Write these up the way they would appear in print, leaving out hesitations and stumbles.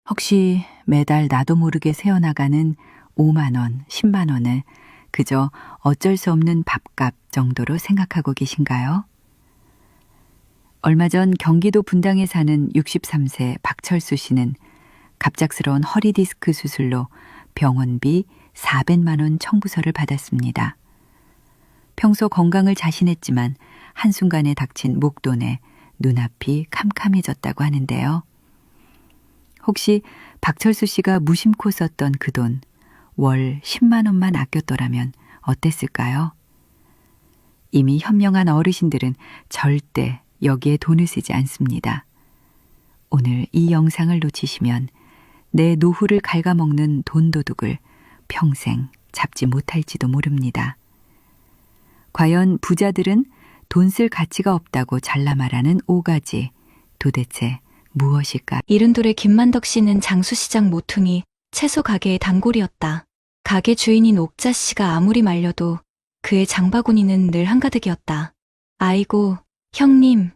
혹시 매달 나도 모르게 새어나가는 5만 원, 10만 원을 그저 어쩔 수 없는 밥값 정도로 생각하고 계신가요? 얼마 전 경기도 분당에 사는 63세 박철수 씨는 갑작스러운 허리 디스크 수술로 병원비 400만 원 청구서를 받았습니다. 평소 건강을 자신했지만 한순간에 닥친 목돈에 눈앞이 캄캄해졌다고 하는데요. 혹시 박철수 씨가 무심코 썼던 그 돈, 월 10만 원만 아꼈더라면 어땠을까요? 이미 현명한 어르신들은 절대 여기에 돈을 쓰지 않습니다. 오늘 이 영상을 놓치시면 내 노후를 갉아먹는 돈도둑을 평생 잡지 못할지도 모릅니다. 과연 부자들은 돈 쓸 가치가 없다고 잘라 말하는 5가지, 도대체 무엇일까? 이른돌의 김만덕 씨는 장수시장 모퉁이 채소 가게의 단골이었다. 가게 주인인 옥자 씨가 아무리 말려도 그의 장바구니는 늘 한가득이었다. 아이고, 형님.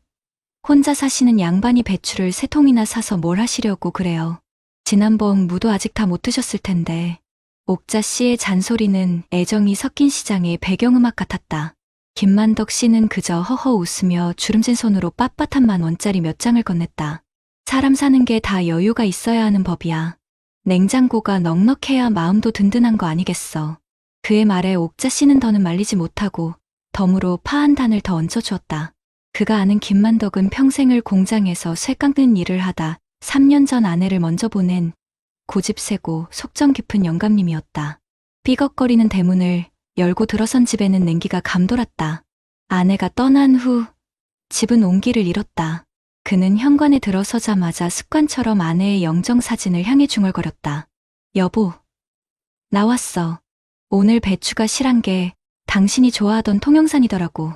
혼자 사시는 양반이 배추를 3통이나 사서 뭘 하시려고 그래요. 지난번 무도 아직 다 못 드셨을 텐데. 옥자 씨의 잔소리는 애정이 섞인 시장의 배경음악 같았다. 김만덕 씨는 그저 허허 웃으며 주름진 손으로 빳빳한 10,000원짜리 몇 장을 건넸다. 사람 사는 게 다 여유가 있어야 하는 법이야. 냉장고가 넉넉해야 마음도 든든한 거 아니겠어. 그의 말에 옥자 씨는 더는 말리지 못하고 덤으로 파 한 단을 더 얹어주었다. 그가 아는 김만덕은 평생을 공장에서 쇠 깎는 일을 하다 3년 전 아내를 먼저 보낸 고집세고 속정 깊은 영감님이었다. 삐걱거리는 대문을 열고 들어선 집에는 냉기가 감돌았다. 아내가 떠난 후 집은 온기를 잃었다. 그는 현관에 들어서자마자 습관처럼 아내의 영정사진을 향해 중얼거렸다. 여보, 나왔어. 오늘 배추가 실한 게 당신이 좋아하던 통영산이더라고.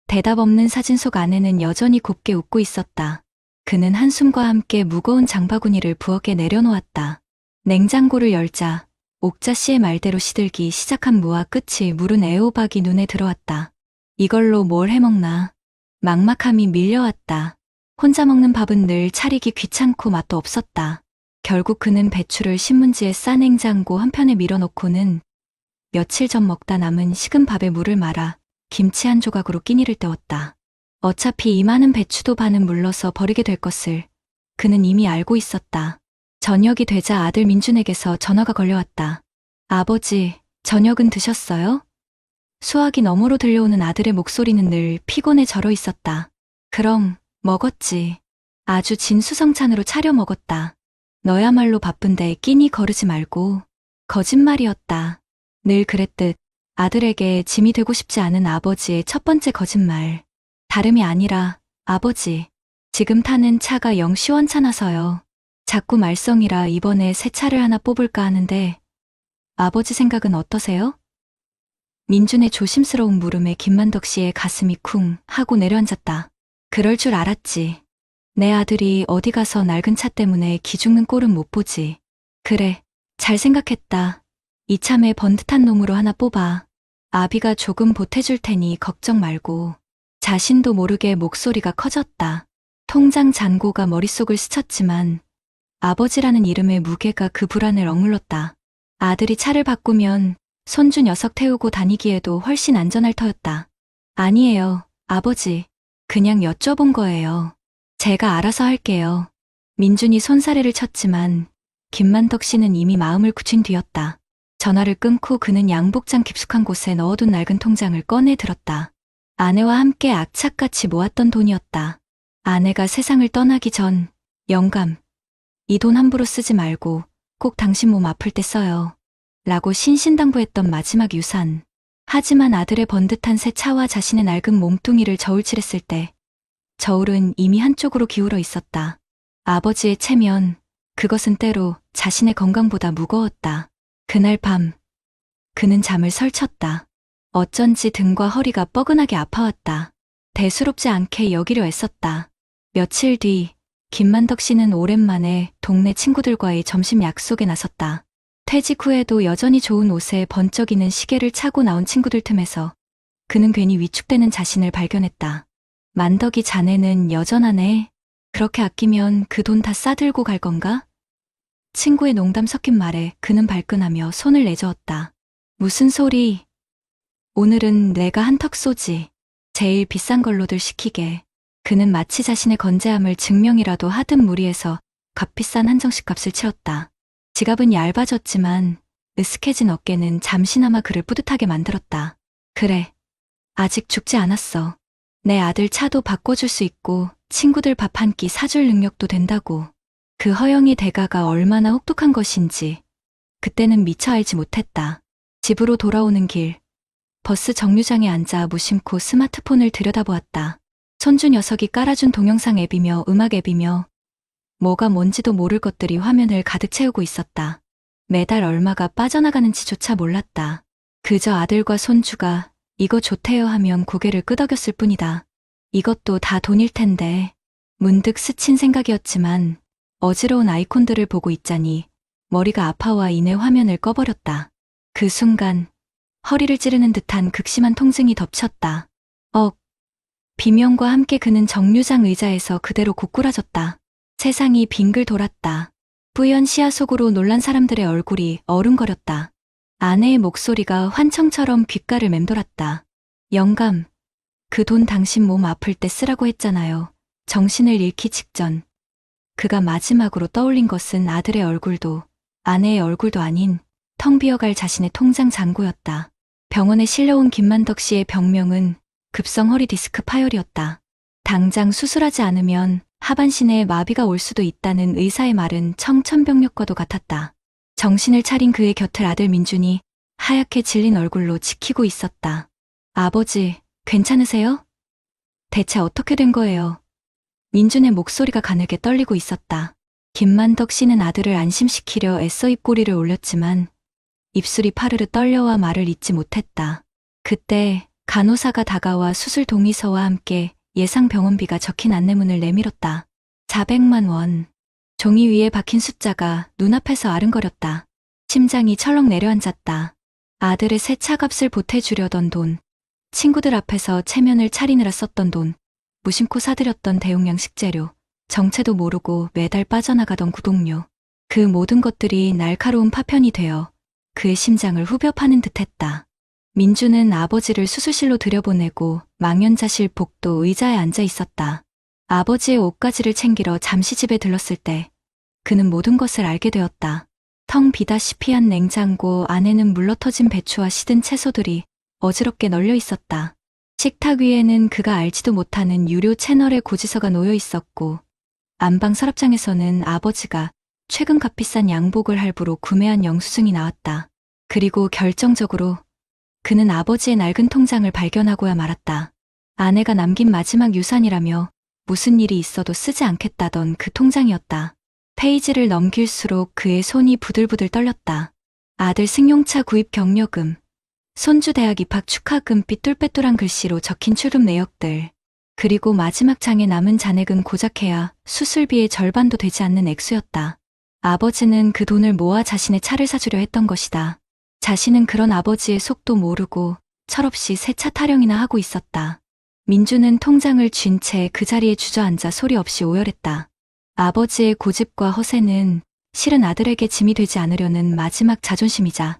대답 없는 사진 속 아내는 여전히 곱게 웃고 있었다. 그는 한숨과 함께 무거운 장바구니를 부엌에 내려놓았다. 냉장고를 열자 옥자 씨의 말대로 시들기 시작한 무와 끝이 무른 애호박이 눈에 들어왔다. 이걸로 뭘 해먹나. 막막함이 밀려왔다. 혼자 먹는 밥은 늘 차리기 귀찮고 맛도 없었다. 결국 그는 배추를 신문지에 싸 냉장고 한편에 밀어놓고는 며칠 전 먹다 남은 식은 밥에 물을 말아 김치 한 조각으로 끼니를 때웠다. 어차피 이 많은 배추도 반은 물러서 버리게 될 것을 그는 이미 알고 있었다. 저녁이 되자 아들 민준에게서 전화가 걸려왔다. 아버지, 저녁은 드셨어요? 수화기 너머로 들려오는 아들의 목소리는 늘 피곤에 절어 있었다. 그럼 먹었지. 아주 진수성찬으로 차려 먹었다. 너야말로 바쁜데 끼니 거르지 말고. 거짓말이었다. 늘 그랬듯 아들에게 짐이 되고 싶지 않은 아버지의 첫 번째 거짓말. 다름이 아니라 아버지, 지금 타는 차가 영 시원찮아서요. 자꾸 말썽이라 이번에 새 차를 하나 뽑을까 하는데 아버지 생각은 어떠세요? 민준의 조심스러운 물음에 김만덕 씨의 가슴이 쿵 하고 내려앉았다. 그럴 줄 알았지. 내 아들이 어디 가서 낡은 차 때문에 기죽는 꼴은 못 보지. 그래, 잘 생각했다. 이참에 번듯한 놈으로 하나 뽑아. 아비가 조금 보태줄 테니 걱정 말고. 자신도 모르게 목소리가 커졌다. 통장 잔고가 머릿속을 스쳤지만 아버지라는 이름의 무게가 그 불안을 억눌렀다. 아들이 차를 바꾸면 손주 녀석 태우고 다니기에도 훨씬 안전할 터였다. 아니에요, 아버지. 그냥 여쭤본 거예요. 제가 알아서 할게요. 민준이 손사래를 쳤지만 김만덕 씨는 이미 마음을 굳힌 뒤였다. 전화를 끊고 그는 양복장 깊숙한 곳에 넣어둔 낡은 통장을 꺼내 들었다. 아내와 함께 악착같이 모았던 돈이었다. 아내가 세상을 떠나기 전, 영감, 이 돈 함부로 쓰지 말고 꼭 당신 몸 아플 때 써요. 라고 신신당부했던 마지막 유산. 하지만 아들의 번듯한 새 차와 자신의 낡은 몸뚱이를 저울질했을 때 저울은 이미 한쪽으로 기울어 있었다. 아버지의 체면, 그것은 때로 자신의 건강보다 무거웠다. 그날 밤, 그는 잠을 설쳤다. 어쩐지 등과 허리가 뻐근하게 아파왔다. 대수롭지 않게 여기려 애썼다. 며칠 뒤, 김만덕 씨는 오랜만에 동네 친구들과의 점심 약속에 나섰다. 퇴직 후에도 여전히 좋은 옷에 번쩍이는 시계를 차고 나온 친구들 틈에서 그는 괜히 위축되는 자신을 발견했다. 만덕이 자네는 여전하네. 그렇게 아끼면 그 돈 다 싸들고 갈 건가? 친구의 농담 섞인 말에 그는 발끈하며 손을 내저었다. 무슨 소리? 오늘은 내가 한턱 쏘지. 제일 비싼 걸로들 시키게. 그는 마치 자신의 건재함을 증명이라도 하듯 무리해서 값비싼 한정식 값을 치렀다. 지갑은 얇아졌지만 으스해진 어깨는 잠시나마 그를 뿌듯하게 만들었다. 그래. 아직 죽지 않았어. 내 아들 차도 바꿔줄 수 있고 친구들 밥 한 끼 사줄 능력도 된다고. 그 허영의 대가가 얼마나 혹독한 것인지 그때는 미처 알지 못했다. 집으로 돌아오는 길, 버스 정류장에 앉아 무심코 스마트폰을 들여다보았다. 손주 녀석이 깔아준 동영상 앱이며 음악 앱이며 뭐가 뭔지도 모를 것들이 화면을 가득 채우고 있었다. 매달 얼마가 빠져나가는지조차 몰랐다. 그저 아들과 손주가 이거 좋대요 하면 고개를 끄덕였을 뿐이다. 이것도 다 돈일 텐데. 문득 스친 생각이었지만 어지러운 아이콘들을 보고 있자니 머리가 아파와 이내 화면을 꺼버렸다. 그 순간 허리를 찌르는 듯한 극심한 통증이 덮쳤다. 비명과 함께 그는 정류장 의자에서 그대로 고꾸라졌다. 세상이 빙글 돌았다. 뿌연 시야 속으로 놀란 사람들의 얼굴이 어른거렸다. 아내의 목소리가 환청처럼 귓가를 맴돌았다. 영감, 그 돈 당신 몸 아플 때 쓰라고 했잖아요. 정신을 잃기 직전. 그가 마지막으로 떠올린 것은 아들의 얼굴도 아내의 얼굴도 아닌 텅 비어갈 자신의 통장 잔고였다. 병원에 실려온 김만덕 씨의 병명은 급성 허리 디스크 파열이었다. 당장 수술하지 않으면 하반신에 마비가 올 수도 있다는 의사의 말은 청천벽력과도 같았다. 정신을 차린 그의 곁을 아들 민준이 하얗게 질린 얼굴로 지키고 있었다. 아버지, 괜찮으세요? 대체 어떻게 된 거예요? 민준의 목소리가 가늘게 떨리고 있었다. 김만덕 씨는 아들을 안심시키려 애써 입꼬리를 올렸지만 입술이 파르르 떨려와 말을 잇지 못했다. 그때 간호사가 다가와 수술 동의서와 함께 예상 병원비가 적힌 안내문을 내밀었다. 400만 원. 종이 위에 박힌 숫자가 눈앞에서 아른거렸다. 심장이 철렁 내려앉았다. 아들의 새 차값을 보태주려던 돈, 친구들 앞에서 체면을 차리느라 썼던 돈, 무심코 사들였던 대용량 식재료, 정체도 모르고 매달 빠져나가던 구독료. 그 모든 것들이 날카로운 파편이 되어 그의 심장을 후벼 파는 듯했다. 민주는 아버지를 수술실로 들여보내고 망연자실 복도 의자에 앉아 있었다. 아버지의 옷가지를 챙기러 잠시 집에 들렀을 때 그는 모든 것을 알게 되었다. 텅 비다시피 한 냉장고 안에는 물러터진 배추와 시든 채소들이 어지럽게 널려 있었다. 식탁 위에는 그가 알지도 못하는 유료 채널의 고지서가 놓여 있었고 안방 서랍장에서는 아버지가 최근 값비싼 양복을 할부로 구매한 영수증이 나왔다. 그리고 결정적으로 그는 아버지의 낡은 통장을 발견하고야 말았다. 아내가 남긴 마지막 유산이라며 무슨 일이 있어도 쓰지 않겠다던 그 통장이었다. 페이지를 넘길수록 그의 손이 부들부들 떨렸다. 아들 승용차 구입 경력금, 손주 대학 입학 축하금 삐뚤빼뚤한 글씨로 적힌 출금 내역들, 그리고 마지막 장에 남은 잔액은 고작해야 수술비의 절반도 되지 않는 액수였다. 아버지는 그 돈을 모아 자신의 차를 사주려 했던 것이다. 자신은 그런 아버지의 속도 모르고 철없이 새 차 타령이나 하고 있었다. 민주는 통장을 쥔 채 그 자리에 주저앉아 소리 없이 오열했다. 아버지의 고집과 허세는 실은 아들에게 짐이 되지 않으려는 마지막 자존심이자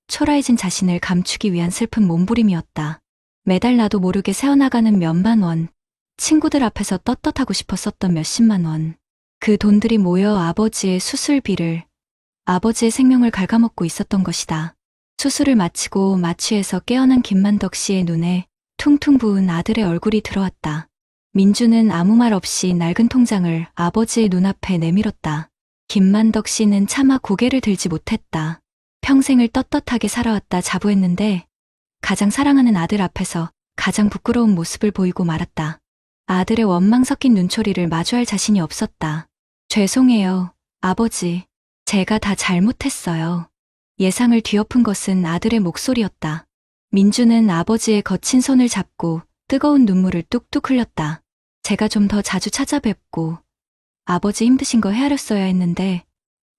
초라해진 자신을 감추기 위한 슬픈 몸부림이었다. 매달 나도 모르게 새어나가는 몇만 원, 친구들 앞에서 떳떳하고 싶어 썼던 몇십만 원. 그 돈들이 모여 아버지의 수술비를, 아버지의 생명을 갉아먹고 있었던 것이다. 수술을 마치고 마취해서 깨어난 김만덕 씨의 눈에 퉁퉁 부은 아들의 얼굴이 들어왔다. 민주는 아무 말 없이 낡은 통장을 아버지의 눈앞에 내밀었다. 김만덕 씨는 차마 고개를 들지 못했다. 평생을 떳떳하게 살아왔다 자부했는데 가장 사랑하는 아들 앞에서 가장 부끄러운 모습을 보이고 말았다. 아들의 원망 섞인 눈초리를 마주할 자신이 없었다. 죄송해요, 아버지. 제가 다 잘못했어요. 예상을 뒤엎은 것은 아들의 목소리였다. 민주는 아버지의 거친 손을 잡고 뜨거운 눈물을 뚝뚝 흘렸다. 제가 좀 더 자주 찾아뵙고 아버지 힘드신 거 헤아렸어야 했는데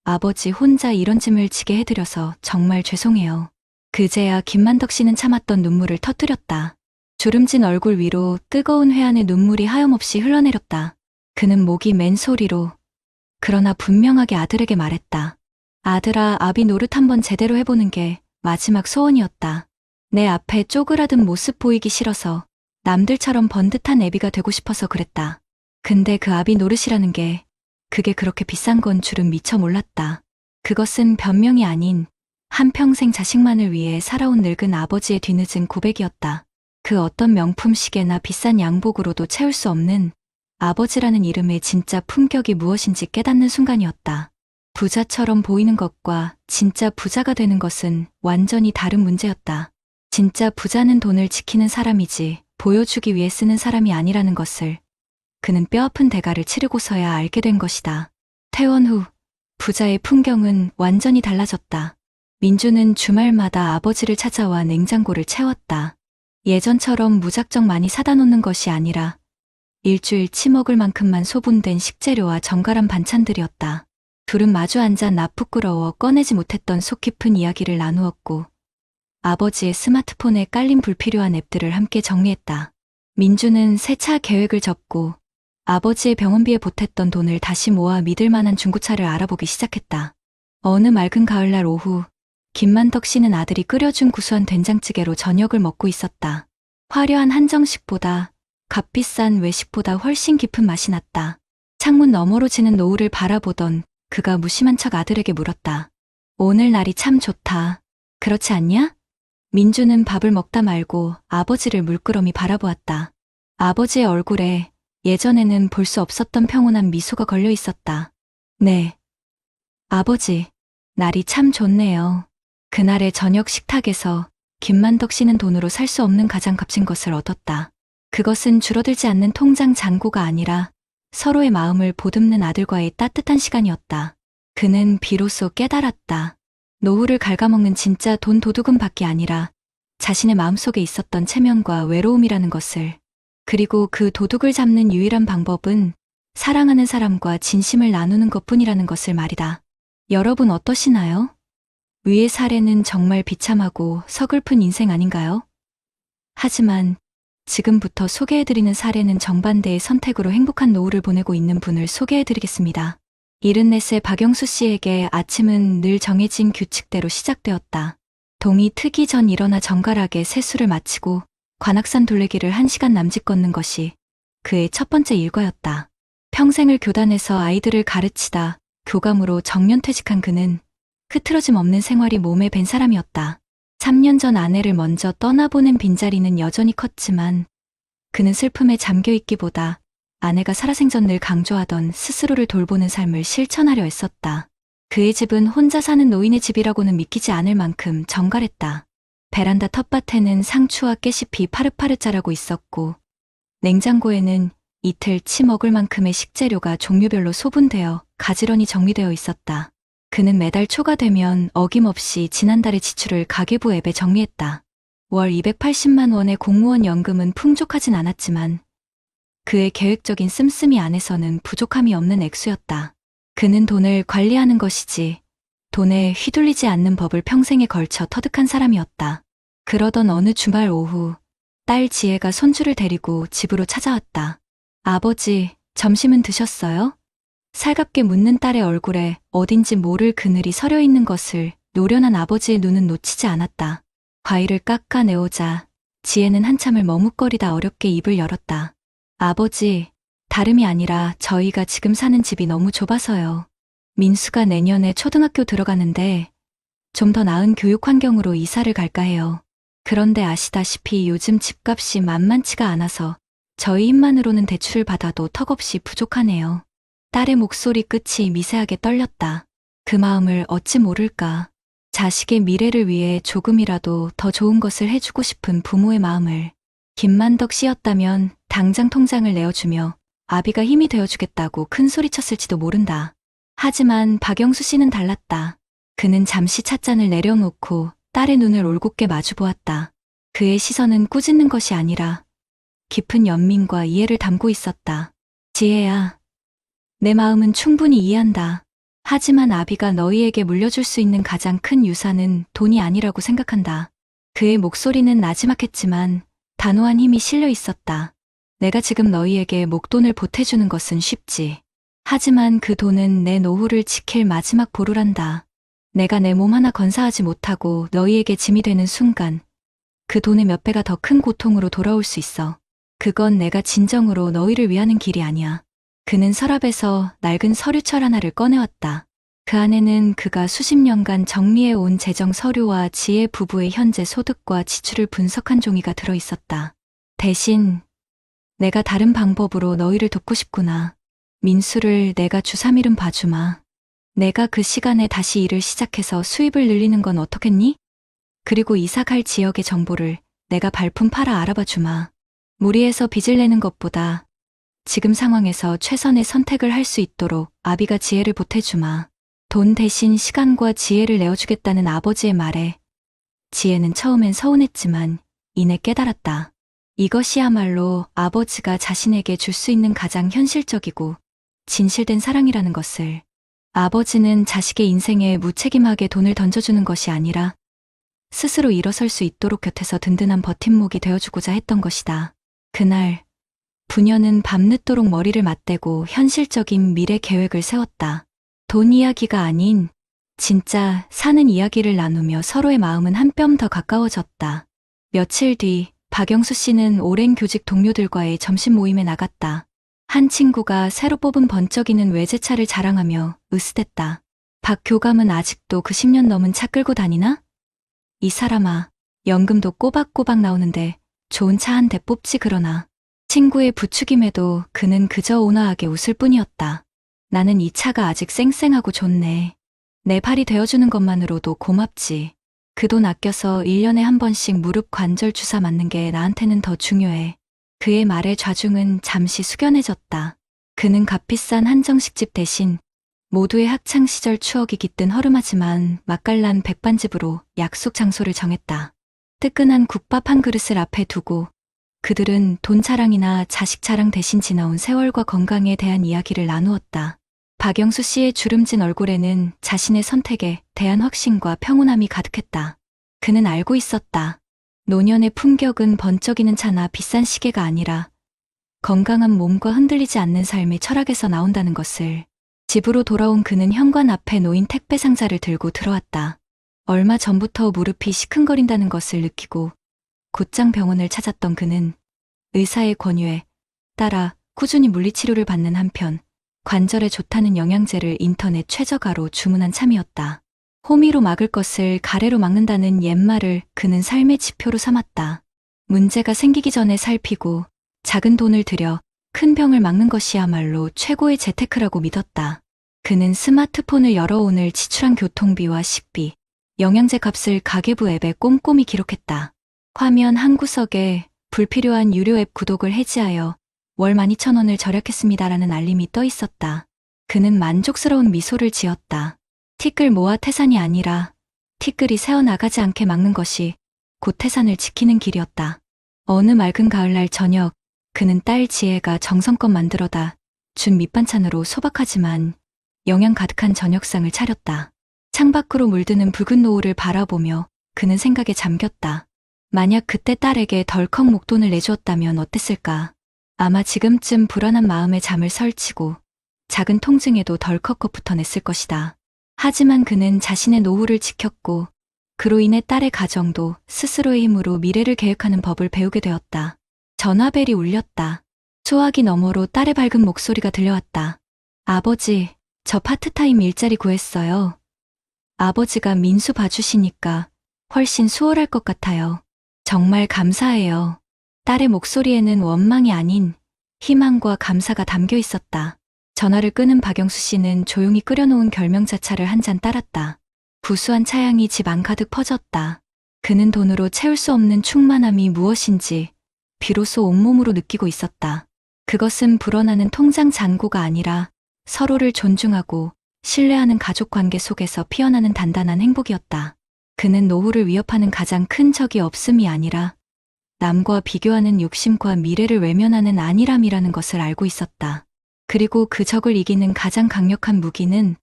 아버지 혼자 이런 짐을 지게 해드려서 정말 죄송해요. 그제야 김만덕 씨는 참았던 눈물을 터뜨렸다. 주름진 얼굴 위로 뜨거운 회한의 눈물이 하염없이 흘러내렸다. 그는 목이 맨 소리로 그러나 분명하게 아들에게 말했다. 아들아, 아비 노릇 한번 제대로 해보는 게 마지막 소원이었다. 내 앞에 쪼그라든 모습 보이기 싫어서 남들처럼 번듯한 애비가 되고 싶어서 그랬다. 근데 그 아비 노릇이라는 게 그게 그렇게 비싼 건 줄은 미처 몰랐다. 그것은 변명이 아닌 한평생 자식만을 위해 살아온 늙은 아버지의 뒤늦은 고백이었다. 그 어떤 명품 시계나 비싼 양복으로도 채울 수 없는 아버지라는 이름의 진짜 품격이 무엇인지 깨닫는 순간이었다. 부자처럼 보이는 것과 진짜 부자가 되는 것은 완전히 다른 문제였다. 진짜 부자는 돈을 지키는 사람이지 보여주기 위해 쓰는 사람이 아니라는 것을 그는 뼈아픈 대가를 치르고서야 알게 된 것이다. 퇴원 후 부자의 풍경은 완전히 달라졌다. 민주는 주말마다 아버지를 찾아와 냉장고를 채웠다. 예전처럼 무작정 많이 사다 놓는 것이 아니라 일주일 치먹을 만큼만 소분된 식재료와 정갈한 반찬들이었다. 둘은 마주 앉아 나 부끄러워 꺼내지 못했던 속 깊은 이야기를 나누었고 아버지의 스마트폰에 깔린 불필요한 앱들을 함께 정리했다. 민주는 세차 계획을 접고 아버지의 병원비에 보탰던 돈을 다시 모아 믿을 만한 중고차를 알아보기 시작했다. 어느 맑은 가을날 오후 김만덕 씨는 아들이 끓여준 구수한 된장찌개로 저녁을 먹고 있었다. 화려한 한정식보다 값비싼 외식보다 훨씬 깊은 맛이 났다. 창문 너머로 지는 노을을 바라보던 그가 무심한 척 아들에게 물었다. 오늘 날이 참 좋다. 그렇지 않냐? 민주는 밥을 먹다 말고 아버지를 물끄러미 바라보았다. 아버지의 얼굴에 예전에는 볼 수 없었던 평온한 미소가 걸려 있었다. 네. 아버지, 날이 참 좋네요. 그날의 저녁 식탁에서 김만덕 씨는 돈으로 살 수 없는 가장 값진 것을 얻었다. 그것은 줄어들지 않는 통장 잔고가 아니라 서로의 마음을 보듬는 아들과의 따뜻한 시간이었다. 그는 비로소 깨달았다. 노후를 갉아먹는 진짜 돈 도둑은 밖이 아니라 자신의 마음속에 있었던 체면과 외로움이라는 것을. 그리고 그 도둑을 잡는 유일한 방법은 사랑하는 사람과 진심을 나누는 것뿐이라는 것을 말이다. 여러분 어떠시나요? 위의 사례는 정말 비참하고 서글픈 인생 아닌가요? 하지만 지금부터 소개해드리는 사례는 정반대의 선택으로 행복한 노후를 보내고 있는 분을 소개해드리겠습니다. 74세 박영수 씨에게 아침은 늘 정해진 규칙대로 시작되었다. 동이 트기 전 일어나 정갈하게 세수를 마치고 관악산 둘레길을 1시간 남짓 걷는 것이 그의 첫 번째 일과였다. 평생을 교단에서 아이들을 가르치다 교감으로 정년퇴직한 그는 흐트러짐 없는 생활이 몸에 밴 사람이었다. 3년 전 아내를 먼저 떠나보낸 빈자리는 여전히 컸지만 그는 슬픔에 잠겨있기보다 아내가 살아생전 늘 강조하던 스스로를 돌보는 삶을 실천하려 했었다. 그의 집은 혼자 사는 노인의 집이라고는 믿기지 않을 만큼 정갈했다. 베란다 텃밭에는 상추와 깨잎이 파릇파릇 자라고 있었고 냉장고에는 이틀 치 먹을 만큼의 식재료가 종류별로 소분되어 가지런히 정리되어 있었다. 그는 매달 초가 되면 어김없이 지난달의 지출을 가계부 앱에 정리했다. 월 280만 원의 공무원 연금은 풍족하진 않았지만 그의 계획적인 씀씀이 안에서는 부족함이 없는 액수였다. 그는 돈을 관리하는 것이지 돈에 휘둘리지 않는 법을 평생에 걸쳐 터득한 사람이었다. 그러던 어느 주말 오후 딸 지혜가 손주를 데리고 집으로 찾아왔다. 아버지, 점심은 드셨어요? 살갑게 묻는 딸의 얼굴에 어딘지 모를 그늘이 서려 있는 것을 노련한 아버지의 눈은 놓치지 않았다. 과일을 깎아내오자 지혜는 한참을 머뭇거리다 어렵게 입을 열었다. 아버지, 다름이 아니라 저희가 지금 사는 집이 너무 좁아서요. 민수가 내년에 초등학교 들어가는데 좀 더 나은 교육 환경으로 이사를 갈까 해요. 그런데 아시다시피 요즘 집값이 만만치가 않아서 저희 힘만으로는 대출을 받아도 턱없이 부족하네요. 딸의 목소리 끝이 미세하게 떨렸다. 그 마음을 어찌 모를까. 자식의 미래를 위해 조금이라도 더 좋은 것을 해주고 싶은 부모의 마음을. 김만덕 씨였다면 당장 통장을 내어주며 아비가 힘이 되어주겠다고 큰 소리쳤을지도 모른다. 하지만 박영수 씨는 달랐다. 그는 잠시 찻잔을 내려놓고 딸의 눈을 올곧게 마주보았다. 그의 시선은 꾸짖는 것이 아니라 깊은 연민과 이해를 담고 있었다. 지혜야, 내 마음은 충분히 이해한다. 하지만 아비가 너희에게 물려줄 수 있는 가장 큰 유산은 돈이 아니라고 생각한다. 그의 목소리는 나지막했지만 단호한 힘이 실려 있었다. 내가 지금 너희에게 목돈을 보태주는 것은 쉽지. 하지만 그 돈은 내 노후를 지킬 마지막 보루란다. 내가 내 몸 하나 건사하지 못하고 너희에게 짐이 되는 순간 그 돈의 몇 배가 더 큰 고통으로 돌아올 수 있어. 그건 내가 진정으로 너희를 위하는 길이 아니야. 그는 서랍에서 낡은 서류철 하나를 꺼내왔다. 그 안에는 그가 수십 년간 정리해온 재정 서류와 지혜 부부의 현재 소득과 지출을 분석한 종이가 들어있었다. 대신 내가 다른 방법으로 너희를 돕고 싶구나. 민수를 내가 주 3일은 봐주마. 내가 그 시간에 다시 일을 시작해서 수입을 늘리는 건 어떻겠니? 그리고 이사 갈 지역의 정보를 내가 발품 팔아 알아봐 주마. 무리해서 빚을 내는 것보다 지금 상황에서 최선의 선택을 할 수 있도록 아비가 지혜를 보태주마. 돈 대신 시간과 지혜를 내어주겠다는 아버지의 말에 지혜는 처음엔 서운했지만 이내 깨달았다. 이것이야말로 아버지가 자신에게 줄 수 있는 가장 현실적이고 진실된 사랑이라는 것을. 아버지는 자식의 인생에 무책임하게 돈을 던져주는 것이 아니라 스스로 일어설 수 있도록 곁에서 든든한 버팀목이 되어주고자 했던 것이다. 그날 부녀는 밤늦도록 머리를 맞대고 현실적인 미래 계획을 세웠다. 돈 이야기가 아닌 진짜 사는 이야기를 나누며 서로의 마음은 한 뼘 더 가까워졌다. 며칠 뒤 박영수 씨는 오랜 교직 동료들과의 점심 모임에 나갔다. 한 친구가 새로 뽑은 번쩍이는 외제차를 자랑하며 으스댔다. 박 교감은 아직도 그 10년 넘은 차 끌고 다니나? 이 사람아, 연금도 꼬박꼬박 나오는데 좋은 차 한 대 뽑지 그러나. 친구의 부추김에도 그는 그저 온화하게 웃을 뿐이었다. 나는 이 차가 아직 쌩쌩하고 좋네. 내 팔이 되어주는 것만으로도 고맙지. 그 돈 아껴서 1년에 한 번씩 무릎 관절 주사 맞는 게 나한테는 더 중요해. 그의 말에 좌중은 잠시 숙연해졌다. 그는 값비싼 한정식집 대신 모두의 학창시절 추억이 깃든 허름하지만 맛깔난 백반집으로 약속 장소를 정했다. 뜨끈한 국밥 한 그릇을 앞에 두고 그들은 돈 자랑이나 자식 자랑 대신 지나온 세월과 건강에 대한 이야기를 나누었다. 박영수 씨의 주름진 얼굴에는 자신의 선택에 대한 확신과 평온함이 가득했다. 그는 알고 있었다. 노년의 품격은 번쩍이는 차나 비싼 시계가 아니라 건강한 몸과 흔들리지 않는 삶의 철학에서 나온다는 것을. 집으로 돌아온 그는 현관 앞에 놓인 택배 상자를 들고 들어왔다. 얼마 전부터 무릎이 시큰거린다는 것을 느끼고 곧장 병원을 찾았던 그는 의사의 권유에 따라 꾸준히 물리치료를 받는 한편 관절에 좋다는 영양제를 인터넷 최저가로 주문한 참이었다. 호미로 막을 것을 가래로 막는다는 옛말을 그는 삶의 지표로 삼았다. 문제가 생기기 전에 살피고 작은 돈을 들여 큰 병을 막는 것이야말로 최고의 재테크라고 믿었다. 그는 스마트폰을 열어 오늘 지출한 교통비와 식비, 영양제 값을 가계부 앱에 꼼꼼히 기록했다. 화면 한 구석에 불필요한 유료 앱 구독을 해지하여 월 12,000원을 절약했습니다라는 알림이 떠 있었다. 그는 만족스러운 미소를 지었다. 티끌 모아 태산이 아니라 티끌이 새어나가지 않게 막는 것이 곧 태산을 지키는 길이었다. 어느 맑은 가을날 저녁, 그는 딸 지혜가 정성껏 만들어다 준 밑반찬으로 소박하지만 영양 가득한 저녁상을 차렸다. 창밖으로 물드는 붉은 노을을 바라보며 그는 생각에 잠겼다. 만약 그때 딸에게 덜컥 목돈을 내주었다면 어땠을까? 아마 지금쯤 불안한 마음에 잠을 설치고 작은 통증에도 덜컥 겁부터 냈을 것이다. 하지만 그는 자신의 노후를 지켰고 그로 인해 딸의 가정도 스스로의 힘으로 미래를 계획하는 법을 배우게 되었다. 전화벨이 울렸다. 소화기 너머로 딸의 밝은 목소리가 들려왔다. 아버지, 저 파트타임 일자리 구했어요. 아버지가 민수 봐주시니까 훨씬 수월할 것 같아요. 정말 감사해요. 딸의 목소리에는 원망이 아닌 희망과 감사가 담겨 있었다. 전화를 끄는 박영수 씨는 조용히 끓여놓은 결명자차를 한 잔 따랐다. 구수한 차향이 집 안 가득 퍼졌다. 그는 돈으로 채울 수 없는 충만함이 무엇인지 비로소 온몸으로 느끼고 있었다. 그것은 불어나는 통장 잔고가 아니라 서로를 존중하고 신뢰하는 가족 관계 속에서 피어나는 단단한 행복이었다. 그는 노후를 위협하는 가장 큰 적이 없음이 아니라 남과 비교하는 욕심과 미래를 외면하는 안일함이라는 것을 알고 있었다. 그리고 그 적을 이기는 가장 강력한 무기는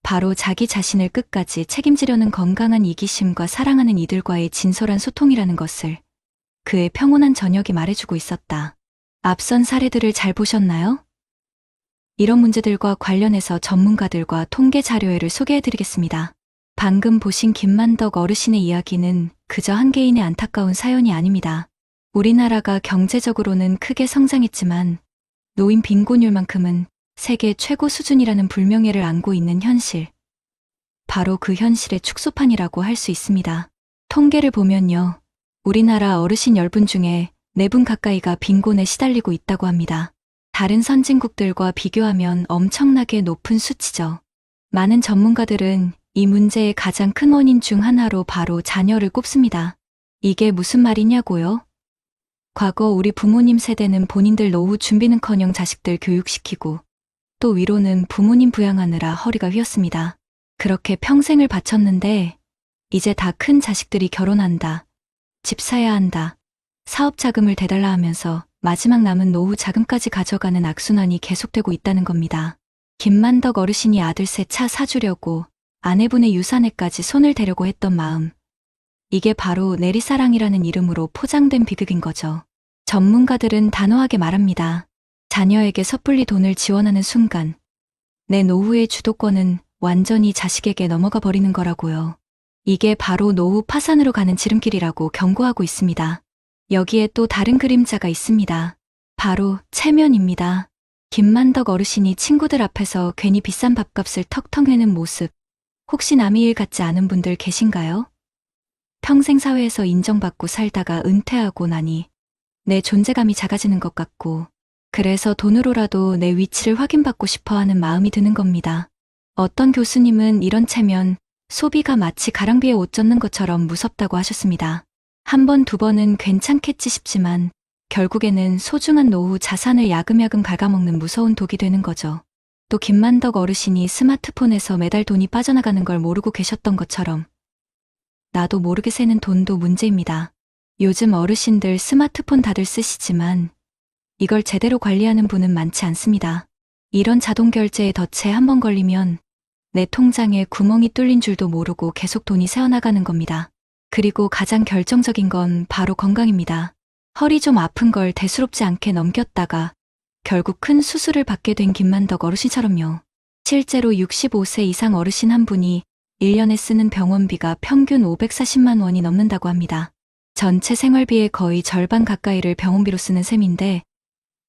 바로 자기 자신을 끝까지 책임지려는 건강한 이기심과 사랑하는 이들과의 진솔한 소통이라는 것을 그의 평온한 저녁이 말해주고 있었다. 앞선 사례들을 잘 보셨나요? 이런 문제들과 관련해서 전문가들과 통계 자료회를 소개해드리겠습니다. 방금 보신 김만덕 어르신의 이야기는 그저 한 개인의 안타까운 사연이 아닙니다. 우리나라가 경제적으로는 크게 성장했지만 노인 빈곤율만큼은 세계 최고 수준이라는 불명예를 안고 있는 현실. 바로 그 현실의 축소판이라고 할 수 있습니다. 통계를 보면요. 우리나라 어르신 10분 중에 4분 가까이가 빈곤에 시달리고 있다고 합니다. 다른 선진국들과 비교하면 엄청나게 높은 수치죠. 많은 전문가들은 이 문제의 가장 큰 원인 중 하나로 바로 자녀를 꼽습니다. 이게 무슨 말이냐고요? 과거 우리 부모님 세대는 본인들 노후 준비는커녕 자식들 교육시키고 또 위로는 부모님 부양하느라 허리가 휘었습니다. 그렇게 평생을 바쳤는데 이제 다 큰 자식들이 결혼한다, 집 사야 한다, 사업 자금을 대달라 하면서 마지막 남은 노후 자금까지 가져가는 악순환이 계속되고 있다는 겁니다. 김만덕 어르신이 아들 새 차 사주려고 아내분의 유산에까지 손을 대려고 했던 마음. 이게 바로 내리사랑이라는 이름으로 포장된 비극인 거죠. 전문가들은 단호하게 말합니다. 자녀에게 섣불리 돈을 지원하는 순간 내 노후의 주도권은 완전히 자식에게 넘어가 버리는 거라고요. 이게 바로 노후 파산으로 가는 지름길이라고 경고하고 있습니다. 여기에 또 다른 그림자가 있습니다. 바로 체면입니다. 김만덕 어르신이 친구들 앞에서 괜히 비싼 밥값을 턱턱 내는 모습, 혹시 남의 일 같지 않은 분들 계신가요? 평생 사회에서 인정받고 살다가 은퇴하고 나니 내 존재감이 작아지는 것 같고, 그래서 돈으로라도 내 위치를 확인받고 싶어 하는 마음이 드는 겁니다. 어떤 교수님은 이런 체면, 소비가 마치 가랑비에 옷 젖는 것처럼 무섭다고 하셨습니다. 한 번, 두 번은 괜찮겠지 싶지만 결국에는 소중한 노후 자산을 야금야금 갉아먹는 무서운 독이 되는 거죠. 또 김만덕 어르신이 스마트폰에서 매달 돈이 빠져나가는 걸 모르고 계셨던 것처럼 나도 모르게 새는 돈도 문제입니다. 요즘 어르신들 스마트폰 다들 쓰시지만 이걸 제대로 관리하는 분은 많지 않습니다. 이런 자동 결제에 덫에 한 번 걸리면 내 통장에 구멍이 뚫린 줄도 모르고 계속 돈이 새어나가는 겁니다. 그리고 가장 결정적인 건 바로 건강입니다. 허리 좀 아픈 걸 대수롭지 않게 넘겼다가 결국 큰 수술을 받게 된 김만덕 어르신처럼요. 실제로 65세 이상 어르신 한 분이 1년에 쓰는 병원비가 평균 540만 원이 넘는다고 합니다. 전체 생활비의 거의 절반 가까이를 병원비로 쓰는 셈인데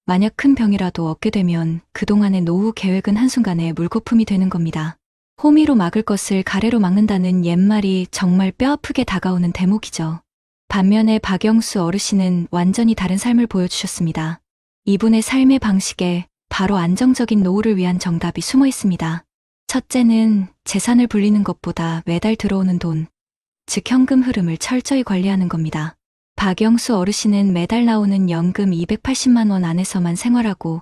만약 큰 병이라도 얻게 되면 그동안의 노후 계획은 한순간에 물거품이 되는 겁니다. 호미로 막을 것을 가래로 막는다는 옛말이 정말 뼈아프게 다가오는 대목이죠. 반면에 박영수 어르신은 완전히 다른 삶을 보여주셨습니다. 이분의 삶의 방식에 바로 안정적인 노후를 위한 정답이 숨어 있습니다. 첫째는 재산을 불리는 것보다 매달 들어오는 돈, 즉 현금 흐름을 철저히 관리하는 겁니다. 박영수 어르신은 매달 나오는 연금 280만 원 안에서만 생활하고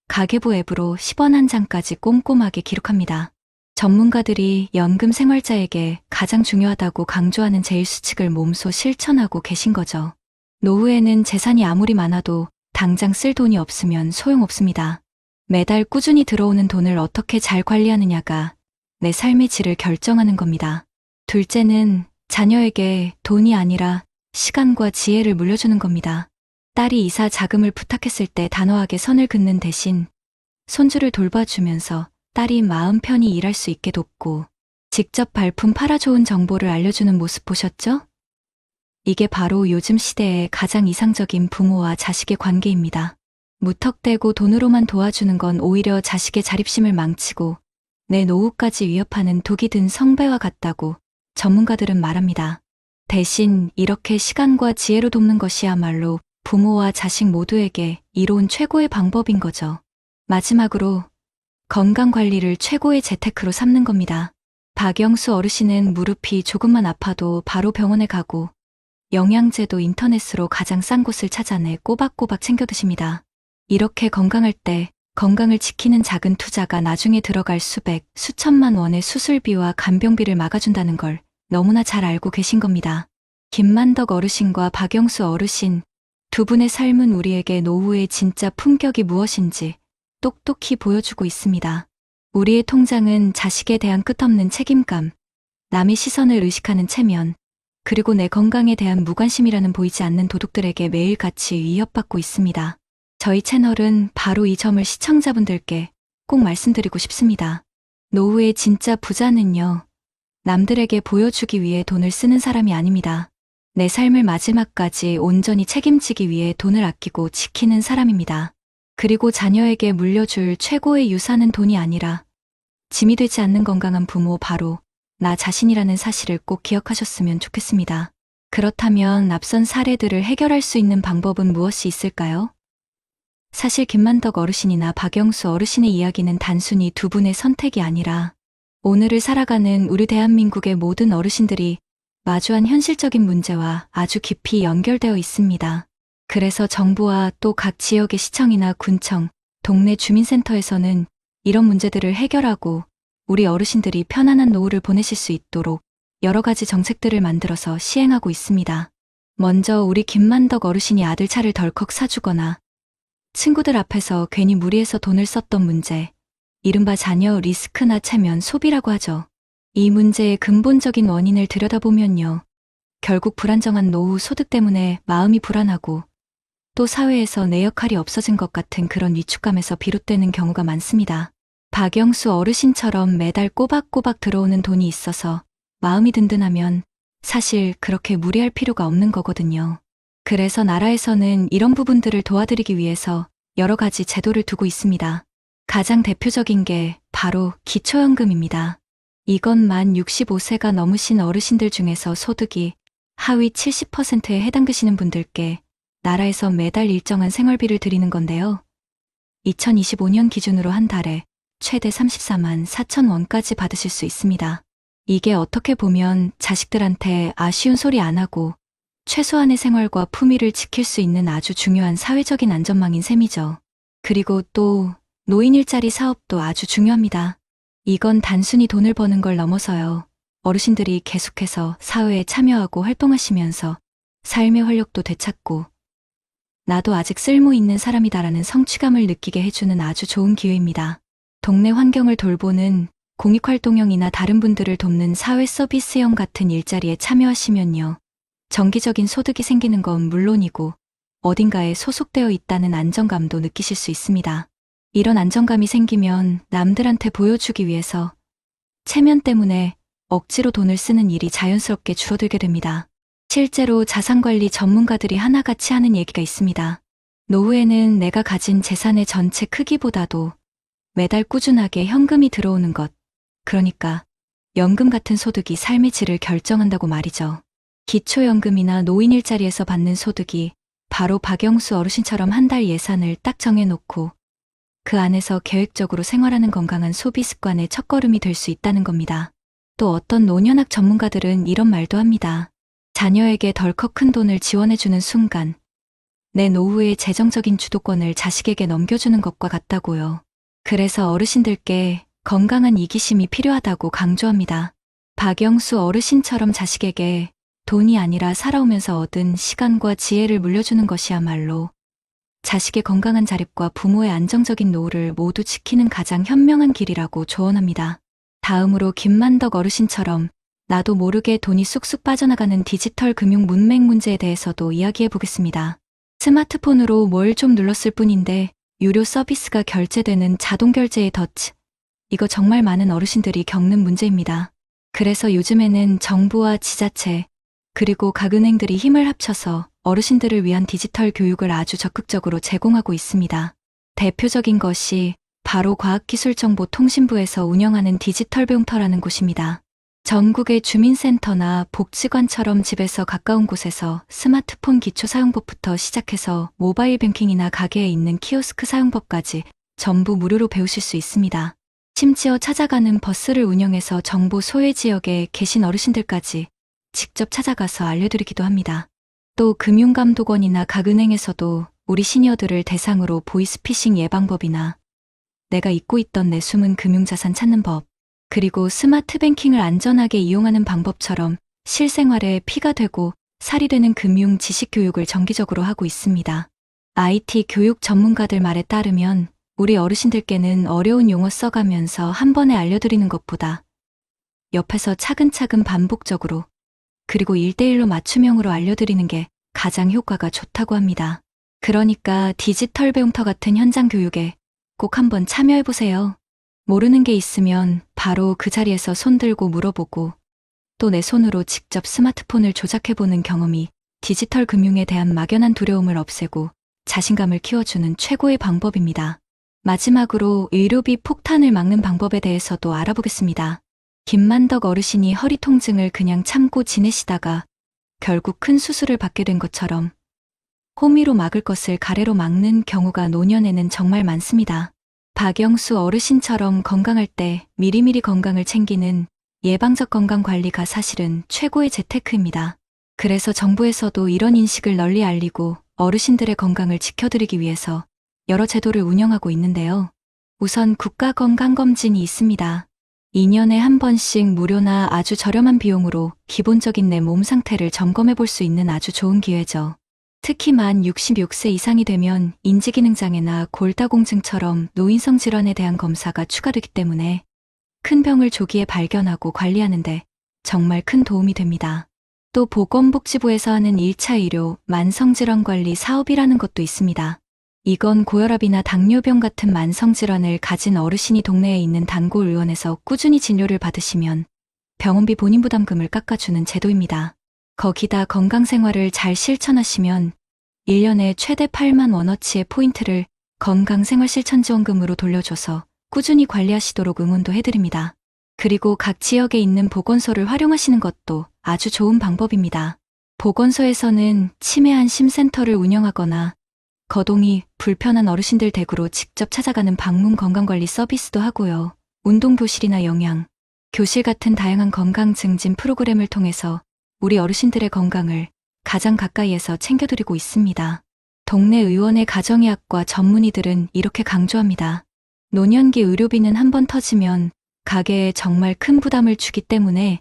가계부 앱으로 10원 한 장까지 꼼꼼하게 기록합니다. 전문가들이 연금 생활자에게 가장 중요하다고 강조하는 제1수칙을 몸소 실천하고 계신 거죠. 노후에는 재산이 아무리 많아도 당장 쓸 돈이 없으면 소용없습니다. 매달 꾸준히 들어오는 돈을 어떻게 잘 관리하느냐가 내 삶의 질을 결정하는 겁니다. 둘째는 자녀에게 돈이 아니라 시간과 지혜를 물려주는 겁니다. 딸이 이사 자금을 부탁했을 때 단호하게 선을 긋는 대신 손주를 돌봐주면서 딸이 마음 편히 일할 수 있게 돕고 직접 발품 팔아 좋은 정보를 알려주는 모습 보셨죠? 이게 바로 요즘 시대의 가장 이상적인 부모와 자식의 관계입니다. 무턱대고 돈으로만 도와주는 건 오히려 자식의 자립심을 망치고 내 노후까지 위협하는 독이 든 성배와 같다고 전문가들은 말합니다. 대신 이렇게 시간과 지혜로 돕는 것이야말로 부모와 자식 모두에게 이로운 최고의 방법인 거죠. 마지막으로 건강관리를 최고의 재테크로 삼는 겁니다. 박영수 어르신은 무릎이 조금만 아파도 바로 병원에 가고 영양제도 인터넷으로 가장 싼 곳을 찾아내 꼬박꼬박 챙겨 드십니다. 이렇게 건강할 때 건강을 지키는 작은 투자가 나중에 들어갈 수백, 수천만 원의 수술비와 간병비를 막아준다는 걸 너무나 잘 알고 계신 겁니다. 김만덕 어르신과 박영수 어르신 두 분의 삶은 우리에게 노후의 진짜 품격이 무엇인지 똑똑히 보여주고 있습니다. 우리의 통장은 자식에 대한 끝없는 책임감, 남의 시선을 의식하는 체면, 그리고 내 건강에 대한 무관심이라는 보이지 않는 도둑들에게 매일같이 위협받고 있습니다. 저희 채널은 바로 이 점을 시청자분들께 꼭 말씀드리고 싶습니다. 노후의 진짜 부자는요, 남들에게 보여주기 위해 돈을 쓰는 사람이 아닙니다. 내 삶을 마지막까지 온전히 책임지기 위해 돈을 아끼고 지키는 사람입니다. 그리고 자녀에게 물려줄 최고의 유산은 돈이 아니라 짐이 되지 않는 건강한 부모, 바로 나 자신이라는 사실을 꼭 기억하셨으면 좋겠습니다. 그렇다면 앞선 사례들을 해결할 수 있는 방법은 무엇이 있을까요? 사실 김만덕 어르신이나 박영수 어르신의 이야기는 단순히 두 분의 선택이 아니라 오늘을 살아가는 우리 대한민국의 모든 어르신들이 마주한 현실적인 문제와 아주 깊이 연결되어 있습니다. 그래서 정부와 또 각 지역의 시청이나 군청, 동네 주민센터에서는 이런 문제들을 해결하고 우리 어르신들이 편안한 노후를 보내실 수 있도록 여러 가지 정책들을 만들어서 시행하고 있습니다. 먼저 우리 김만덕 어르신이 아들 차를 덜컥 사주거나 친구들 앞에서 괜히 무리해서 돈을 썼던 문제, 이른바 자녀 리스크나 체면 소비라고 하죠. 이 문제의 근본적인 원인을 들여다보면요. 결국 불안정한 노후 소득 때문에 마음이 불안하고 또 사회에서 내 역할이 없어진 것 같은 그런 위축감에서 비롯되는 경우가 많습니다. 박영수 어르신처럼 매달 꼬박꼬박 들어오는 돈이 있어서 마음이 든든하면 사실 그렇게 무리할 필요가 없는 거거든요. 그래서 나라에서는 이런 부분들을 도와드리기 위해서 여러 가지 제도를 두고 있습니다. 가장 대표적인 게 바로 기초연금입니다. 이건 만 65세가 넘으신 어르신들 중에서 소득이 하위 70%에 해당되시는 분들께 나라에서 매달 일정한 생활비를 드리는 건데요. 2025년 기준으로 한 달에 최대 34만 4천 원까지 받으실 수 있습니다. 이게 어떻게 보면 자식들한테 아쉬운 소리 안 하고 최소한의 생활과 품위를 지킬 수 있는 아주 중요한 사회적인 안전망인 셈이죠. 그리고 또 노인 일자리 사업도 아주 중요합니다. 이건 단순히 돈을 버는 걸 넘어서요. 어르신들이 계속해서 사회에 참여하고 활동하시면서 삶의 활력도 되찾고 나도 아직 쓸모 있는 사람이다라는 성취감을 느끼게 해주는 아주 좋은 기회입니다. 동네 환경을 돌보는 공익활동형이나 다른 분들을 돕는 사회 서비스형 같은 일자리에 참여하시면요. 정기적인 소득이 생기는 건 물론이고 어딘가에 소속되어 있다는 안정감도 느끼실 수 있습니다. 이런 안정감이 생기면 남들한테 보여주기 위해서 체면 때문에 억지로 돈을 쓰는 일이 자연스럽게 줄어들게 됩니다. 실제로 자산관리 전문가들이 하나같이 하는 얘기가 있습니다. 노후에는 내가 가진 재산의 전체 크기보다도 매달 꾸준하게 현금이 들어오는 것, 그러니까 연금 같은 소득이 삶의 질을 결정한다고 말이죠. 기초연금이나 노인 일자리에서 받는 소득이 바로 박영수 어르신처럼 한 달 예산을 딱 정해놓고 그 안에서 계획적으로 생활하는 건강한 소비 습관의 첫걸음이 될 수 있다는 겁니다. 또 어떤 노년학 전문가들은 이런 말도 합니다. 자녀에게 덜컥 큰 돈을 지원해주는 순간 내 노후의 재정적인 주도권을 자식에게 넘겨주는 것과 같다고요. 그래서 어르신들께 건강한 이기심이 필요하다고 강조합니다. 박영수 어르신처럼 자식에게 돈이 아니라 살아오면서 얻은 시간과 지혜를 물려주는 것이야말로 자식의 건강한 자립과 부모의 안정적인 노후를 모두 지키는 가장 현명한 길이라고 조언합니다. 다음으로 김만덕 어르신처럼 나도 모르게 돈이 쑥쑥 빠져나가는 디지털 금융 문맹 문제에 대해서도 이야기해 보겠습니다. 스마트폰으로 뭘 좀 눌렀을 뿐인데 유료 서비스가 결제되는 자동결제의 덫. 이거 정말 많은 어르신들이 겪는 문제입니다. 그래서 요즘에는 정부와 지자체, 그리고 각 은행들이 힘을 합쳐서 어르신들을 위한 디지털 교육을 아주 적극적으로 제공하고 있습니다. 대표적인 것이 바로 과학기술정보통신부에서 운영하는 디지털 배움터라는 곳입니다. 전국의 주민센터나 복지관처럼 집에서 가까운 곳에서 스마트폰 기초 사용법부터 시작해서 모바일 뱅킹이나 가게에 있는 키오스크 사용법까지 전부 무료로 배우실 수 있습니다. 심지어 찾아가는 버스를 운영해서 정보 소외 지역에 계신 어르신들까지 직접 찾아가서 알려드리기도 합니다. 또 금융감독원이나 각 은행에서도 우리 시니어들을 대상으로 보이스피싱 예방법이나 내가 잊고 있던 내 숨은 금융자산 찾는 법, 그리고 스마트 뱅킹을 안전하게 이용하는 방법처럼 실생활에 피가 되고 살이 되는 금융 지식 교육을 정기적으로 하고 있습니다. IT 교육 전문가들 말에 따르면 우리 어르신들께는 어려운 용어 써가면서 한 번에 알려드리는 것보다 옆에서 차근차근 반복적으로 그리고 1대1로 맞춤형으로 알려드리는 게 가장 효과가 좋다고 합니다. 그러니까 디지털 배움터 같은 현장 교육에 꼭 한번 참여해보세요. 모르는 게 있으면 바로 그 자리에서 손들고 물어보고 또 내 손으로 직접 스마트폰을 조작해보는 경험이 디지털 금융에 대한 막연한 두려움을 없애고 자신감을 키워주는 최고의 방법입니다. 마지막으로 의료비 폭탄을 막는 방법에 대해서도 알아보겠습니다. 김만덕 어르신이 허리 통증을 그냥 참고 지내시다가 결국 큰 수술을 받게 된 것처럼 호미로 막을 것을 가래로 막는 경우가 노년에는 정말 많습니다. 박영수 어르신처럼 건강할 때 미리미리 건강을 챙기는 예방적 건강관리가 사실은 최고의 재테크입니다. 그래서 정부에서도 이런 인식을 널리 알리고 어르신들의 건강을 지켜드리기 위해서 여러 제도를 운영하고 있는데요. 우선 국가건강검진이 있습니다. 2년에 한 번씩 무료나 아주 저렴한 비용으로 기본적인 내 몸 상태를 점검해 볼 수 있는 아주 좋은 기회죠. 특히 만 66세 이상이 되면 인지기능장애나 골다공증처럼 노인성 질환에 대한 검사가 추가되기 때문에 큰 병을 조기에 발견하고 관리하는데 정말 큰 도움이 됩니다. 또 보건복지부에서 하는 1차 의료 만성질환관리 사업이라는 것도 있습니다. 이건 고혈압이나 당뇨병 같은 만성질환을 가진 어르신이 동네에 있는 단골의원에서 꾸준히 진료를 받으시면 병원비 본인 부담금을 깎아주는 제도입니다. 거기다 건강생활을 잘 실천하시면 1년에 최대 8만 원어치의 포인트를 건강생활실천지원금으로 돌려줘서 꾸준히 관리하시도록 응원도 해드립니다. 그리고 각 지역에 있는 보건소를 활용하시는 것도 아주 좋은 방법입니다. 보건소에서는 치매안심센터를 운영하거나 거동이 불편한 어르신들 댁으로 직접 찾아가는 방문 건강관리 서비스도 하고요. 운동교실이나 영양, 교실 같은 다양한 건강 증진 프로그램을 통해서 우리 어르신들의 건강을 가장 가까이에서 챙겨드리고 있습니다. 동네 의원의 가정의학과 전문의들은 이렇게 강조합니다. 노년기 의료비는 한번 터지면 가게에 정말 큰 부담을 주기 때문에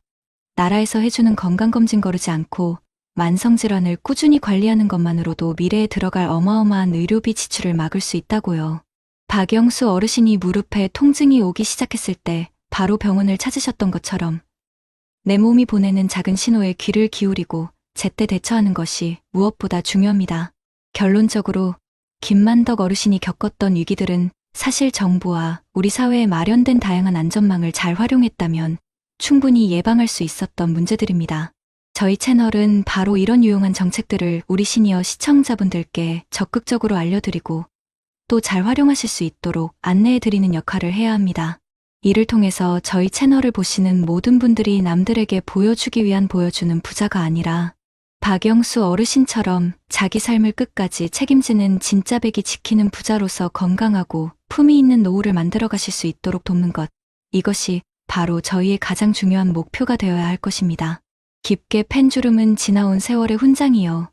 나라에서 해주는 건강검진 거르지 않고 만성질환을 꾸준히 관리하는 것만으로도 미래에 들어갈 어마어마한 의료비 지출을 막을 수 있다고요. 박영수 어르신이 무릎에 통증이 오기 시작했을 때 바로 병원을 찾으셨던 것처럼 내 몸이 보내는 작은 신호에 귀를 기울이고 제때 대처하는 것이 무엇보다 중요합니다. 결론적으로 김만덕 어르신이 겪었던 위기들은 사실 정부와 우리 사회에 마련된 다양한 안전망을 잘 활용했다면 충분히 예방할 수 있었던 문제들입니다. 저희 채널은 바로 이런 유용한 정책들을 우리 시니어 시청자분들께 적극적으로 알려드리고 또 잘 활용하실 수 있도록 안내해드리는 역할을 해야 합니다. 이를 통해서 저희 채널을 보시는 모든 분들이 남들에게 보여주기 위한 보여주는 부자가 아니라 박영수 어르신처럼 자기 삶을 끝까지 책임지는 진짜 백이 지키는 부자로서 건강하고 품위 있는 노후를 만들어 가실 수 있도록 돕는 것, 이것이 바로 저희의 가장 중요한 목표가 되어야 할 것입니다. 깊게 팬주름은 지나온 세월의 훈장이요.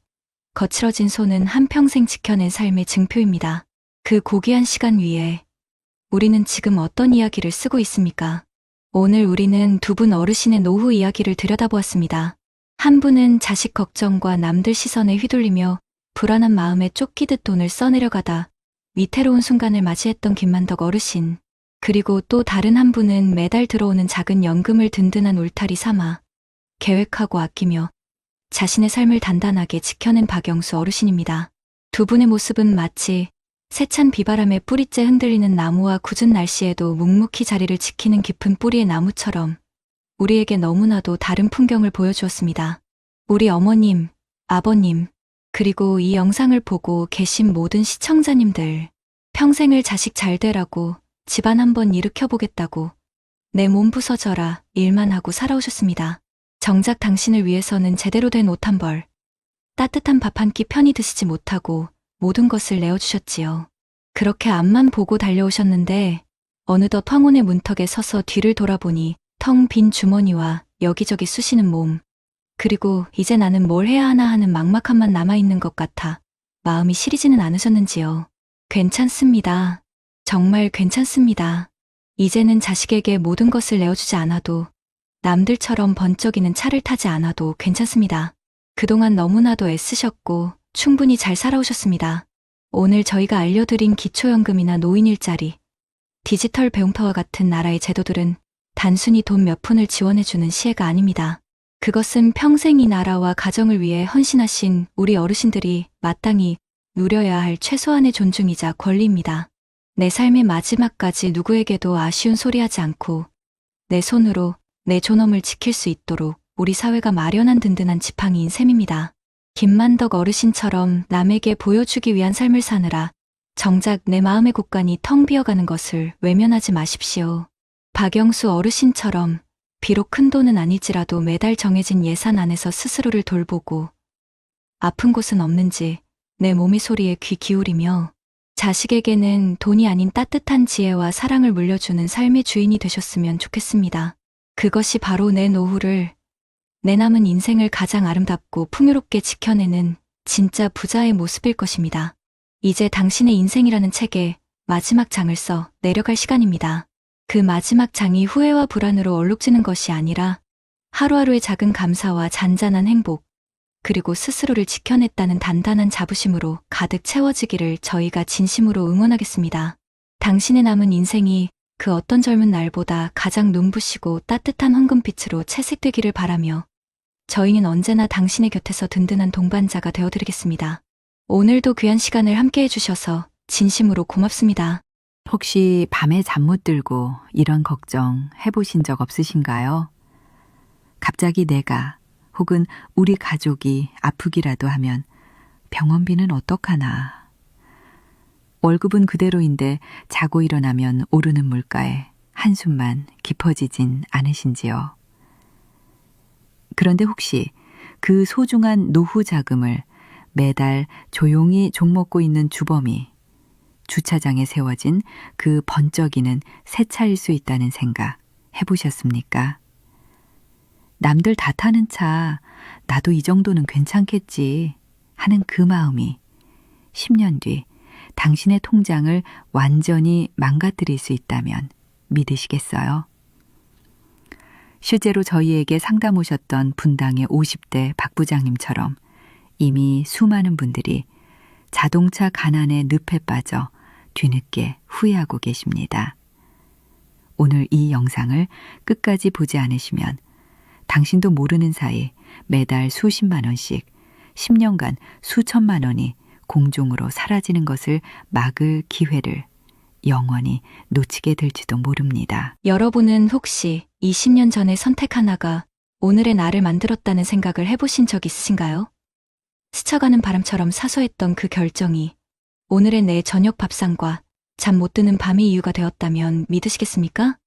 거칠어진 손은 한평생 지켜낸 삶의 증표입니다. 그 고귀한 시간 위에 우리는 지금 어떤 이야기를 쓰고 있습니까? 오늘 우리는 두 분 어르신의 노후 이야기를 들여다보았습니다. 한 분은 자식 걱정과 남들 시선에 휘둘리며 불안한 마음에 쫓기듯 돈을 써내려가다 위태로운 순간을 맞이했던 김만덕 어르신. 그리고 또 다른 한 분은 매달 들어오는 작은 연금을 든든한 울타리 삼아 계획하고 아끼며 자신의 삶을 단단하게 지켜낸 박영수 어르신입니다. 두 분의 모습은 마치 세찬 비바람에 뿌리째 흔들리는 나무와 굳은 날씨에도 묵묵히 자리를 지키는 깊은 뿌리의 나무처럼 우리에게 너무나도 다른 풍경을 보여주었습니다. 우리 어머님, 아버님, 그리고 이 영상을 보고 계신 모든 시청자님들, 평생을 자식 잘 되라고 집안 한번 일으켜보겠다고 내 몸 부서져라 일만 하고 살아오셨습니다. 정작 당신을 위해서는 제대로 된 옷 한 벌, 따뜻한 밥 한 끼 편히 드시지 못하고 모든 것을 내어주셨지요. 그렇게 앞만 보고 달려오셨는데 어느덧 황혼의 문턱에 서서 뒤를 돌아보니 텅 빈 주머니와 여기저기 쑤시는 몸, 그리고 이제 나는 뭘 해야 하나 하는 막막함만 남아있는 것 같아 마음이 시리지는 않으셨는지요. 괜찮습니다. 정말 괜찮습니다. 이제는 자식에게 모든 것을 내어주지 않아도 남들처럼 번쩍이는 차를 타지 않아도 괜찮습니다. 그동안 너무나도 애쓰셨고 충분히 잘 살아오셨습니다. 오늘 저희가 알려드린 기초연금이나 노인일자리, 디지털 배움터와 같은 나라의 제도들은 단순히 돈 몇 푼을 지원해주는 시혜가 아닙니다. 그것은 평생 이 나라와 가정을 위해 헌신하신 우리 어르신들이 마땅히 누려야 할 최소한의 존중이자 권리입니다. 내 삶의 마지막까지 누구에게도 아쉬운 소리 하지 않고 내 손으로 내 존엄을 지킬 수 있도록 우리 사회가 마련한 든든한 지팡이인 셈입니다. 김만덕 어르신처럼 남에게 보여주기 위한 삶을 사느라 정작 내 마음의 곳간이 텅 비어가는 것을 외면하지 마십시오. 박영수 어르신처럼 비록 큰 돈은 아니지라도 매달 정해진 예산 안에서 스스로를 돌보고 아픈 곳은 없는지 내 몸의 소리에 귀 기울이며 자식에게는 돈이 아닌 따뜻한 지혜와 사랑을 물려주는 삶의 주인이 되셨으면 좋겠습니다. 그것이 바로 내 노후를, 내 남은 인생을 가장 아름답고 풍요롭게 지켜내는 진짜 부자의 모습일 것입니다. 이제 당신의 인생이라는 책에 마지막 장을 써 내려갈 시간입니다. 그 마지막 장이 후회와 불안으로 얼룩지는 것이 아니라 하루하루의 작은 감사와 잔잔한 행복, 그리고 스스로를 지켜냈다는 단단한 자부심으로 가득 채워지기를 저희가 진심으로 응원하겠습니다. 당신의 남은 인생이 그 어떤 젊은 날보다 가장 눈부시고 따뜻한 황금빛으로 채색되기를 바라며 저희는 언제나 당신의 곁에서 든든한 동반자가 되어드리겠습니다. 오늘도 귀한 시간을 함께 해주셔서 진심으로 고맙습니다. 혹시 밤에 잠 못 들고 이런 걱정 해보신 적 없으신가요? 갑자기 내가 혹은 우리 가족이 아프기라도 하면 병원비는 어떡하나. 월급은 그대로인데 자고 일어나면 오르는 물가에 한숨만 깊어지진 않으신지요? 그런데 혹시 그 소중한 노후 자금을 매달 조용히 종먹고 있는 주범이 주차장에 세워진 그 번쩍이는 새 차일 수 있다는 생각 해보셨습니까? 남들 다 타는 차, 나도 이 정도는 괜찮겠지 하는 그 마음이 10년 뒤 당신의 통장을 완전히 망가뜨릴 수 있다면 믿으시겠어요? 실제로 저희에게 상담 오셨던 분당의 50대 박 부장님처럼 이미 수많은 분들이 자동차 가난의 늪에 빠져 뒤늦게 후회하고 계십니다. 오늘 이 영상을 끝까지 보지 않으시면 당신도 모르는 사이 매달 수십만 원씩 10년간 수천만 원이 공중으로 사라지는 것을 막을 기회를 영원히 놓치게 될지도 모릅니다. 여러분은 혹시 20년 전의 선택 하나가 오늘의 나를 만들었다는 생각을 해보신 적 있으신가요? 스쳐가는 바람처럼 사소했던 그 결정이 오늘의 내 저녁 밥상과 잠 못 드는 밤의 이유가 되었다면 믿으시겠습니까?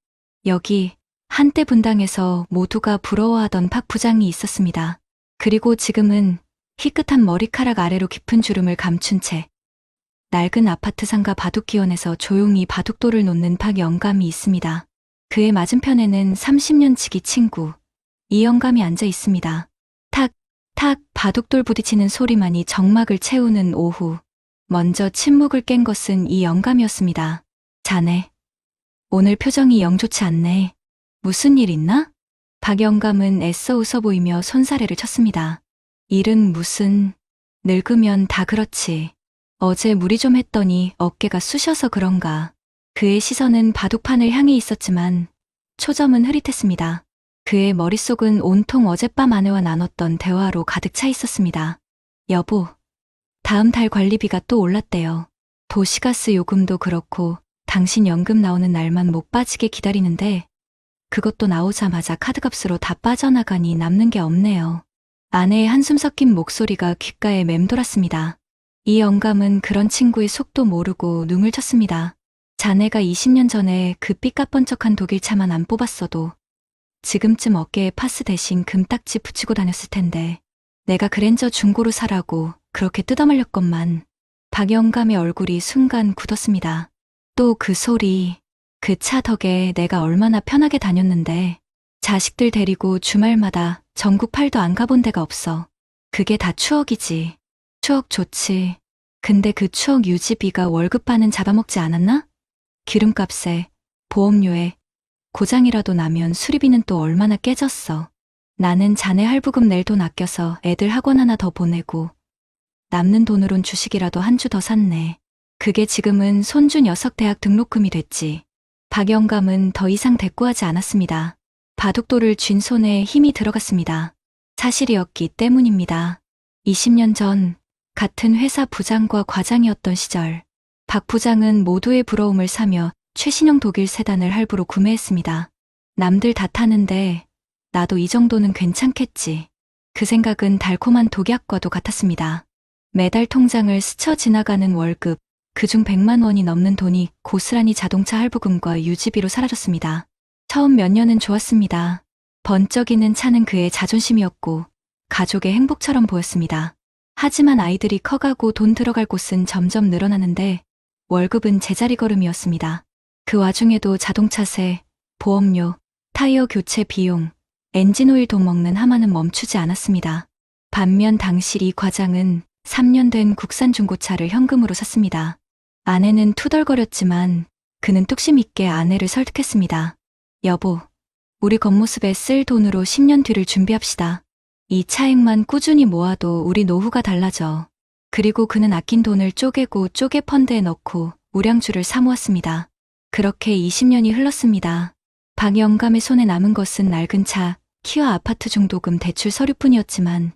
여기 한때 분당에서 모두가 부러워하던 박 부장이 있었습니다. 그리고 지금은 희끗한 머리카락 아래로 깊은 주름을 감춘 채 낡은 아파트 상가 바둑기원에서 조용히 바둑돌을 놓는 박 영감이 있습니다. 그의 맞은편에는 30년 지기 친구 이영감이 앉아 있습니다. 탁, 탁 바둑돌 부딪히는 소리만이 정막을 채우는 오후. 먼저 침묵을 깬 것은 이 영감이었습니다. 자네, 오늘 표정이 영 좋지 않네. 무슨 일 있나? 박 영감은 애써 웃어 보이며 손사래를 쳤습니다. 일은 무슨, 늙으면 다 그렇지. 어제 무리 좀 했더니 어깨가 쑤셔서 그런가. 그의 시선은 바둑판을 향해 있었지만 초점은 흐릿했습니다. 그의 머릿속은 온통 어젯밤 아내와 나눴던 대화로 가득 차 있었습니다. 여보, 다음 달 관리비가 또 올랐대요. 도시가스 요금도 그렇고 당신 연금 나오는 날만 못 빠지게 기다리는데 그것도 나오자마자 카드값으로 다 빠져나가니 남는 게 없네요. 아내의 한숨 섞인 목소리가 귓가에 맴돌았습니다. 이 영감은 그런 친구의 속도 모르고 눈을 쳤습니다. 자네가 20년 전에 그 삐까뻔쩍한 독일차만 안 뽑았어도 지금쯤 어깨에 파스 대신 금딱지 붙이고 다녔을 텐데 내가 그랜저 중고로 사라고 그렇게 뜯어말렸건만. 박 영감의 얼굴이 순간 굳었습니다. 또 그 소리, 그 차 덕에 내가 얼마나 편하게 다녔는데 자식들 데리고 주말마다 전국 팔도 안 가본 데가 없어. 그게 다 추억이지. 추억 좋지. 근데 그 추억 유지비가 월급반은 잡아먹지 않았나? 기름값에, 보험료에, 고장이라도 나면 수리비는 또 얼마나 깨졌어. 나는 자네 할부금 낼 돈 아껴서 애들 학원 하나 더 보내고 남는 돈으론 주식이라도 한 주 더 샀네. 그게 지금은 손주 녀석 대학 등록금이 됐지. 박 영감은 더 이상 대꾸하지 않았습니다. 바둑돌을 쥔 손에 힘이 들어갔습니다. 사실이었기 때문입니다. 20년 전 같은 회사 부장과 과장이었던 시절 박 부장은 모두의 부러움을 사며 최신형 독일 세단을 할부로 구매했습니다. 남들 다 타는데 나도 이 정도는 괜찮겠지. 그 생각은 달콤한 독약과도 같았습니다. 매달 통장을 스쳐 지나가는 월급, 그중 100만 원이 넘는 돈이 고스란히 자동차 할부금과 유지비로 사라졌습니다. 처음 몇 년은 좋았습니다. 번쩍이는 차는 그의 자존심이었고 가족의 행복처럼 보였습니다. 하지만 아이들이 커가고 돈 들어갈 곳은 점점 늘어나는데 월급은 제자리 걸음이었습니다. 그 와중에도 자동차세, 보험료, 타이어 교체 비용, 엔진오일 돈 먹는 하마는 멈추지 않았습니다. 반면 당시 이 과장은 3년 된 국산 중고차를 현금으로 샀습니다. 아내는 투덜거렸지만 그는 뚝심 있게 아내를 설득했습니다. 여보, 우리 겉모습에 쓸 돈으로 10년 뒤를 준비합시다. 이 차액만 꾸준히 모아도 우리 노후가 달라져. 그리고 그는 아낀 돈을 쪼개고 쪼개 펀드에 넣고 우량주를 사모았습니다. 그렇게 20년이 흘렀습니다. 박 영감의 손에 남은 것은 낡은 차, 키와 아파트 중도금 대출 서류뿐이었지만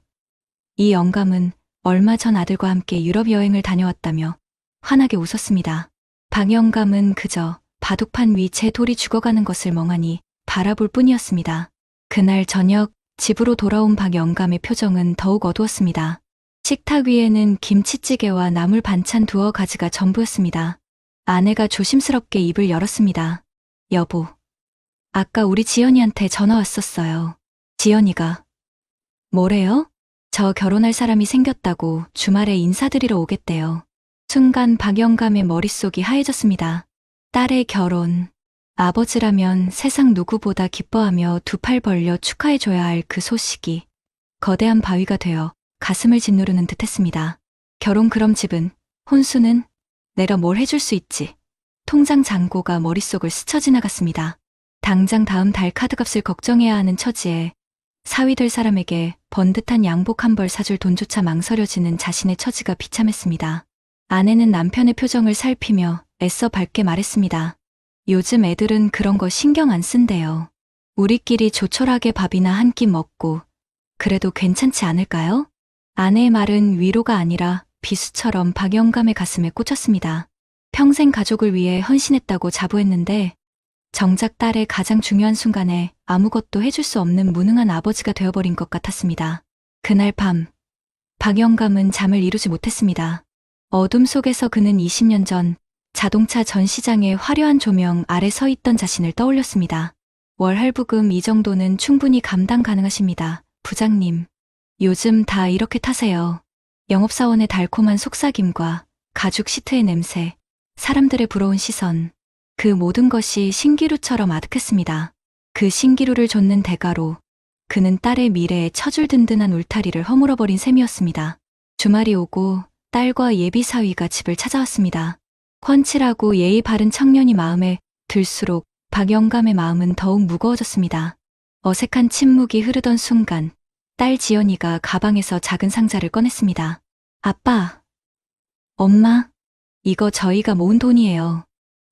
이 영감은 얼마 전 아들과 함께 유럽 여행을 다녀왔다며 환하게 웃었습니다. 박 영감은 그저 바둑판 위 제 돌이 죽어가는 것을 멍하니 바라볼 뿐이었습니다. 그날 저녁 집으로 돌아온 박 영감의 표정은 더욱 어두웠습니다. 식탁 위에는 김치찌개와 나물 반찬 두어 가지가 전부였습니다. 아내가 조심스럽게 입을 열었습니다. 여보, 아까 우리 지연이한테 전화 왔었어요. 지연이가 뭐래요? 저 결혼할 사람이 생겼다고 주말에 인사드리러 오겠대요. 순간 박 영감의 머릿속이 하얘졌습니다. 딸의 결혼. 아버지라면 세상 누구보다 기뻐하며 두 팔 벌려 축하해줘야 할 그 소식이 거대한 바위가 되어 가슴을 짓누르는 듯했습니다. 결혼 그럼 집은, 혼수는 내가 뭘 해줄 수 있지. 통장 잔고가 머릿속을 스쳐 지나갔습니다. 당장 다음 달 카드값을 걱정해야 하는 처지에 사위 될 사람에게 번듯한 양복 한 벌 사줄 돈조차 망설여지는 자신의 처지가 비참했습니다. 아내는 남편의 표정을 살피며 애써 밝게 말했습니다. 요즘 애들은 그런 거 신경 안 쓴대요. 우리끼리 조촐하게 밥이나 한 끼 먹고 그래도 괜찮지 않을까요? 아내의 말은 위로가 아니라 비수처럼 박 영감의 가슴에 꽂혔습니다. 평생 가족을 위해 헌신했다고 자부했는데 정작 딸의 가장 중요한 순간에 아무것도 해줄 수 없는 무능한 아버지가 되어버린 것 같았습니다. 그날 밤, 박 영감은 잠을 이루지 못했습니다. 어둠 속에서 그는 20년 전 자동차 전시장의 화려한 조명 아래 서 있던 자신을 떠올렸습니다. 월 할부금 이 정도는 충분히 감당 가능하십니다. 부장님, 요즘 다 이렇게 타세요. 영업사원의 달콤한 속삭임과 가죽 시트의 냄새, 사람들의 부러운 시선, 그 모든 것이 신기루처럼 아득했습니다. 그 신기루를 좇는 대가로 그는 딸의 미래에 처줄 든든한 울타리를 허물어버린 셈이었습니다. 주말이 오고 딸과 예비 사위가 집을 찾아왔습니다. 훤칠하고 예의 바른 청년이 마음에 들수록 박 영감의 마음은 더욱 무거워졌습니다. 어색한 침묵이 흐르던 순간 딸 지연이가 가방에서 작은 상자를 꺼냈습니다. 아빠, 엄마, 이거 저희가 모은 돈이에요.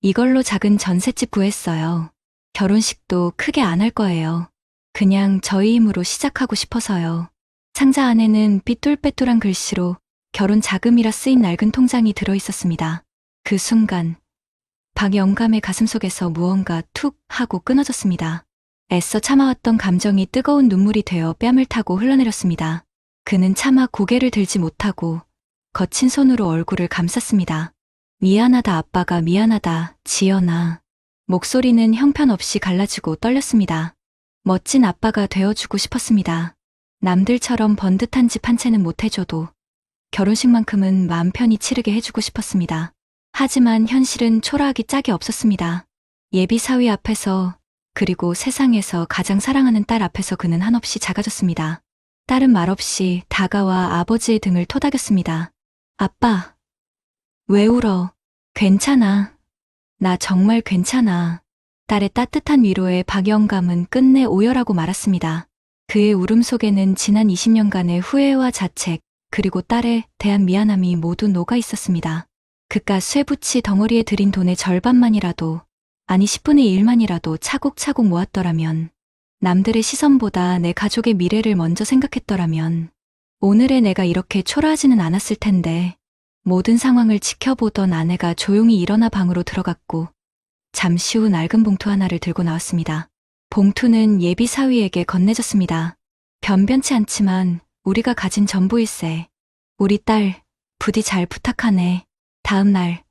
이걸로 작은 전셋집 구했어요. 결혼식도 크게 안 할 거예요. 그냥 저희 힘으로 시작하고 싶어서요. 상자 안에는 삐뚤빼뚤한 글씨로 결혼 자금이라 쓰인 낡은 통장이 들어있었습니다. 그 순간 박 영감의 가슴속에서 무언가 툭 하고 끊어졌습니다. 애써 참아왔던 감정이 뜨거운 눈물이 되어 뺨을 타고 흘러내렸습니다. 그는 차마 고개를 들지 못하고 거친 손으로 얼굴을 감쌌습니다. 미안하다 아빠가 미안하다 지연아. 목소리는 형편없이 갈라지고 떨렸습니다. 멋진 아빠가 되어주고 싶었습니다. 남들처럼 번듯한 집 한 채는 못 해줘도 결혼식만큼은 마음 편히 치르게 해주고 싶었습니다. 하지만 현실은 초라하기 짝이 없었습니다. 예비 사위 앞에서 그리고 세상에서 가장 사랑하는 딸 앞에서 그는 한없이 작아졌습니다. 딸은 말없이 다가와 아버지의 등을 토닥였습니다. 아빠, 왜 울어? 괜찮아. 나 정말 괜찮아. 딸의 따뜻한 위로에 박 영감은 끝내 오열하고 말았습니다. 그의 울음 속에는 지난 20년간의 후회와 자책, 그리고 딸에 대한 미안함이 모두 녹아 있었습니다. 그깟 쇠붙이 덩어리에 들인 돈의 절반만이라도, 아니 10분의 1만이라도 차곡차곡 모았더라면, 남들의 시선보다 내 가족의 미래를 먼저 생각했더라면, 오늘의 내가 이렇게 초라하지는 않았을 텐데, 모든 상황을 지켜보던 아내가 조용히 일어나 방으로 들어갔고, 잠시 후 낡은 봉투 하나를 들고 나왔습니다. 봉투는 예비 사위에게 건네졌습니다. 변변치 않지만 우리가 가진 전부일세. 우리 딸, 부디 잘 부탁하네. 다음 날,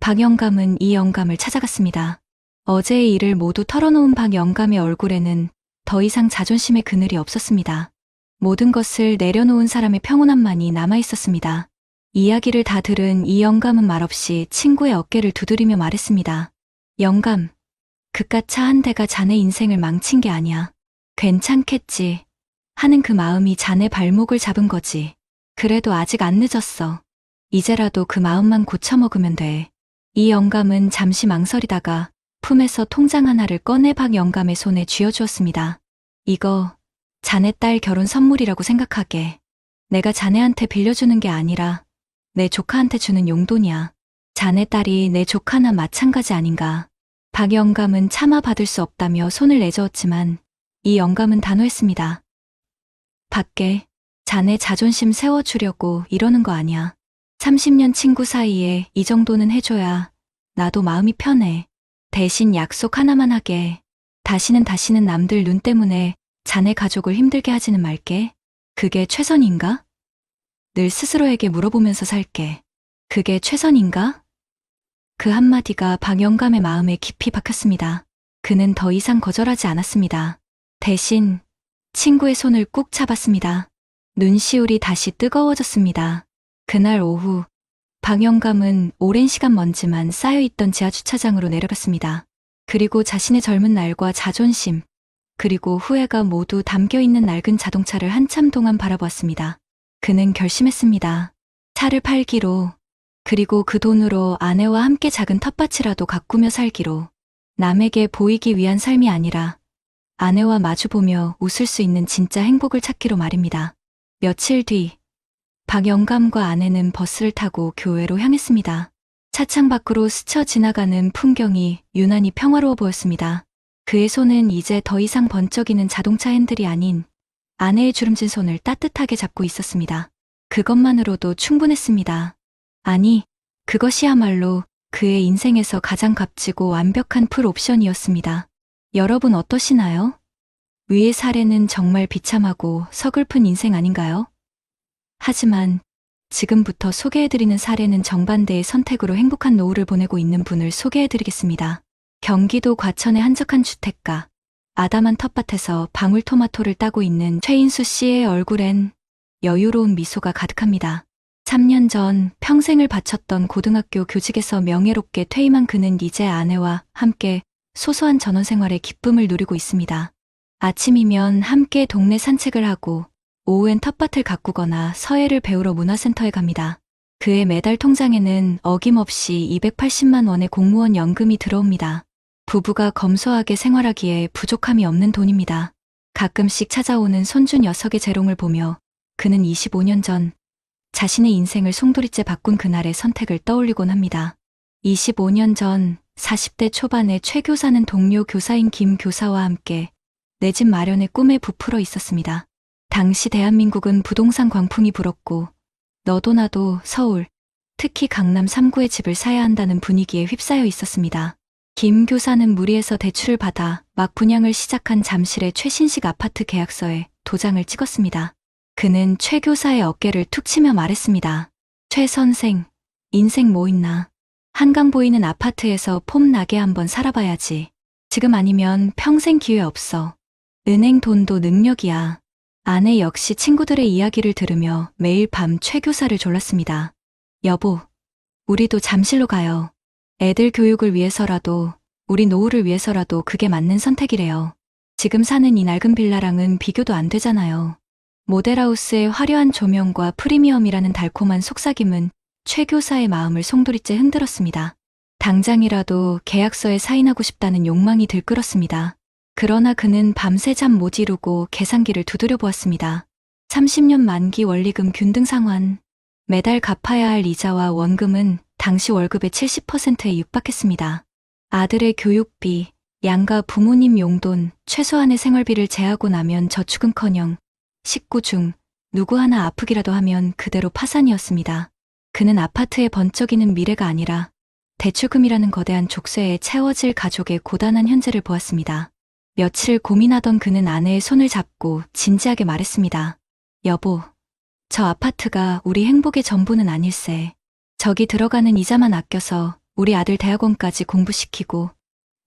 박 영감은 이 영감을 찾아갔습니다. 어제의 일을 모두 털어놓은 박 영감의 얼굴에는 더 이상 자존심의 그늘이 없었습니다. 모든 것을 내려놓은 사람의 평온함만이 남아있었습니다. 이야기를 다 들은 이 영감은 말없이 친구의 어깨를 두드리며 말했습니다. 영감, 그깟 차 한 대가 자네 인생을 망친 게 아니야. 괜찮겠지 하는 그 마음이 자네 발목을 잡은 거지. 그래도 아직 안 늦었어. 이제라도 그 마음만 고쳐먹으면 돼. 이 영감은 잠시 망설이다가 품에서 통장 하나를 꺼내 박 영감의 손에 쥐어주었습니다. 이거 자네 딸 결혼 선물이라고 생각하게. 내가 자네한테 빌려주는 게 아니라 내 조카한테 주는 용돈이야. 자네 딸이 내 조카나 마찬가지 아닌가. 박 영감은 차마 받을 수 없다며 손을 내저었지만 이 영감은 단호했습니다. 밖에 자네 자존심 세워주려고 이러는 거 아니야. 30년 친구 사이에 이 정도는 해줘야 나도 마음이 편해. 대신 약속 하나만 하게. 다시는 남들 눈 때문에 자네 가족을 힘들게 하지는 말게. 그게 최선인가? 늘 스스로에게 물어보면서 살게. 그게 최선인가? 그 한마디가 박 영감의 마음에 깊이 박혔습니다. 그는 더 이상 거절하지 않았습니다. 대신 친구의 손을 꾹 잡았습니다. 눈시울이 다시 뜨거워졌습니다. 그날 오후 박 영감은 오랜 시간 먼지만 쌓여있던 지하주차장으로 내려갔습니다. 그리고 자신의 젊은 날과 자존심, 그리고 후회가 모두 담겨있는 낡은 자동차를 한참 동안 바라보았습니다. 그는 결심했습니다. 차를 팔기로, 그리고 그 돈으로 아내와 함께 작은 텃밭이라도 가꾸며 살기로. 남에게 보이기 위한 삶이 아니라 아내와 마주보며 웃을 수 있는 진짜 행복을 찾기로 말입니다. 며칠 뒤 박 영감과 아내는 버스를 타고 교회로 향했습니다. 차창 밖으로 스쳐 지나가는 풍경이 유난히 평화로워 보였습니다. 그의 손은 이제 더 이상 번쩍이는 자동차 핸들이 아닌 아내의 주름진 손을 따뜻하게 잡고 있었습니다. 그것만으로도 충분했습니다. 아니, 그것이야말로 그의 인생에서 가장 값지고 완벽한 풀옵션이었습니다. 여러분 어떠시나요? 위의 사례는 정말 비참하고 서글픈 인생 아닌가요? 하지만 지금부터 소개해드리는 사례는 정반대의 선택으로 행복한 노후를 보내고 있는 분을 소개해드리겠습니다. 경기도 과천의 한적한 주택가, 아담한 텃밭에서 방울토마토를 따고 있는 최인수 씨의 얼굴엔 여유로운 미소가 가득합니다. 3년 전 평생을 바쳤던 고등학교 교직에서 명예롭게 퇴임한 그는 이제 아내와 함께 소소한 전원생활의 기쁨을 누리고 있습니다. 아침이면 함께 동네 산책을 하고 오후엔 텃밭을 가꾸거나 서예를 배우러 문화센터에 갑니다. 그의 매달 통장에는 어김없이 280만 원의 공무원 연금이 들어옵니다. 부부가 검소하게 생활하기에 부족함이 없는 돈입니다. 가끔씩 찾아오는 손주 녀석의 재롱을 보며 그는 25년 전 자신의 인생을 송두리째 바꾼 그날의 선택을 떠올리곤 합니다. 25년 전 40대 초반의 최 교사는 동료 교사인 김 교사와 함께 내 집 마련의 꿈에 부풀어 있었습니다. 당시 대한민국은 부동산 광풍이 불었고 너도 나도 서울, 특히 강남 3구에 집을 사야 한다는 분위기에 휩싸여 있었습니다. 김 교사는 무리해서 대출을 받아 막 분양을 시작한 잠실의 최신식 아파트 계약서에 도장을 찍었습니다. 그는 최 교사의 어깨를 툭 치며 말했습니다. 최 선생, 인생 뭐 있나. 한강 보이는 아파트에서 폼 나게 한번 살아봐야지. 지금 아니면 평생 기회 없어. 은행 돈도 능력이야. 아내 역시 친구들의 이야기를 들으며 매일 밤 최 교사를 졸랐습니다. 여보, 우리도 잠실로 가요. 애들 교육을 위해서라도, 우리 노후를 위해서라도 그게 맞는 선택이래요. 지금 사는 이 낡은 빌라랑은 비교도 안 되잖아요. 모델하우스의 화려한 조명과 프리미엄이라는 달콤한 속삭임은 최 교사의 마음을 송두리째 흔들었습니다. 당장이라도 계약서에 사인하고 싶다는 욕망이 들끓었습니다. 그러나 그는 밤새 잠 못 이루고 계산기를 두드려 보았습니다. 30년 만기 원리금 균등 상환. 매달 갚아야 할 이자와 원금은 당시 월급의 70%에 육박했습니다. 아들의 교육비, 양가 부모님 용돈, 최소한의 생활비를 제하고 나면 저축은커녕 식구 중 누구 하나 아프기라도 하면 그대로 파산이었습니다. 그는 아파트의 번쩍이는 미래가 아니라 대출금이라는 거대한 족쇄에 채워질 가족의 고단한 현재를 보았습니다. 며칠 고민하던 그는 아내의 손을 잡고 진지하게 말했습니다. 여보, 저 아파트가 우리 행복의 전부는 아닐세. 저기 들어가는 이자만 아껴서 우리 아들 대학원까지 공부시키고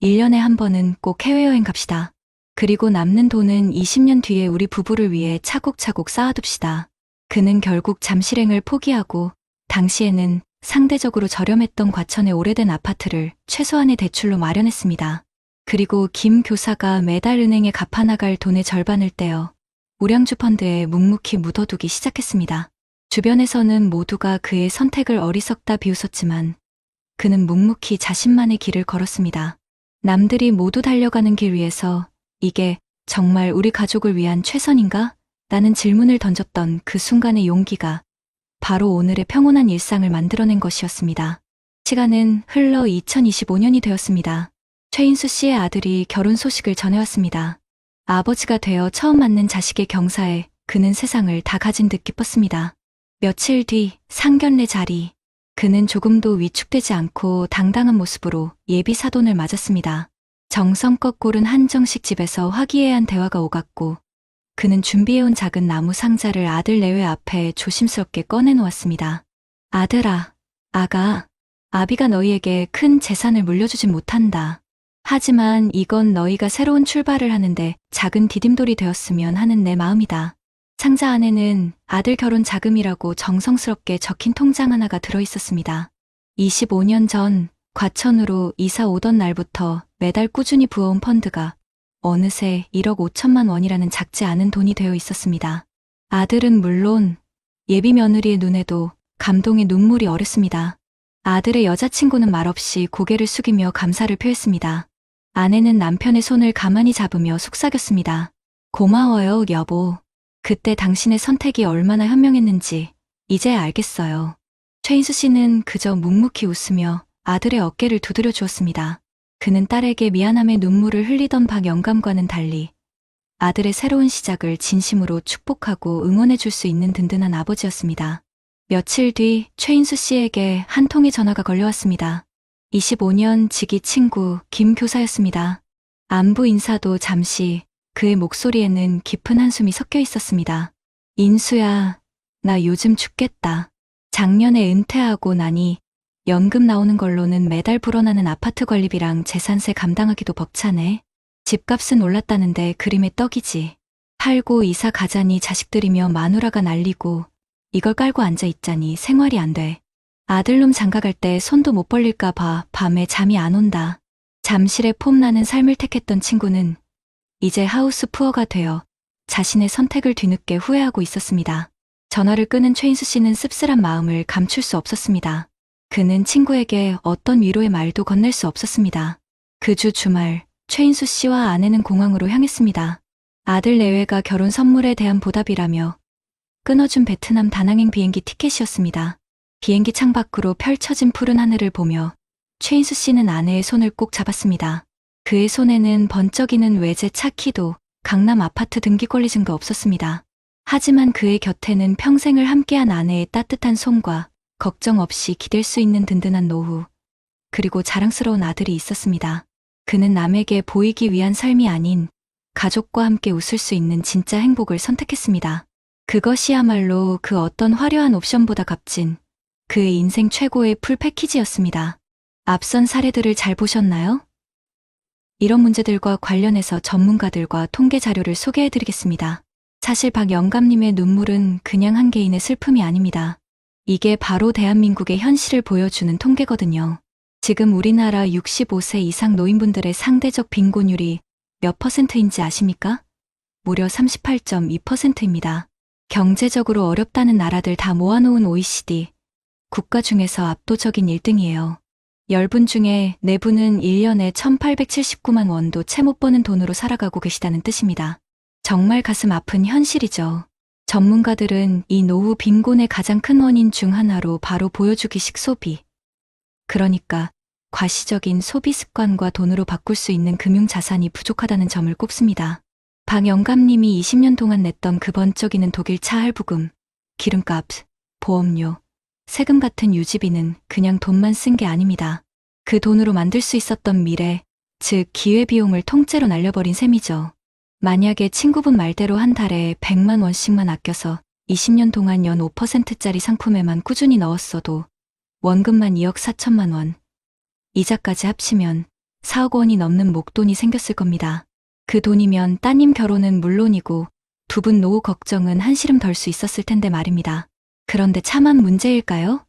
1년에 한 번은 꼭 해외여행 갑시다. 그리고 남는 돈은 20년 뒤에 우리 부부를 위해 차곡차곡 쌓아둡시다. 그는 결국 잠실행을 포기하고 당시에는 상대적으로 저렴했던 과천의 오래된 아파트를 최소한의 대출로 마련했습니다. 그리고 김 교사가 매달 은행에 갚아나갈 돈의 절반을 떼어 우량주 펀드에 묵묵히 묻어두기 시작했습니다. 주변에서는 모두가 그의 선택을 어리석다 비웃었지만 그는 묵묵히 자신만의 길을 걸었습니다. 남들이 모두 달려가는 길 위에서 이게 정말 우리 가족을 위한 최선인가? 라는 질문을 던졌던 그 순간의 용기가 바로 오늘의 평온한 일상을 만들어낸 것이었습니다. 시간은 흘러 2025년이 되었습니다. 최인수 씨의 아들이 결혼 소식을 전해왔습니다. 아버지가 되어 처음 맞는 자식의 경사에 그는 세상을 다 가진 듯 기뻤습니다. 며칠 뒤 상견례 자리, 그는 조금도 위축되지 않고 당당한 모습으로 예비 사돈을 맞았습니다. 정성껏 고른 한정식 집에서 화기애애한 대화가 오갔고 그는 준비해온 작은 나무 상자를 아들 내외 앞에 조심스럽게 꺼내놓았습니다. 아들아, 아가, 아비가 너희에게 큰 재산을 물려주진 못한다. 하지만 이건 너희가 새로운 출발을 하는데 작은 디딤돌이 되었으면 하는 내 마음이다. 상자 안에는 아들 결혼 자금이라고 정성스럽게 적힌 통장 하나가 들어있었습니다. 25년 전 과천으로 이사 오던 날부터 매달 꾸준히 부어온 펀드가 어느새 1억 5천만 원이라는 작지 않은 돈이 되어 있었습니다. 아들은 물론 예비 며느리의 눈에도 감동의 눈물이 어렸습니다. 아들의 여자친구는 말없이 고개를 숙이며 감사를 표했습니다. 아내는 남편의 손을 가만히 잡으며 속삭였습니다. 고마워요, 여보. 그때 당신의 선택이 얼마나 현명했는지 이제야 알겠어요. 최인수 씨는 그저 묵묵히 웃으며 아들의 어깨를 두드려 주었습니다. 그는 딸에게 미안함의 눈물을 흘리던 박영감과는 달리 아들의 새로운 시작을 진심으로 축복하고 응원해 줄 수 있는 든든한 아버지였습니다. 며칠 뒤 최인수 씨에게 한 통의 전화가 걸려왔습니다. 25년 지기 친구 김 교사였습니다. 안부 인사도 잠시, 그의 목소리에는 깊은 한숨이 섞여 있었습니다. 인수야, 나 요즘 죽겠다. 작년에 은퇴하고 나니 연금 나오는 걸로는 매달 불어나는 아파트 관리비랑 재산세 감당하기도 벅차네. 집값은 올랐다는데 그림의 떡이지. 팔고 이사 가자니 자식들이며 마누라가 난리고 이걸 깔고 앉아 있자니 생활이 안 돼. 아들놈 장가갈 때 손도 못 벌릴까 봐 밤에 잠이 안 온다. 잠실에 폼나는 삶을 택했던 친구는 이제 하우스 푸어가 되어 자신의 선택을 뒤늦게 후회하고 있었습니다. 전화를 끊은 최인수 씨는 씁쓸한 마음을 감출 수 없었습니다. 그는 친구에게 어떤 위로의 말도 건넬 수 없었습니다. 그 주 주말, 최인수 씨와 아내는 공항으로 향했습니다. 아들 내외가 결혼 선물에 대한 보답이라며 끊어준 베트남 다낭행 비행기 티켓이었습니다. 비행기 창밖으로 펼쳐진 푸른 하늘을 보며 최인수 씨는 아내의 손을 꼭 잡았습니다. 그의 손에는 번쩍이는 외제 차키도 강남 아파트 등기권리 증거 없었습니다. 하지만 그의 곁에는 평생을 함께한 아내의 따뜻한 손과 걱정 없이 기댈 수 있는 든든한 노후, 그리고 자랑스러운 아들이 있었습니다. 그는 남에게 보이기 위한 삶이 아닌 가족과 함께 웃을 수 있는 진짜 행복을 선택했습니다. 그것이야말로 그 어떤 화려한 옵션보다 값진 그의 인생 최고의 풀 패키지였습니다. 앞선 사례들을 잘 보셨나요? 이런 문제들과 관련해서 전문가들과 통계 자료를 소개해드리겠습니다. 사실 박영감님의 눈물은 그냥 한 개인의 슬픔이 아닙니다. 이게 바로 대한민국의 현실을 보여주는 통계거든요. 지금 우리나라 65세 이상 노인분들의 상대적 빈곤율이 몇 %인지 아십니까? 무려 38.2%입니다. 경제적으로 어렵다는 나라들 다 모아놓은 OECD 국가 중에서 압도적인 1등이에요. 10분 중에 4분은 1년에 1,879만 원도 채 못 버는 돈으로 살아가고 계시다는 뜻입니다. 정말 가슴 아픈 현실이죠. 전문가들은 이 노후 빈곤의 가장 큰 원인 중 하나로 바로 보여주기식 소비, 그러니까 과시적인 소비 습관과 돈으로 바꿀 수 있는 금융자산이 부족하다는 점을 꼽습니다. 박영감님이 20년 동안 냈던 그 번쩍이는 독일차 할부금, 기름값, 보험료, 세금 같은 유지비는 그냥 돈만 쓴 게 아닙니다. 그 돈으로 만들 수 있었던 미래, 즉 기회비용을 통째로 날려버린 셈이죠. 만약에 친구분 말대로 한 달에 100만 원씩만 아껴서 20년 동안 연 5%짜리 상품에만 꾸준히 넣었어도 원금만 2억 4천만 원, 이자까지 합치면 4억 원이 넘는 목돈이 생겼을 겁니다. 그 돈이면 따님 결혼은 물론이고 두 분 노후 걱정은 한시름 덜 수 있었을 텐데 말입니다. 그런데 차만 문제일까요?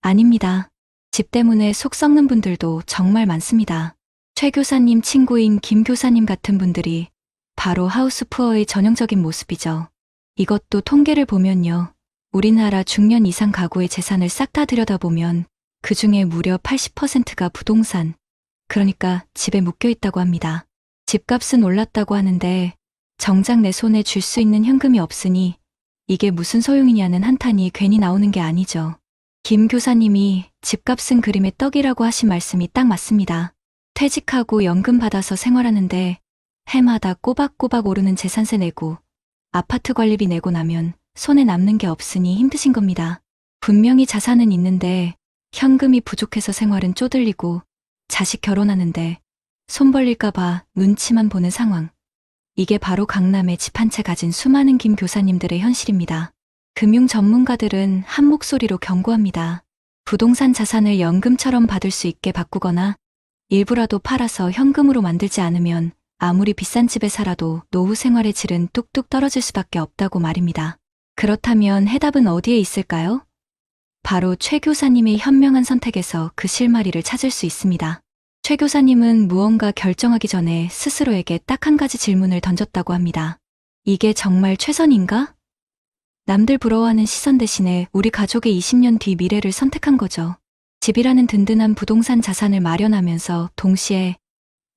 아닙니다. 집 때문에 속 썩는 분들도 정말 많습니다. 최 교사님 친구인 김 교사님 같은 분들이 바로 하우스푸어의 전형적인 모습이죠. 이것도 통계를 보면요. 우리나라 중년 이상 가구의 재산을 싹 다 들여다보면 그 중에 무려 80%가 부동산, 그러니까 집에 묶여 있다고 합니다. 집값은 올랐다고 하는데 정작 내 손에 줄 수 있는 현금이 없으니 이게 무슨 소용이냐는 한탄이 괜히 나오는 게 아니죠. 김 교사님이 집값은 그림의 떡이라고 하신 말씀이 딱 맞습니다. 퇴직하고 연금 받아서 생활하는데 해마다 꼬박꼬박 오르는 재산세 내고 아파트 관리비 내고 나면 손에 남는 게 없으니 힘드신 겁니다. 분명히 자산은 있는데 현금이 부족해서 생활은 쪼들리고 자식 결혼하는데 손 벌릴까봐 눈치만 보는 상황. 이게 바로 강남에 집 한 채 가진 수많은 김 교사님들의 현실입니다. 금융 전문가들은 한 목소리로 경고합니다. 부동산 자산을 연금처럼 받을 수 있게 바꾸거나 일부라도 팔아서 현금으로 만들지 않으면 아무리 비싼 집에 살아도 노후 생활의 질은 뚝뚝 떨어질 수밖에 없다고 말입니다. 그렇다면 해답은 어디에 있을까요? 바로 최 교사님의 현명한 선택에서 그 실마리를 찾을 수 있습니다. 최 교사님은 무언가 결정하기 전에 스스로에게 딱 한 가지 질문을 던졌다고 합니다. 이게 정말 최선인가? 남들 부러워하는 시선 대신에 우리 가족의 20년 뒤 미래를 선택한 거죠. 집이라는 든든한 부동산 자산을 마련하면서 동시에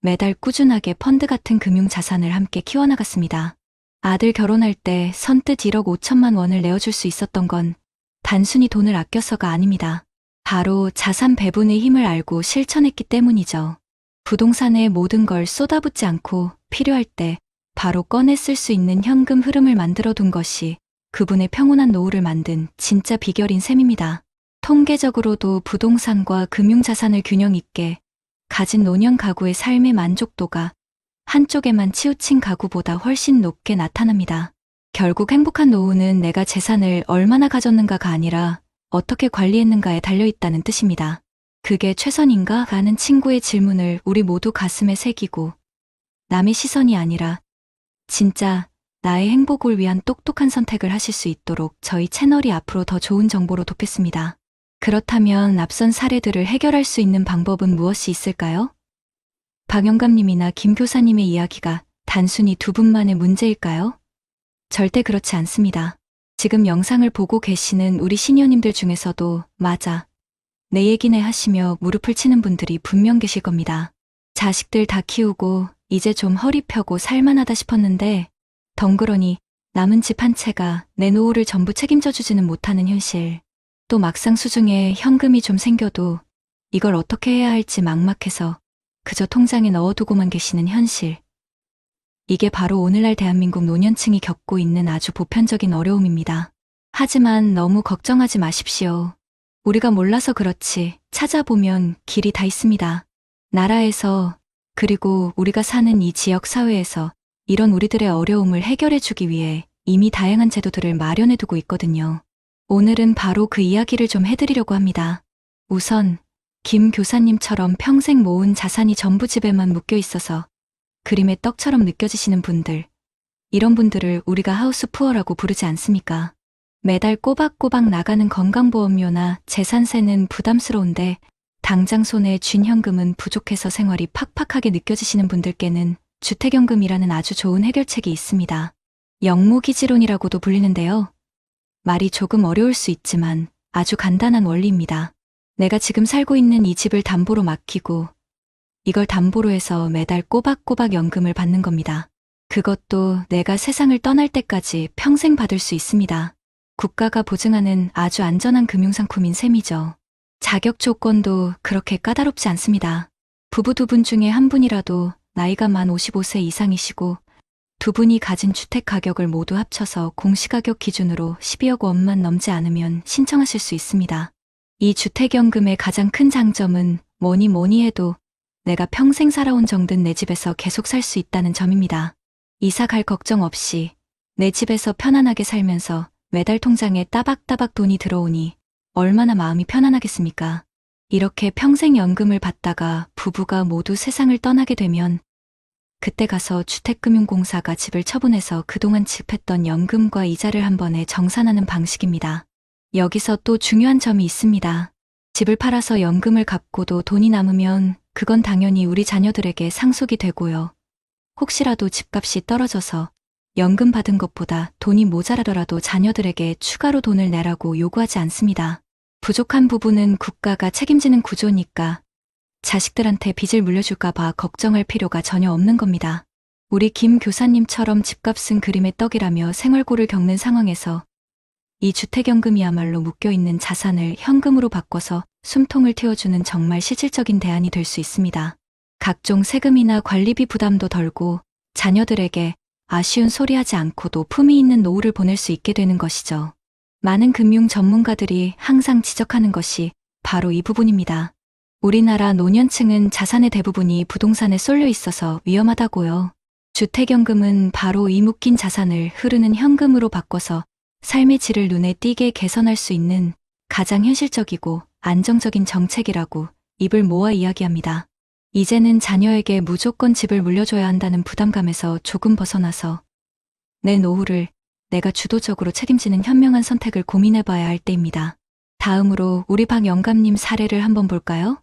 매달 꾸준하게 펀드 같은 금융 자산을 함께 키워나갔습니다. 아들 결혼할 때 선뜻 1억 5천만 원을 내어줄 수 있었던 건 단순히 돈을 아껴서가 아닙니다. 바로 자산 배분의 힘을 알고 실천했기 때문이죠. 부동산에 모든 걸 쏟아붓지 않고 필요할 때 바로 꺼내 쓸 수 있는 현금 흐름을 만들어 둔 것이 그분의 평온한 노후를 만든 진짜 비결인 셈입니다. 통계적으로도 부동산과 금융자산을 균형 있게 가진 노년 가구의 삶의 만족도가 한쪽에만 치우친 가구보다 훨씬 높게 나타납니다. 결국 행복한 노후는 내가 재산을 얼마나 가졌는가가 아니라 어떻게 관리했는가에 달려있다는 뜻입니다. 그게 최선인가? 라는 친구의 질문을 우리 모두 가슴에 새기고 남의 시선이 아니라 진짜 나의 행복을 위한 똑똑한 선택을 하실 수 있도록 저희 채널이 앞으로 더 좋은 정보로 돕겠습니다. 그렇다면 앞선 사례들을 해결할 수 있는 방법은 무엇이 있을까요? 박영감님이나 김 교사님의 이야기가 단순히 두 분만의 문제일까요? 절대 그렇지 않습니다. 지금 영상을 보고 계시는 우리 시니어님들 중에서도 맞아, 내 얘기네 하시며 무릎을 치는 분들이 분명 계실 겁니다. 자식들 다 키우고 이제 좀 허리 펴고 살만하다 싶었는데 덩그러니 남은 집 한 채가 내 노후를 전부 책임져 주지는 못하는 현실. 또 막상 수중에 현금이 좀 생겨도 이걸 어떻게 해야 할지 막막해서 그저 통장에 넣어두고만 계시는 현실. 이게 바로 오늘날 대한민국 노년층이 겪고 있는 아주 보편적인 어려움입니다. 하지만 너무 걱정하지 마십시오. 우리가 몰라서 그렇지 찾아보면 길이 다 있습니다. 나라에서 그리고 우리가 사는 이 지역 사회에서 이런 우리들의 어려움을 해결해주기 위해 이미 다양한 제도들을 마련해두고 있거든요. 오늘은 바로 그 이야기를 좀 해드리려고 합니다. 우선 김 교사님처럼 평생 모은 자산이 전부 집에만 묶여 있어서 그림의 떡처럼 느껴지시는 분들, 이런 분들을 우리가 하우스푸어라고 부르지 않습니까? 매달 꼬박꼬박 나가는 건강보험료나 재산세는 부담스러운데 당장 손에 쥔 현금은 부족해서 생활이 팍팍하게 느껴지시는 분들께는 주택연금이라는 아주 좋은 해결책이 있습니다. 영무기지론이라고도 불리는데요. 말이 조금 어려울 수 있지만 아주 간단한 원리입니다. 내가 지금 살고 있는 이 집을 담보로 맡기고 이걸 담보로 해서 매달 꼬박꼬박 연금을 받는 겁니다. 그것도 내가 세상을 떠날 때까지 평생 받을 수 있습니다. 국가가 보증하는 아주 안전한 금융상품인 셈이죠. 자격 조건도 그렇게 까다롭지 않습니다. 부부 두 분 중에 한 분이라도 나이가 만 55세 이상이시고 두 분이 가진 주택 가격을 모두 합쳐서 공시가격 기준으로 12억 원만 넘지 않으면 신청하실 수 있습니다. 이 주택연금의 가장 큰 장점은 뭐니 해도 내가 평생 살아온 정든 내 집에서 계속 살 수 있다는 점입니다. 이사 갈 걱정 없이 내 집에서 편안하게 살면서 매달 통장에 따박따박 돈이 들어오니 얼마나 마음이 편안하겠습니까? 이렇게 평생 연금을 받다가 부부가 모두 세상을 떠나게 되면 그때 가서 주택금융공사가 집을 처분해서 그동안 지급했던 연금과 이자를 한 번에 정산하는 방식입니다. 여기서 또 중요한 점이 있습니다. 집을 팔아서 연금을 갚고도 돈이 남으면 그건 당연히 우리 자녀들에게 상속이 되고요. 혹시라도 집값이 떨어져서 연금 받은 것보다 돈이 모자라더라도 자녀들에게 추가로 돈을 내라고 요구하지 않습니다. 부족한 부분은 국가가 책임지는 구조니까 자식들한테 빚을 물려줄까봐 걱정할 필요가 전혀 없는 겁니다. 우리 김 교사님처럼 집값은 그림의 떡이라며 생활고를 겪는 상황에서 이 주택연금이야말로 묶여있는 자산을 현금으로 바꿔서 숨통을 틔워주는 정말 실질적인 대안이 될 수 있습니다. 각종 세금이나 관리비 부담도 덜고 자녀들에게 아쉬운 소리 하지 않고도 품위 있는 노후를 보낼 수 있게 되는 것이죠. 많은 금융 전문가들이 항상 지적하는 것이 바로 이 부분입니다. 우리나라 노년층은 자산의 대부분이 부동산에 쏠려 있어서 위험하다고요. 주택연금은 바로 이 묶인 자산을 흐르는 현금으로 바꿔서 삶의 질을 눈에 띄게 개선할 수 있는 가장 현실적이고 안정적인 정책이라고 입을 모아 이야기합니다. 이제는 자녀에게 무조건 집을 물려줘야 한다는 부담감에서 조금 벗어나서 내 노후를 내가 주도적으로 책임지는 현명한 선택을 고민해봐야 할 때입니다. 다음으로 우리 박 영감님 사례를 한번 볼까요?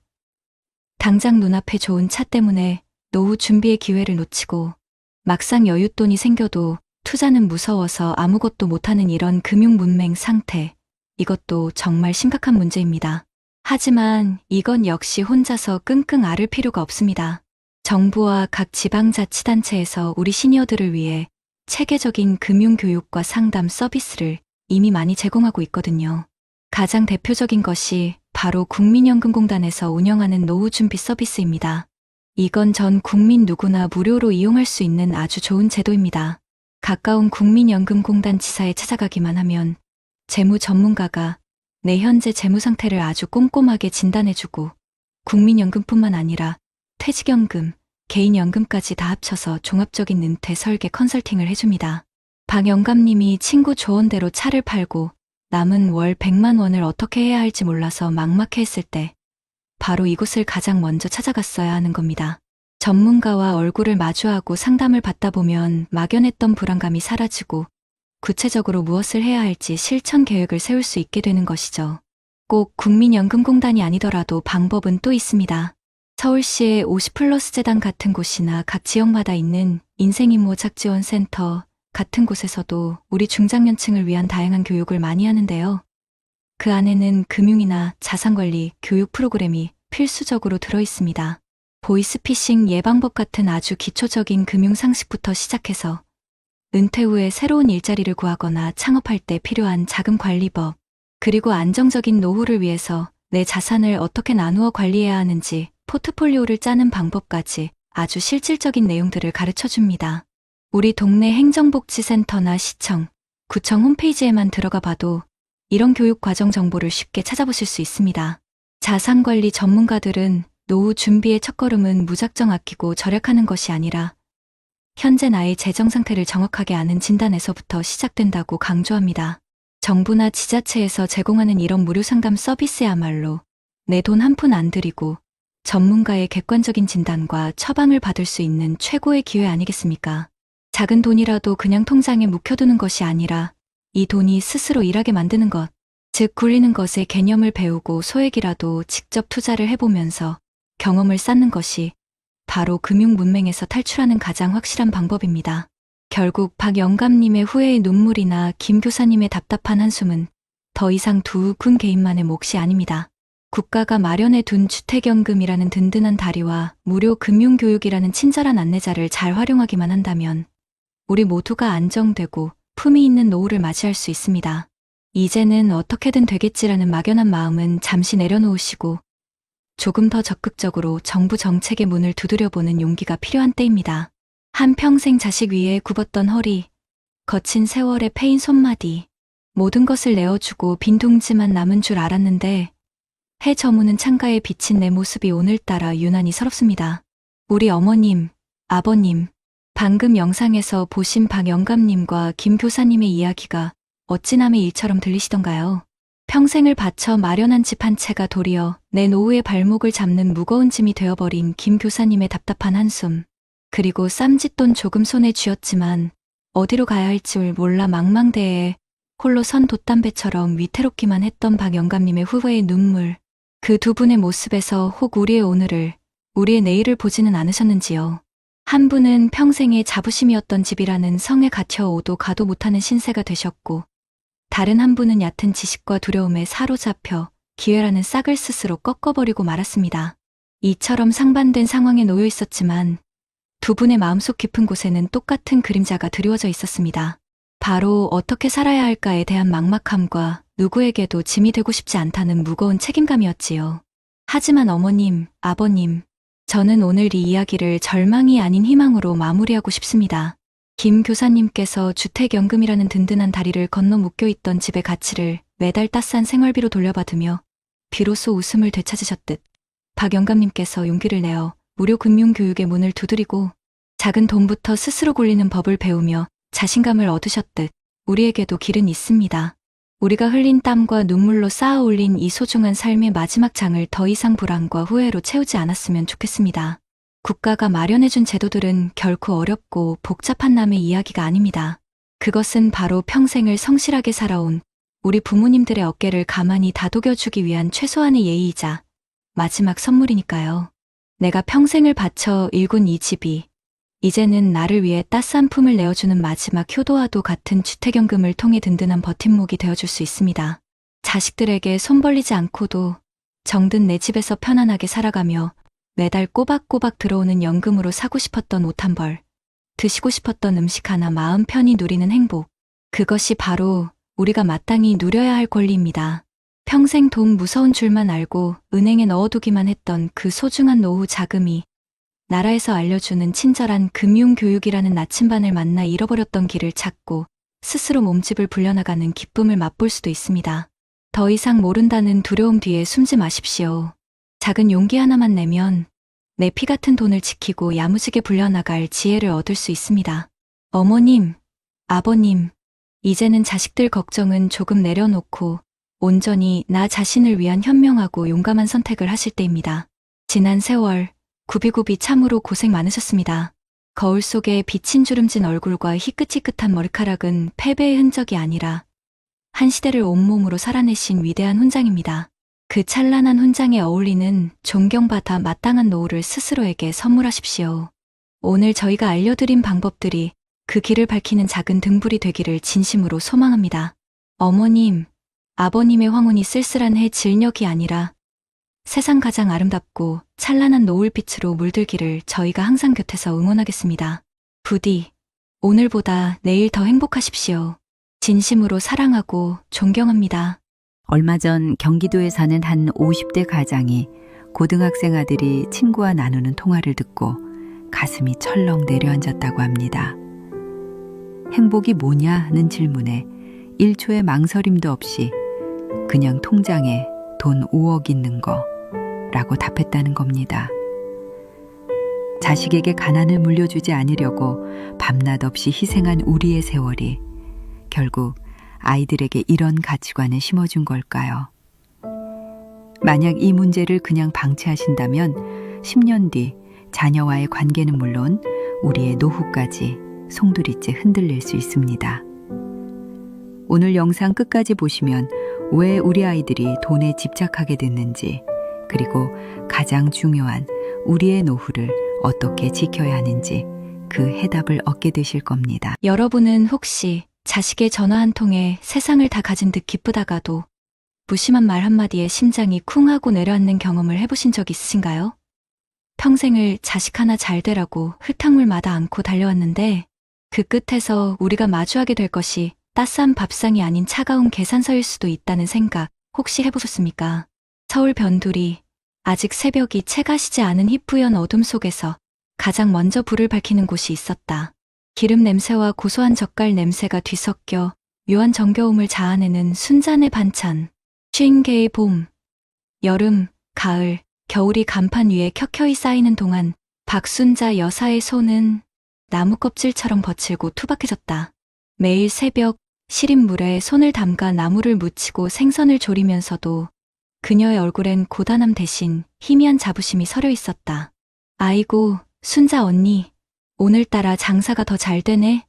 당장 눈앞에 좋은 차 때문에 노후 준비의 기회를 놓치고 막상 여윳돈이 생겨도 투자는 무서워서 아무것도 못하는 이런 금융문맹 상태. 이것도 정말 심각한 문제입니다. 하지만 이건 역시 혼자서 끙끙 앓을 필요가 없습니다. 정부와 각 지방자치단체에서 우리 시니어들을 위해 체계적인 금융교육과 상담 서비스를 이미 많이 제공하고 있거든요. 가장 대표적인 것이 바로 국민연금공단에서 운영하는 노후준비 서비스입니다. 이건 전 국민 누구나 무료로 이용할 수 있는 아주 좋은 제도입니다. 가까운 국민연금공단 지사에 찾아가기만 하면 재무 전문가가 내 현재 재무 상태를 아주 꼼꼼하게 진단해주고 국민연금뿐만 아니라 퇴직연금, 개인연금까지 다 합쳐서 종합적인 은퇴 설계 컨설팅을 해줍니다. 박 영감님이 친구 조언대로 차를 팔고 남은 월 100만 원을 어떻게 해야 할지 몰라서 막막해했을 때 바로 이곳을 가장 먼저 찾아갔어야 하는 겁니다. 전문가와 얼굴을 마주하고 상담을 받다 보면 막연했던 불안감이 사라지고 구체적으로 무엇을 해야 할지 실천 계획을 세울 수 있게 되는 것이죠. 꼭 국민연금공단이 아니더라도 방법은 또 있습니다. 서울시의 50플러스 재단 같은 곳이나 각 지역마다 있는 인생이모 착지원센터 같은 곳에서도 우리 중장년층을 위한 다양한 교육을 많이 하는데요. 그 안에는 금융이나 자산관리 교육 프로그램이 필수적으로 들어있습니다. 보이스피싱 예방법 같은 아주 기초적인 금융 상식부터 시작해서 은퇴 후에 새로운 일자리를 구하거나 창업할 때 필요한 자금 관리법, 그리고 안정적인 노후를 위해서 내 자산을 어떻게 나누어 관리해야 하는지 포트폴리오를 짜는 방법까지 아주 실질적인 내용들을 가르쳐 줍니다. 우리 동네 행정복지센터나 시청, 구청 홈페이지에만 들어가 봐도 이런 교육 과정 정보를 쉽게 찾아보실 수 있습니다. 자산관리 전문가들은 노후 준비의 첫걸음은 무작정 아끼고 절약하는 것이 아니라 현재 나의 재정 상태를 정확하게 아는 진단에서부터 시작된다고 강조합니다. 정부나 지자체에서 제공하는 이런 무료 상담 서비스야말로 내 돈 한 푼 안 들이고 전문가의 객관적인 진단과 처방을 받을 수 있는 최고의 기회 아니겠습니까? 작은 돈이라도 그냥 통장에 묵혀두는 것이 아니라 이 돈이 스스로 일하게 만드는 것, 즉 굴리는 것의 개념을 배우고 소액이라도 직접 투자를 해보면서 경험을 쌓는 것이 바로 금융 문맹에서 탈출하는 가장 확실한 방법입니다. 결국 박 영감님의 후회의 눈물이나 김 교사님의 답답한 한숨은 더 이상 두 군 개인만의 몫이 아닙니다. 국가가 마련해 둔 주택연금이라는 든든한 다리와 무료 금융교육이라는 친절한 안내자를 잘 활용하기만 한다면 우리 모두가 안정되고 품위 있는 노후를 맞이할 수 있습니다. 이제는 어떻게든 되겠지라는 막연한 마음은 잠시 내려놓으시고 조금 더 적극적으로 정부 정책의 문을 두드려보는 용기가 필요한 때입니다. 한평생 자식 위에 굽었던 허리, 거친 세월의 패인 손마디, 모든 것을 내어주고 빈둥지만 남은 줄 알았는데 해 저무는 창가에 비친 내 모습이 오늘따라 유난히 서럽습니다. 우리 어머님, 아버님, 방금 영상에서 보신 박 영감님과 김 교사님의 이야기가 어찌 남의 일처럼 들리시던가요? 평생을 바쳐 마련한 집 한 채가 도리어 내 노후의 발목을 잡는 무거운 짐이 되어버린 김 교사님의 답답한 한숨, 그리고 쌈짓돈 조금 손에 쥐었지만 어디로 가야 할지 몰라 망망대해에 홀로 선 돛담배처럼 위태롭기만 했던 박 영감님의 후회의 눈물, 그 두 분의 모습에서 혹 우리의 오늘을, 우리의 내일을 보지는 않으셨는지요. 한 분은 평생의 자부심이었던 집이라는 성에 갇혀 오도 가도 못하는 신세가 되셨고, 다른 한 분은 얕은 지식과 두려움에 사로잡혀 기회라는 싹을 스스로 꺾어버리고 말았습니다. 이처럼 상반된 상황에 놓여 있었지만 두 분의 마음속 깊은 곳에는 똑같은 그림자가 드리워져 있었습니다. 바로 어떻게 살아야 할까에 대한 막막함과 누구에게도 짐이 되고 싶지 않다는 무거운 책임감이었지요. 하지만 어머님, 아버님, 저는 오늘 이 이야기를 절망이 아닌 희망으로 마무리하고 싶습니다. 김 교사님께서 주택연금이라는 든든한 다리를 건너 묶여있던 집의 가치를 매달 따싼 생활비로 돌려받으며 비로소 웃음을 되찾으셨듯 박 영감님께서 용기를 내어 무료 금융교육의 문을 두드리고 작은 돈부터 스스로 굴리는 법을 배우며 자신감을 얻으셨듯 우리에게도 길은 있습니다. 우리가 흘린 땀과 눈물로 쌓아 올린 이 소중한 삶의 마지막 장을 더 이상 불안과 후회로 채우지 않았으면 좋겠습니다. 국가가 마련해준 제도들은 결코 어렵고 복잡한 남의 이야기가 아닙니다. 그것은 바로 평생을 성실하게 살아온 우리 부모님들의 어깨를 가만히 다독여주기 위한 최소한의 예의이자 마지막 선물이니까요. 내가 평생을 바쳐 일군 이 집이 이제는 나를 위해 따스한 품을 내어주는 마지막 효도와도 같은 주택연금을 통해 든든한 버팀목이 되어줄 수 있습니다. 자식들에게 손 벌리지 않고도 정든 내 집에서 편안하게 살아가며 매달 꼬박꼬박 들어오는 연금으로 사고 싶었던 옷 한 벌, 드시고 싶었던 음식 하나 마음 편히 누리는 행복. 그것이 바로 우리가 마땅히 누려야 할 권리입니다. 평생 돈 무서운 줄만 알고 은행에 넣어두기만 했던 그 소중한 노후 자금이 나라에서 알려주는 친절한 금융교육이라는 나침반을 만나 잃어버렸던 길을 찾고 스스로 몸집을 불려나가는 기쁨을 맛볼 수도 있습니다. 더 이상 모른다는 두려움 뒤에 숨지 마십시오. 작은 용기 하나만 내면 내 피 같은 돈을 지키고 야무지게 불려나갈 지혜를 얻을 수 있습니다. 어머님, 아버님, 이제는 자식들 걱정은 조금 내려놓고 온전히 나 자신을 위한 현명하고 용감한 선택을 하실 때입니다. 지난 세월, 굽이굽이 참으로 고생 많으셨습니다. 거울 속에 비친 주름진 얼굴과 희끗희끗한 머리카락은 패배의 흔적이 아니라 한 시대를 온몸으로 살아내신 위대한 훈장입니다. 그 찬란한 훈장에 어울리는 존경받아 마땅한 노후를 스스로에게 선물하십시오. 오늘 저희가 알려드린 방법들이 그 길을 밝히는 작은 등불이 되기를 진심으로 소망합니다. 어머님, 아버님의 황혼이 쓸쓸한 해 질녘이 아니라 세상 가장 아름답고 찬란한 노을빛으로 물들기를 저희가 항상 곁에서 응원하겠습니다. 부디 오늘보다 내일 더 행복하십시오. 진심으로 사랑하고 존경합니다. 얼마 전 경기도에 사는 한 50대 가장이 고등학생 아들이 친구와 나누는 통화를 듣고 가슴이 철렁 내려앉았다고 합니다. 행복이 뭐냐는 질문에 1초의 망설임도 없이 그냥 통장에 돈 5억 있는 거 라고 답했다는 겁니다. 자식에게 가난을 물려주지 않으려고 밤낮 없이 희생한 우리의 세월이 결국 아이들에게 이런 가치관을 심어준 걸까요? 만약 이 문제를 그냥 방치하신다면 10년 뒤 자녀와의 관계는 물론 우리의 노후까지 송두리째 흔들릴 수 있습니다. 오늘 영상 끝까지 보시면 왜 우리 아이들이 돈에 집착하게 됐는지, 그리고 가장 중요한 우리의 노후를 어떻게 지켜야 하는지 그 해답을 얻게 되실 겁니다. 여러분은 혹시 자식의 전화 한 통에 세상을 다 가진 듯 기쁘다가도 무심한 말 한마디에 심장이 쿵 하고 내려앉는 경험을 해보신 적 있으신가요? 평생을 자식 하나 잘 되라고 흙탕물마다 안고 달려왔는데 그 끝에서 우리가 마주하게 될 것이 따스한 밥상이 아닌 차가운 계산서일 수도 있다는 생각 혹시 해보셨습니까? 서울 변두리, 아직 새벽이 채가시지 않은 희뿌연 어둠 속에서 가장 먼저 불을 밝히는 곳이 있었다. 기름 냄새와 고소한 젓갈 냄새가 뒤섞여 묘한 정겨움을 자아내는 순잔의 반찬, 쉰개의 봄. 여름, 가을, 겨울이 간판 위에 켜켜이 쌓이는 동안 박순자 여사의 손은 나무 껍질처럼 거칠고 투박해졌다. 매일 새벽 시린 물에 손을 담가 나무를 묻히고 생선을 조리면서도 그녀의 얼굴엔 고단함 대신 희미한 자부심이 서려 있었다. 아이고, 순자 언니, 오늘따라 장사가 더 잘 되네.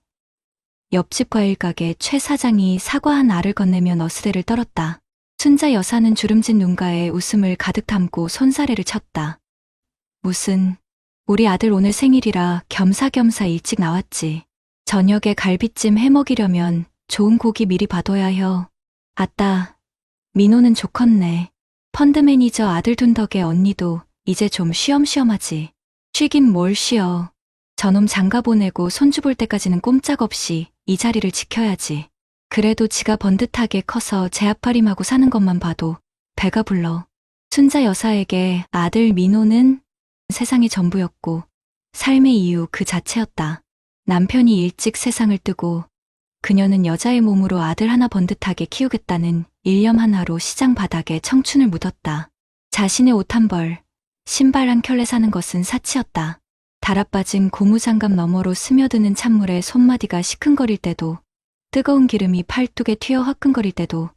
옆집 과일가게 최 사장이 사과 한 알을 건네며 너스레를 떨었다. 순자 여사는 주름진 눈가에 웃음을 가득 담고 손사래를 쳤다. 무슨, 우리 아들 오늘 생일이라 겸사겸사 일찍 나왔지. 저녁에 갈비찜 해먹이려면 좋은 고기 미리 봐둬야 혀. 아따, 민호는 좋겠네. 펀드 매니저 아들 둔 덕에 언니도 이제 좀 쉬엄쉬엄하지. 쉬긴 뭘 쉬어. 저놈 장가 보내고 손주 볼 때까지는 꼼짝없이 이 자리를 지켜야지. 그래도 지가 번듯하게 커서 제 앞파림하고 사는 것만 봐도 배가 불러. 순자 여사에게 아들 민호는 세상의 전부였고 삶의 이유 그 자체였다. 남편이 일찍 세상을 뜨고 그녀는 여자의 몸으로 아들 하나 번듯하게 키우겠다는 일념 하나로 시장 바닥에 청춘을 묻었다. 자신의 옷 한 벌, 신발 한 켤레 사는 것은 사치였다. 달아빠진 고무장갑 너머로 스며드는 찬물에 손마디가 시큰거릴 때도, 뜨거운 기름이 팔뚝에 튀어 화끈거릴 때도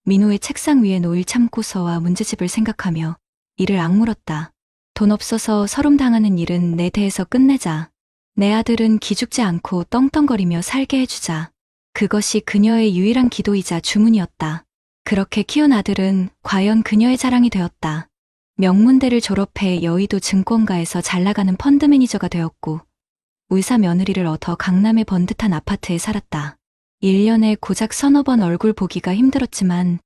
민호의 책상 위에 놓일 참고서와 문제집을 생각하며 이를 악물었다. 돈 없어서 서름당하는 일은 내 대에서 끝내자. 내 아들은 기죽지 않고 떵떵거리며 살게 해주자. 그것이 그녀의 유일한 기도이자 주문이었다. 그렇게 키운 아들은 과연 그녀의 자랑이 되었다. 명문대를 졸업해 여의도 증권가에서 잘나가는 펀드 매니저가 되었고 의사 며느리를 얻어 강남의 번듯한 아파트에 살았다. 1년에 고작 서너 번 얼굴 보기가 힘들었지만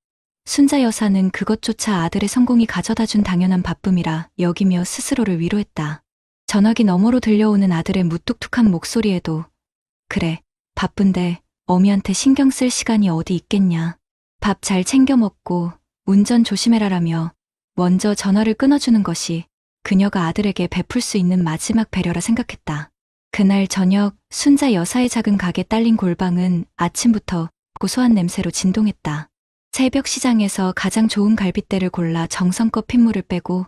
순자 여사는 그것조차 아들의 성공이 가져다준 당연한 바쁨이라 여기며 스스로를 위로했다. 전화기 너머로 들려오는 아들의 무뚝뚝한 목소리에도 그래, 바쁜데 어미한테 신경 쓸 시간이 어디 있겠냐. 밥 잘 챙겨 먹고 운전 조심해라라며 먼저 전화를 끊어주는 것이 그녀가 아들에게 베풀 수 있는 마지막 배려라 생각했다. 그날 저녁 순자 여사의 작은 가게 딸린 골방은 아침부터 고소한 냄새로 진동했다. 새벽 시장에서 가장 좋은 갈빗대를 골라 정성껏 핏물을 빼고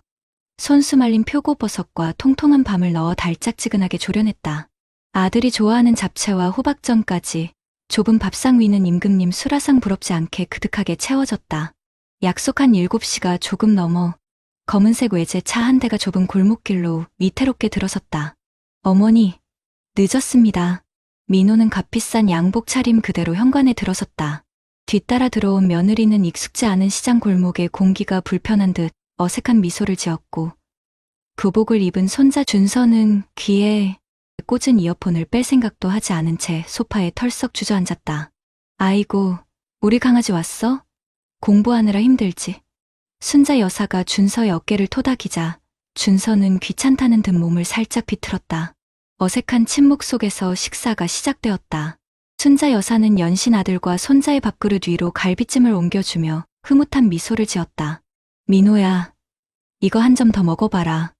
손수 말린 표고버섯과 통통한 밤을 넣어 달짝지근하게 조려냈다. 아들이 좋아하는 잡채와 호박전까지 좁은 밥상 위는 임금님 수라상 부럽지 않게 그득하게 채워졌다. 약속한 7시가 조금 넘어 검은색 외제차 한 대가 좁은 골목길로 위태롭게 들어섰다. 어머니, 늦었습니다. 민호는 값비싼 양복 차림 그대로 현관에 들어섰다. 뒤따라 들어온 며느리는 익숙지 않은 시장 골목에 공기가 불편한 듯 어색한 미소를 지었고 교복을 입은 손자 준서는 귀에 꽂은 이어폰을 뺄 생각도 하지 않은 채 소파에 털썩 주저앉았다. 아이고, 우리 강아지 왔어? 공부하느라 힘들지. 순자 여사가 준서의 어깨를 토닥이자 준서는 귀찮다는 듯 몸을 살짝 비틀었다. 어색한 침묵 속에서 식사가 시작되었다. 순자 여사는 연신 아들과 손자의 밥그릇 위로 갈비찜을 옮겨주며 흐뭇한 미소를 지었다. 민호야, 이거 한 점 더 먹어봐라.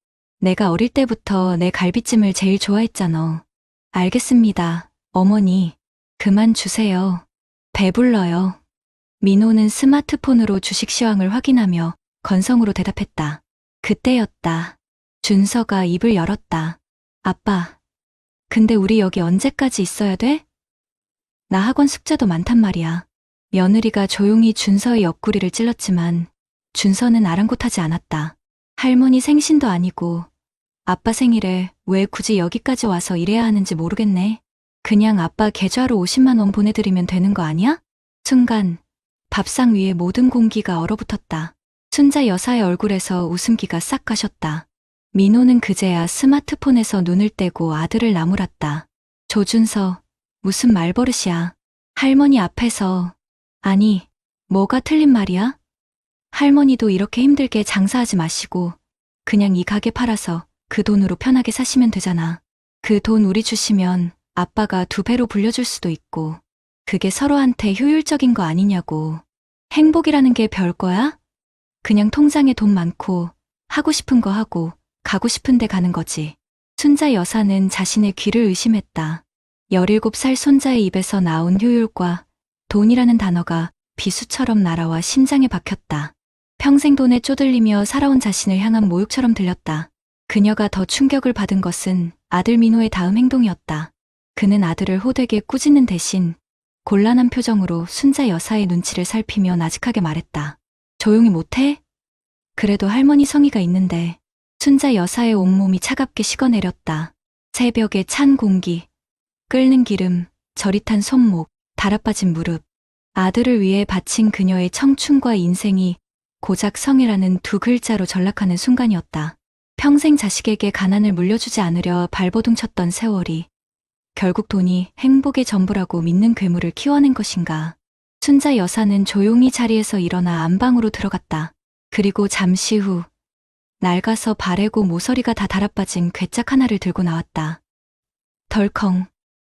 내가 어릴 때부터 내 갈비찜을 제일 좋아했잖아. 알겠습니다, 어머니. 그만 주세요. 배불러요. 민호는 스마트폰으로 주식 시황을 확인하며 건성으로 대답했다. 그때였다. 준서가 입을 열었다. 아빠, 근데 우리 여기 언제까지 있어야 돼? 나 학원 숙제도 많단 말이야. 며느리가 조용히 준서의 옆구리를 찔렀지만 준서는 아랑곳하지 않았다. 할머니 생신도 아니고 아빠 생일에 왜 굳이 여기까지 와서 일해야 하는지 모르겠네. 그냥 아빠 계좌로 50만 원 보내드리면 되는 거 아니야? 순간 밥상 위에 모든 공기가 얼어붙었다. 순자 여사의 얼굴에서 웃음기가 싹 가셨다. 민호는 그제야 스마트폰에서 눈을 떼고 아들을 나무랐다. 조준서, 무슨 말버릇이야. 할머니 앞에서. 아니, 뭐가 틀린 말이야? 할머니도 이렇게 힘들게 장사하지 마시고 그냥 이 가게 팔아서 그 돈으로 편하게 사시면 되잖아. 그 돈 우리 주시면 아빠가 2배로 불려줄 수도 있고 그게 서로한테 효율적인 거 아니냐고. 행복이라는 게 별거야? 그냥 통장에 돈 많고 하고 싶은 거 하고 가고 싶은 데 가는 거지. 순자 여사는 자신의 귀를 의심했다. 17살 손자의 입에서 나온 효율과 돈이라는 단어가 비수처럼 날아와 심장에 박혔다. 평생 돈에 쪼들리며 살아온 자신을 향한 모욕처럼 들렸다. 그녀가 더 충격을 받은 것은 아들 민호의 다음 행동이었다. 그는 아들을 호되게 꾸짖는 대신 곤란한 표정으로 순자 여사의 눈치를 살피며 나직하게 말했다. 조용히 못해? 그래도 할머니 성의가 있는데. 순자 여사의 온몸이 차갑게 식어내렸다. 새벽의 찬 공기, 끓는 기름, 저릿한 손목, 달아빠진 무릎. 아들을 위해 바친 그녀의 청춘과 인생이 고작 성이라는 두 글자로 전락하는 순간이었다. 평생 자식에게 가난을 물려주지 않으려 발버둥 쳤던 세월이 결국 돈이 행복의 전부라고 믿는 괴물을 키워낸 것인가. 순자 여사는 조용히 자리에서 일어나 안방으로 들어갔다. 그리고 잠시 후 낡아서 바래고 모서리가 다 달아빠진 괴짝 하나를 들고 나왔다. 덜컹.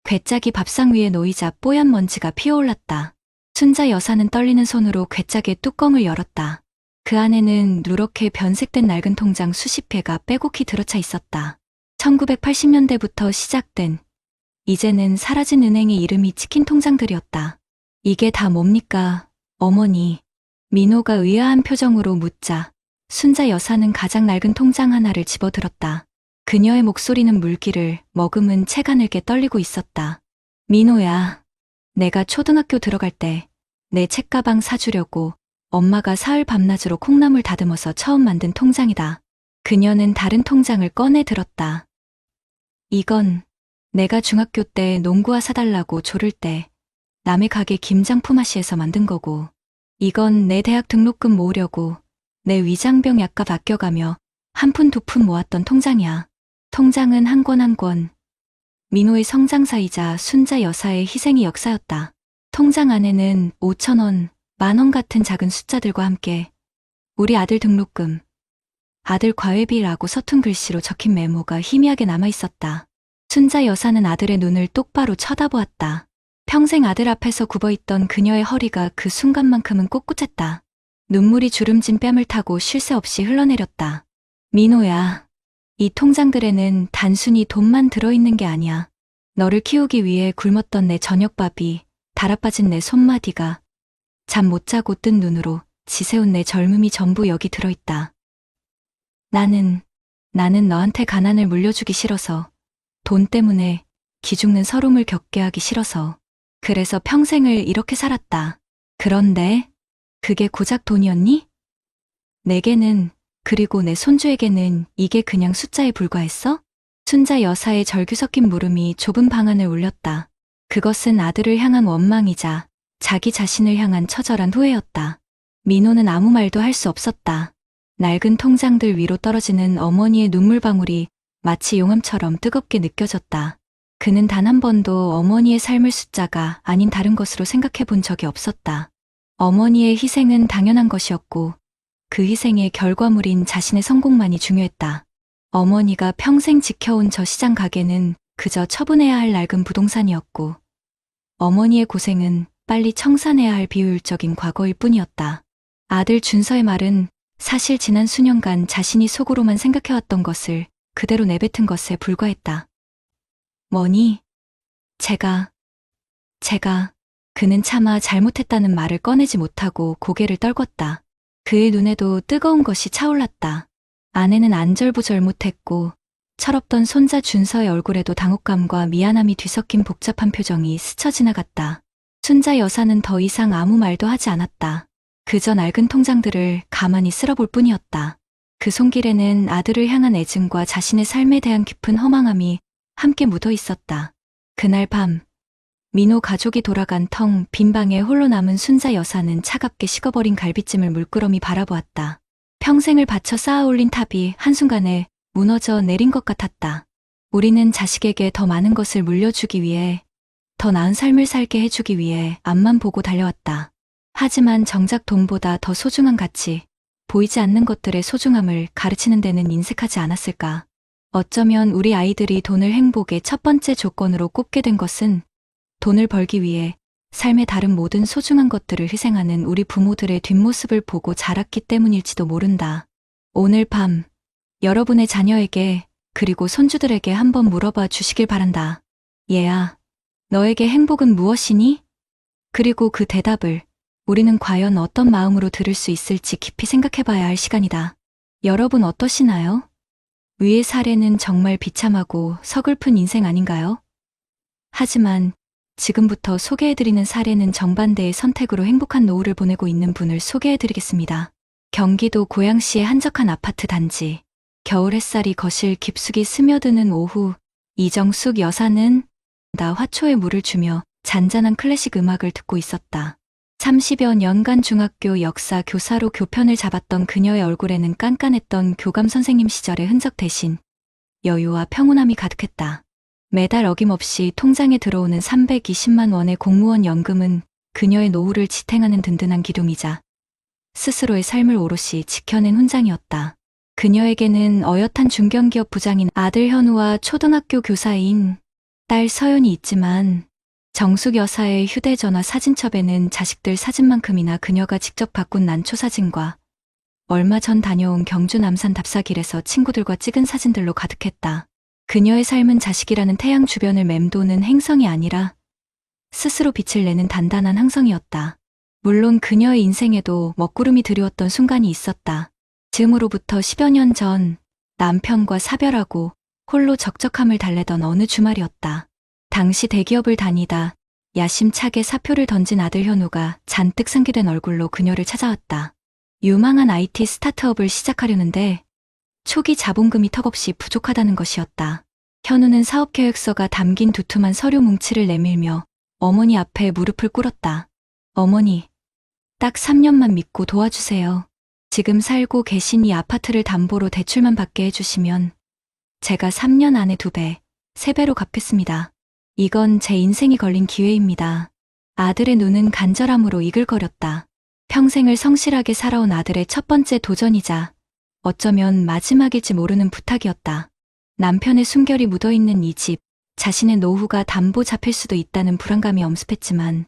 괴짝이 밥상 위에 놓이자 뽀얀 먼지가 피어올랐다. 순자 여사는 떨리는 손으로 괴짝의 뚜껑을 열었다. 그 안에는 누렇게 변색된 낡은 통장 수십 회가 빼곡히 들어차 있었다. 1980년대부터 시작된, 이제는 사라진 은행의 이름이 찍힌 통장들이었다. 이게 다 뭡니까, 어머니? 민호가 의아한 표정으로 묻자 순자 여사는 가장 낡은 통장 하나를 집어들었다. 그녀의 목소리는 물기를 머금은 채가늘게 떨리고 있었다. 민호야, 내가 초등학교 들어갈 때 내 책가방 사주려고 엄마가 사흘 밤낮으로 콩나물 다듬어서 처음 만든 통장이다. 그녀는 다른 통장을 꺼내 들었다. 이건 내가 중학교 때 농구화 사달라고 조를 때 남의 가게 김장 품앗이에서 만든 거고, 이건 내 대학 등록금 모으려고 내 위장병 약값 아껴가며 한 푼 두 푼 모았던 통장이야. 통장은 한 권 한 권 민호의 성장사이자 순자 여사의 희생이 역사였다. 통장 안에는 5,000원, 10,000원 같은 작은 숫자들과 함께 우리 아들 등록금, 아들 과외비라고 서툰 글씨로 적힌 메모가 희미하게 남아있었다. 순자 여사는 아들의 눈을 똑바로 쳐다보았다. 평생 아들 앞에서 굽어있던 그녀의 허리가 그 순간만큼은 꼿꼿했다. 눈물이 주름진 뺨을 타고 쉴 새 없이 흘러내렸다. 민호야, 이 통장들에는 단순히 돈만 들어있는 게 아니야. 너를 키우기 위해 굶었던 내 저녁밥이, 달아빠진 내 손마디가, 잠 못 자고 뜬 눈으로 지새운 내 젊음이 전부 여기 들어있다. 나는 너한테 가난을 물려주기 싫어서, 돈 때문에 기죽는 서름을 겪게 하기 싫어서, 그래서 평생을 이렇게 살았다. 그런데 그게 고작 돈이었니? 내게는, 그리고 내 손주에게는 이게 그냥 숫자에 불과했어? 순자 여사의 절규 섞인 물음이 좁은 방 안을 울렸다. 그것은 아들을 향한 원망이자 자기 자신을 향한 처절한 후회였다. 민호는 아무 말도 할 수 없었다. 낡은 통장들 위로 떨어지는 어머니의 눈물방울이 마치 용암처럼 뜨겁게 느껴졌다. 그는 단 한 번도 어머니의 삶을 숫자가 아닌 다른 것으로 생각해 본 적이 없었다. 어머니의 희생은 당연한 것이었고 그 희생의 결과물인 자신의 성공만이 중요했다. 어머니가 평생 지켜온 저 시장 가게는 그저 처분해야 할 낡은 부동산이었고, 어머니의 고생은 빨리 청산해야 할 비효율적인 과거일 뿐이었다. 아들 준서의 말은 사실 지난 수년간 자신이 속으로만 생각해왔던 것을 그대로 내뱉은 것에 불과했다. 뭐니? 제가, 그는 차마 잘못했다는 말을 꺼내지 못하고 고개를 떨궜다. 그의 눈에도 뜨거운 것이 차올랐다. 아내는 안절부절 못했고 철없던 손자 준서의 얼굴에도 당혹감과 미안함이 뒤섞인 복잡한 표정이 스쳐 지나갔다. 순자 여사는 더 이상 아무 말도 하지 않았다. 그저 낡은 통장들을 가만히 쓸어볼 뿐이었다. 그 손길에는 아들을 향한 애증과 자신의 삶에 대한 깊은 허망함이 함께 묻어 있었다. 그날 밤, 민호 가족이 돌아간 텅 빈 방에 홀로 남은 순자 여사는 차갑게 식어버린 갈비찜을 물끄러미 바라보았다. 평생을 바쳐 쌓아 올린 탑이 한순간에 무너져 내린 것 같았다. 우리는 자식에게 더 많은 것을 물려주기 위해, 더 나은 삶을 살게 해주기 위해 앞만 보고 달려왔다. 하지만 정작 돈보다 더 소중한 가치, 보이지 않는 것들의 소중함을 가르치는 데는 인색하지 않았을까. 어쩌면 우리 아이들이 돈을 행복의 첫 번째 조건으로 꼽게 된 것은 돈을 벌기 위해 삶의 다른 모든 소중한 것들을 희생하는 우리 부모들의 뒷모습을 보고 자랐기 때문일지도 모른다. 오늘 밤 여러분의 자녀에게 그리고 손주들에게 한번 물어봐 주시길 바란다. 얘야, 너에게 행복은 무엇이니? 그리고 그 대답을 우리는 과연 어떤 마음으로 들을 수 있을지 깊이 생각해봐야 할 시간이다. 여러분 어떠시나요? 위의 사례는 정말 비참하고 서글픈 인생 아닌가요? 하지만 지금부터 소개해드리는 사례는 정반대의 선택으로 행복한 노후를 보내고 있는 분을 소개해드리겠습니다. 경기도 고양시의 한적한 아파트 단지. 겨울 햇살이 거실 깊숙이 스며드는 오후, 이정숙 여사는 나 화초에 물을 주며 잔잔한 클래식 음악을 듣고 있었다. 30여 년간 중학교 역사 교사로 교편을 잡았던 그녀의 얼굴에는 깐깐했던 교감 선생님 시절의 흔적 대신 여유와 평온함이 가득했다. 매달 어김없이 통장에 들어오는 320만 원의 공무원 연금은 그녀의 노후를 지탱하는 든든한 기둥이자 스스로의 삶을 오롯이 지켜낸 훈장이었다. 그녀에게는 어엿한 중견기업 부장인 아들 현우와 초등학교 교사인 딸 서연이 있지만 정숙 여사의 휴대전화 사진첩에는 자식들 사진만큼이나 그녀가 직접 바꾼 난초 사진과 얼마 전 다녀온 경주 남산 답사길에서 친구들과 찍은 사진들로 가득했다. 그녀의 삶은 자식이라는 태양 주변을 맴도는 행성이 아니라 스스로 빛을 내는 단단한 항성이었다. 물론 그녀의 인생에도 먹구름이 드리웠던 순간이 있었다. 즈음으로부터 10여 년 전 남편과 사별하고 홀로 적적함을 달래던 어느 주말이었다. 당시 대기업을 다니다 야심차게 사표를 던진 아들 현우가 잔뜩 상기된 얼굴로 그녀를 찾아왔다. 유망한 IT 스타트업을 시작하려는데 초기 자본금이 턱없이 부족하다는 것이었다. 현우는 사업계획서가 담긴 두툼한 서류 뭉치를 내밀며 어머니 앞에 무릎을 꿇었다. 어머니, 딱 3년만 믿고 도와주세요. 지금 살고 계신 이 아파트를 담보로 대출만 받게 해주시면 제가 3년 안에 2배, 3배로 갚겠습니다. 이건 제 인생이 걸린 기회입니다. 아들의 눈은 간절함으로 이글거렸다. 평생을 성실하게 살아온 아들의 첫 번째 도전이자 어쩌면 마지막일지 모르는 부탁이었다. 남편의 숨결이 묻어있는 이 집, 자신의 노후가 담보 잡힐 수도 있다는 불안감이 엄습했지만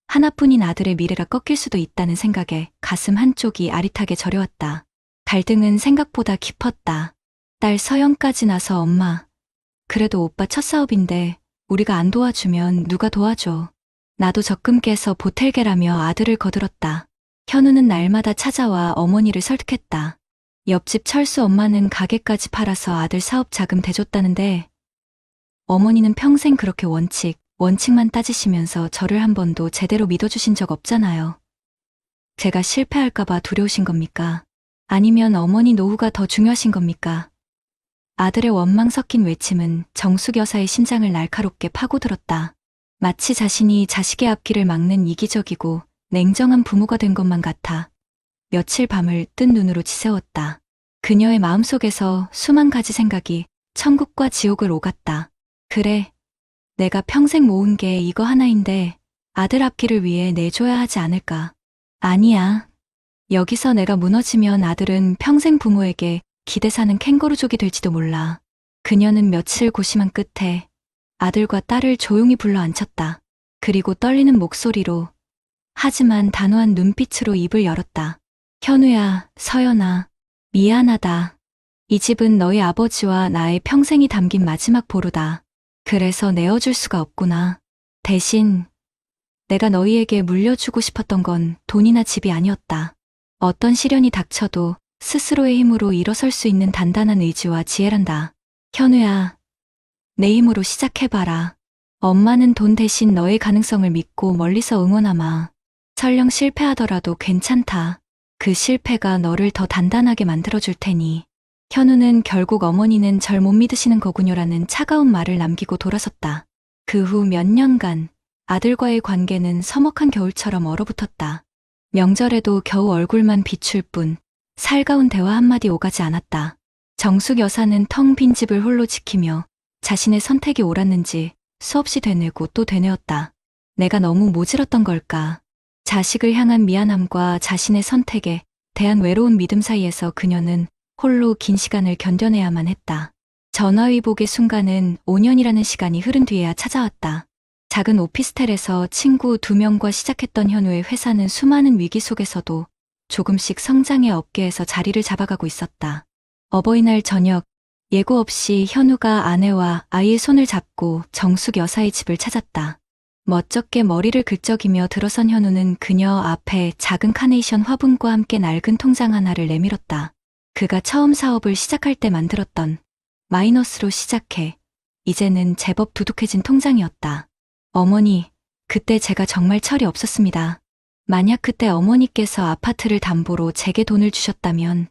하나뿐인 아들의 미래가 꺾일 수도 있다는 생각에 가슴 한쪽이 아릿하게 저려왔다. 갈등은 생각보다 깊었다. 딸 서연까지 나서 엄마, 그래도 오빠 첫 사업인데 우리가 안 도와주면 누가 도와줘. 나도 적금 깨서 보탤게라며 아들을 거들었다. 현우는 날마다 찾아와 어머니를 설득했다. 옆집 철수 엄마는 가게까지 팔아서 아들 사업 자금 대줬다는데 어머니는 평생 그렇게 원칙만 따지시면서 저를 한 번도 제대로 믿어주신 적 없잖아요. 제가 실패할까봐 두려우신 겁니까? 아니면 어머니 노후가 더 중요하신 겁니까? 아들의 원망 섞인 외침은 정숙 여사의 심장을 날카롭게 파고들었다. 마치 자신이 자식의 앞길을 막는 이기적이고 냉정한 부모가 된 것만 같아 며칠 밤을 뜬 눈으로 지새웠다. 그녀의 마음속에서 수만 가지 생각이 천국과 지옥을 오갔다. 그래, 내가 평생 모은 게 이거 하나인데 아들 앞길을 위해 내줘야 하지 않을까. 아니야. 여기서 내가 무너지면 아들은 평생 부모에게 기대 사는 캥거루족이 될지도 몰라. 그녀는 며칠 고심한 끝에 아들과 딸을 조용히 불러 앉혔다. 그리고 떨리는 목소리로 하지만 단호한 눈빛으로 입을 열었다. 현우야, 서연아, 미안하다. 이 집은 너희 아버지와 나의 평생이 담긴 마지막 보루다. 그래서 내어줄 수가 없구나. 대신 내가 너희에게 물려주고 싶었던 건 돈이나 집이 아니었다. 어떤 시련이 닥쳐도 스스로의 힘으로 일어설 수 있는 단단한 의지와 지혜란다. 현우야, 내 힘으로 시작해봐라. 엄마는 돈 대신 너의 가능성을 믿고 멀리서 응원하마. 설령 실패하더라도 괜찮다. 그 실패가 너를 더 단단하게 만들어줄 테니. 현우는 결국 어머니는 절 못 믿으시는 거군요라는 차가운 말을 남기고 돌아섰다. 그 후 몇 년간 아들과의 관계는 서먹한 겨울처럼 얼어붙었다. 명절에도 겨우 얼굴만 비출 뿐 살가운 대화 한마디 오가지 않았다. 정숙 여사는 텅 빈 집을 홀로 지키며 자신의 선택이 옳았는지 수없이 되뇌고 또 되뇌었다. 내가 너무 모질었던 걸까? 자식을 향한 미안함과 자신의 선택에 대한 외로운 믿음 사이에서 그녀는 홀로 긴 시간을 견뎌내야만 했다. 전화위복의 순간은 5년이라는 시간이 흐른 뒤에야 찾아왔다. 작은 오피스텔에서 친구 2명과 시작했던 현우의 회사는 수많은 위기 속에서도 조금씩 성장의 업계에서 자리를 잡아가고 있었다. 어버이날 저녁, 예고 없이 현우가 아내와 아이의 손을 잡고 정숙 여사의 집을 찾았다. 멋쩍게 머리를 긁적이며 들어선 현우는 그녀 앞에 작은 카네이션 화분과 함께 낡은 통장 하나를 내밀었다. 그가 처음 사업을 시작할 때 만들었던 마이너스로 시작해 이제는 제법 두둑해진 통장이었다. 어머니, 그때 제가 정말 철이 없었습니다. 만약 그때 어머니께서 아파트를 담보로 제게 돈을 주셨다면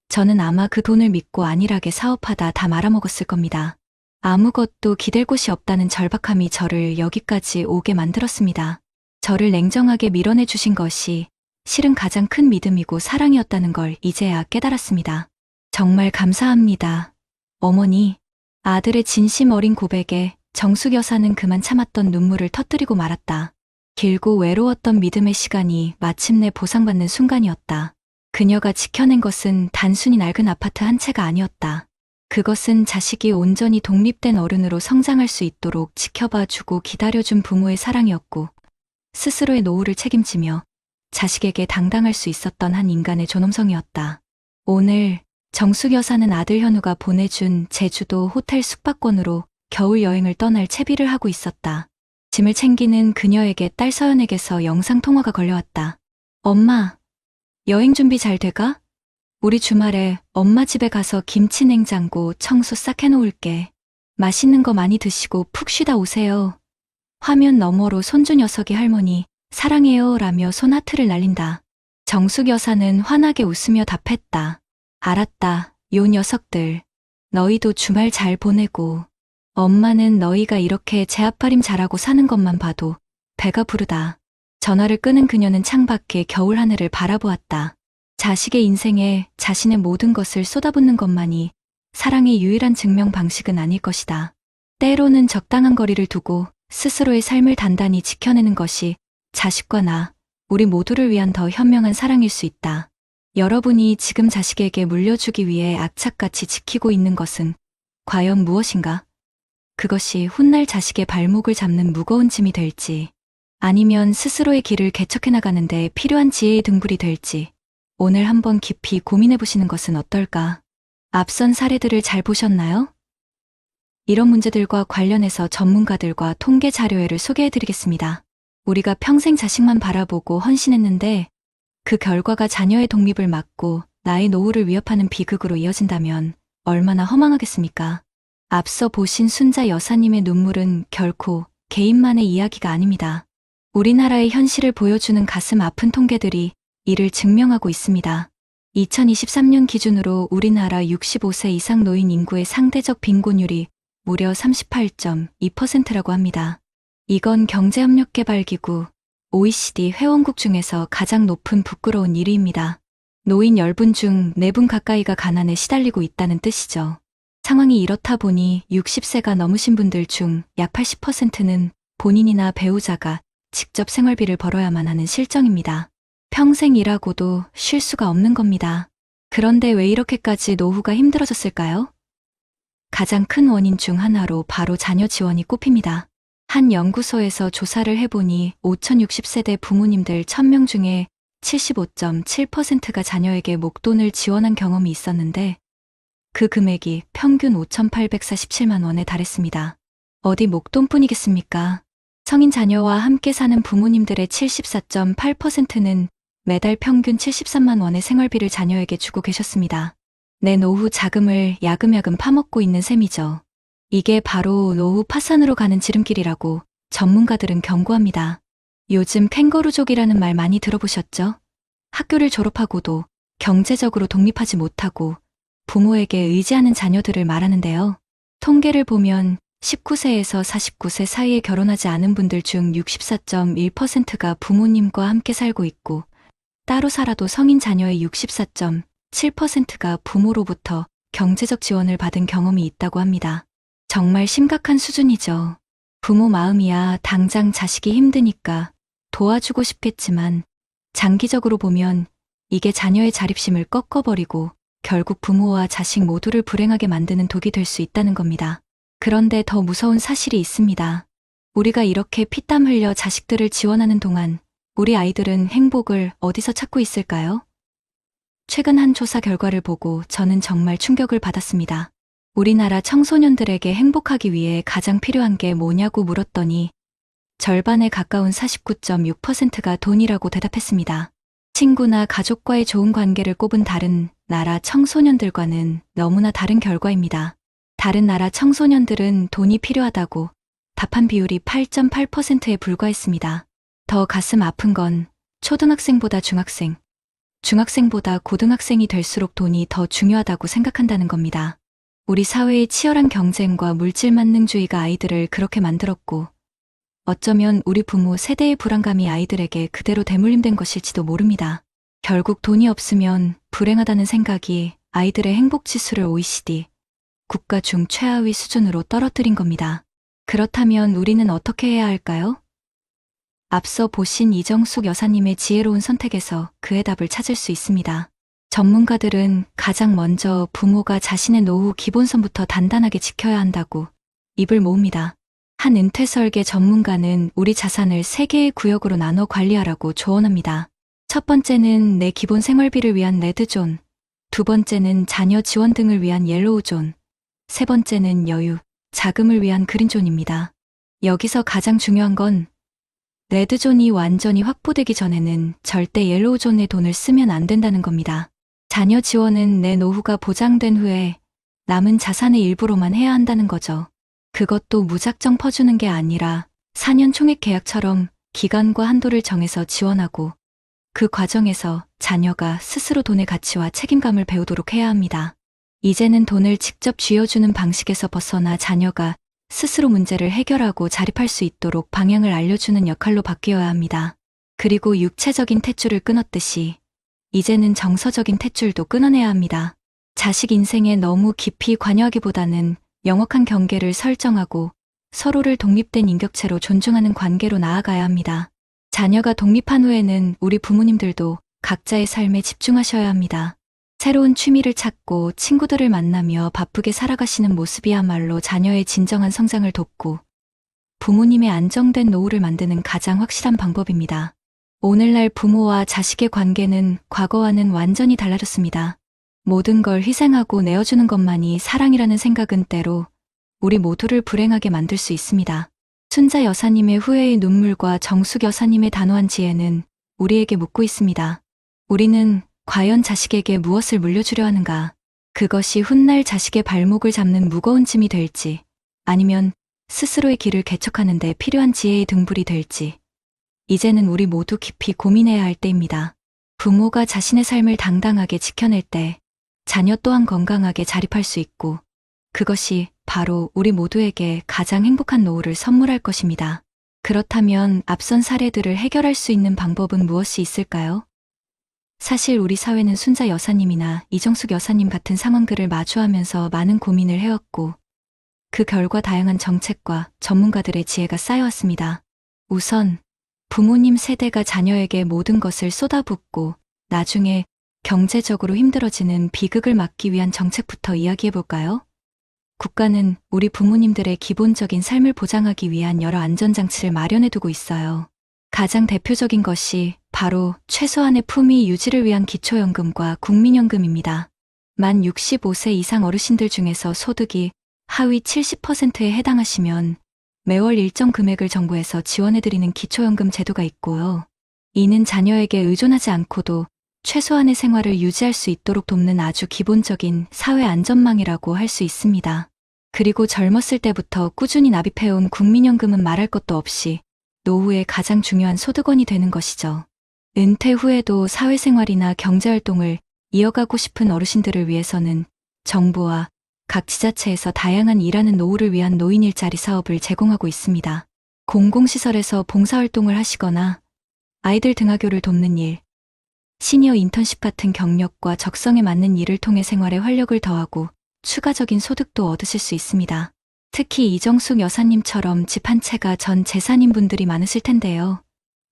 저는 아마 그 돈을 믿고 안일하게 사업하다 다 말아먹었을 겁니다. 아무것도 기댈 곳이 없다는 절박함이 저를 여기까지 오게 만들었습니다. 저를 냉정하게 밀어내 주신 것이 실은 가장 큰 믿음이고 사랑이었다는 걸 이제야 깨달았습니다. 정말 감사합니다. 어머니, 아들의 진심 어린 고백에 정숙 여사는 그만 참았던 눈물을 터뜨리고 말았다. 길고 외로웠던 믿음의 시간이 마침내 보상받는 순간이었다. 그녀가 지켜낸 것은 단순히 낡은 아파트 한 채가 아니었다. 그것은 자식이 온전히 독립된 어른으로 성장할 수 있도록 지켜봐주고 기다려준 부모의 사랑이었고, 스스로의 노후를 책임지며 자식에게 당당할 수 있었던 한 인간의 존엄성이었다. 오늘 정숙 여사는 아들 현우가 보내준 제주도 호텔 숙박권으로 겨울 여행을 떠날 채비를 하고 있었다. 짐을 챙기는 그녀에게 딸 서연에게서 영상통화가 걸려왔다. 엄마, 여행 준비 잘 돼가? 우리 주말에 엄마 집에 가서 김치 냉장고 청소 싹 해놓을게. 맛있는 거 많이 드시고 푹 쉬다 오세요. 화면 너머로 손주 녀석이 할머니, 사랑해요 라며 손하트를 날린다. 정숙 여사는 환하게 웃으며 답했다. 알았다, 요 녀석들. 너희도 주말 잘 보내고. 엄마는 너희가 이렇게 제 앞가림 잘하고 사는 것만 봐도 배가 부르다. 전화를 끄는 그녀는 창밖의 겨울 하늘을 바라보았다. 자식의 인생에 자신의 모든 것을 쏟아붓는 것만이 사랑의 유일한 증명 방식은 아닐 것이다. 때로는 적당한 거리를 두고 스스로의 삶을 단단히 지켜내는 것이 자식과 나, 우리 모두를 위한 더 현명한 사랑일 수 있다. 여러분이 지금 자식에게 물려주기 위해 악착같이 지키고 있는 것은 과연 무엇인가? 그것이 훗날 자식의 발목을 잡는 무거운 짐이 될지, 아니면 스스로의 길을 개척해 나가는데 필요한 지혜의 등불이 될지, 오늘 한번 깊이 고민해 보시는 것은 어떨까? 앞선 사례들을 잘 보셨나요? 이런 문제들과 관련해서 전문가들과 통계 자료회를 소개해 드리겠습니다. 우리가 평생 자식만 바라보고 헌신했는데 그 결과가 자녀의 독립을 막고 나의 노후를 위협하는 비극으로 이어진다면 얼마나 허망하겠습니까? 앞서 보신 순자 여사님의 눈물은 결코 개인만의 이야기가 아닙니다. 우리나라의 현실을 보여주는 가슴 아픈 통계들이 이를 증명하고 있습니다. 2023년 기준으로 우리나라 65세 이상 노인 인구의 상대적 빈곤율이 무려 38.2%라고 합니다. 이건 경제협력개발기구 OECD 회원국 중에서 가장 높은 부끄러운 1위입니다. 노인 10분 중 4분 가까이가 가난에 시달리고 있다는 뜻이죠. 상황이 이렇다 보니 60세가 넘으신 분들 중 약 80%는 본인이나 배우자가 직접 생활비를 벌어야만 하는 실정입니다. 평생 일하고도 쉴 수가 없는 겁니다. 그런데 왜 이렇게까지 노후가 힘들어졌을까요? 가장 큰 원인 중 하나로 바로 자녀 지원이 꼽힙니다. 한 연구소에서 조사를 해보니 5060세대 부모님들 1000명 중에 75.7%가 자녀에게 목돈을 지원한 경험이 있었는데 그 금액이 평균 5,847만 원에 달했습니다. 어디 목돈뿐이겠습니까? 성인 자녀와 함께 사는 부모님들의 74.8%는 매달 평균 73만 원의 생활비를 자녀에게 주고 계셨습니다. 내 노후 자금을 야금야금 파먹고 있는 셈이죠. 이게 바로 노후 파산으로 가는 지름길이라고 전문가들은 경고합니다. 요즘 캥거루족이라는 말 많이 들어보셨죠? 학교를 졸업하고도 경제적으로 독립하지 못하고 부모에게 의지하는 자녀들을 말하는데요. 통계를 보면 19세에서 49세 사이에 결혼하지 않은 분들 중 64.1%가 부모님과 함께 살고 있고 따로 살아도 성인 자녀의 64.7%가 부모로부터 경제적 지원을 받은 경험이 있다고 합니다. 정말 심각한 수준이죠. 부모 마음이야 당장 자식이 힘드니까 도와주고 싶겠지만 장기적으로 보면 이게 자녀의 자립심을 꺾어버리고 결국 부모와 자식 모두를 불행하게 만드는 독이 될 수 있다는 겁니다. 그런데 더 무서운 사실이 있습니다. 우리가 이렇게 피땀 흘려 자식들을 지원하는 동안 우리 아이들은 행복을 어디서 찾고 있을까요? 최근 한 조사 결과를 보고 저는 정말 충격을 받았습니다. 우리나라 청소년들에게 행복하기 위해 가장 필요한 게 뭐냐고 물었더니 절반에 가까운 49.6%가 돈이라고 대답했습니다. 친구나 가족과의 좋은 관계를 꼽은 다른 나라 청소년들과는 너무나 다른 결과입니다. 다른 나라 청소년들은 돈이 필요하다고 답한 비율이 8.8%에 불과했습니다. 더 가슴 아픈 건 초등학생보다 중학생, 중학생보다 고등학생이 될수록 돈이 더 중요하다고 생각한다는 겁니다. 우리 사회의 치열한 경쟁과 물질 만능주의가 아이들을 그렇게 만들었고, 어쩌면 우리 부모 세대의 불안감이 아이들에게 그대로 대물림된 것일지도 모릅니다. 결국 돈이 없으면 불행하다는 생각이 아이들의 행복지수를 OECD 국가 중 최하위 수준으로 떨어뜨린 겁니다. 그렇다면 우리는 어떻게 해야 할까요? 앞서 보신 이정숙 여사님의 지혜로운 선택에서 그의 답을 찾을 수 있습니다. 전문가들은 가장 먼저 부모가 자신의 노후 기본선부터 단단하게 지켜야 한다고 입을 모읍니다. 한 은퇴 설계 전문가는 우리 자산을 3개의 구역으로 나눠 관리하라고 조언합니다. 첫 번째는 내 기본 생활비를 위한 레드존, 두 번째는 자녀 지원 등을 위한 옐로우존, 세 번째는 여유, 자금을 위한 그린존입니다. 여기서 가장 중요한 건 레드존이 완전히 확보되기 전에는 절대 옐로우존에 돈을 쓰면 안 된다는 겁니다. 자녀 지원은 내 노후가 보장된 후에 남은 자산의 일부로만 해야 한다는 거죠. 그것도 무작정 퍼주는 게 아니라 4년 총액 계약처럼 기간과 한도를 정해서 지원하고 그 과정에서 자녀가 스스로 돈의 가치와 책임감을 배우도록 해야 합니다. 이제는 돈을 직접 쥐어주는 방식에서 벗어나 자녀가 스스로 문제를 해결하고 자립할 수 있도록 방향을 알려주는 역할로 바뀌어야 합니다. 그리고 육체적인 탯줄을 끊었듯이 이제는 정서적인 탯줄도 끊어내야 합니다. 자식 인생에 너무 깊이 관여하기보다는 명확한 경계를 설정하고 서로를 독립된 인격체로 존중하는 관계로 나아가야 합니다. 자녀가 독립한 후에는 우리 부모님들도 각자의 삶에 집중하셔야 합니다. 새로운 취미를 찾고 친구들을 만나며 바쁘게 살아가시는 모습이야말로 자녀의 진정한 성장을 돕고 부모님의 안정된 노후를 만드는 가장 확실한 방법입니다. 오늘날 부모와 자식의 관계는 과거와는 완전히 달라졌습니다. 모든 걸 희생하고 내어주는 것만이 사랑이라는 생각은 때로 우리 모두를 불행하게 만들 수 있습니다. 순자 여사님의 후회의 눈물과 정숙 여사님의 단호한 지혜는 우리에게 묻고 있습니다. 우리는 과연 자식에게 무엇을 물려주려 하는가? 그것이 훗날 자식의 발목을 잡는 무거운 짐이 될지, 아니면 스스로의 길을 개척하는 데 필요한 지혜의 등불이 될지, 이제는 우리 모두 깊이 고민해야 할 때입니다. 부모가 자신의 삶을 당당하게 지켜낼 때 자녀 또한 건강하게 자립할 수 있고 그것이 바로 우리 모두에게 가장 행복한 노후를 선물할 것입니다. 그렇다면 앞선 사례들을 해결할 수 있는 방법은 무엇이 있을까요? 사실 우리 사회는 순자 여사님이나 이정숙 여사님 같은 상황들을 마주하면서 많은 고민을 해왔고 그 결과 다양한 정책과 전문가들의 지혜가 쌓여왔습니다. 우선 부모님 세대가 자녀에게 모든 것을 쏟아붓고 나중에 경제적으로 힘들어지는 비극을 막기 위한 정책부터 이야기해볼까요? 국가는 우리 부모님들의 기본적인 삶을 보장하기 위한 여러 안전장치를 마련해두고 있어요. 가장 대표적인 것이 바로 최소한의 품위 유지를 위한 기초연금과 국민연금입니다. 만 65세 이상 어르신들 중에서 소득이 하위 70%에 해당하시면 매월 일정 금액을 정부에서 지원해드리는 기초연금 제도가 있고요. 이는 자녀에게 의존하지 않고도 최소한의 생활을 유지할 수 있도록 돕는 아주 기본적인 사회 안전망이라고 할 수 있습니다. 그리고 젊었을 때부터 꾸준히 납입해온 국민연금은 말할 것도 없이 노후에 가장 중요한 소득원이 되는 것이죠. 은퇴 후에도 사회생활이나 경제활동을 이어가고 싶은 어르신들을 위해서는 정부와 각 지자체에서 다양한 일하는 노후를 위한 노인 일자리 사업을 제공하고 있습니다. 공공시설에서 봉사활동을 하시거나 아이들 등하교를 돕는 일, 시니어 인턴십 같은 경력과 적성에 맞는 일을 통해 생활에 활력을 더하고 추가적인 소득도 얻으실 수 있습니다. 특히 이정숙 여사님처럼 집 한 채가 전 재산인 분들이 많으실 텐데요.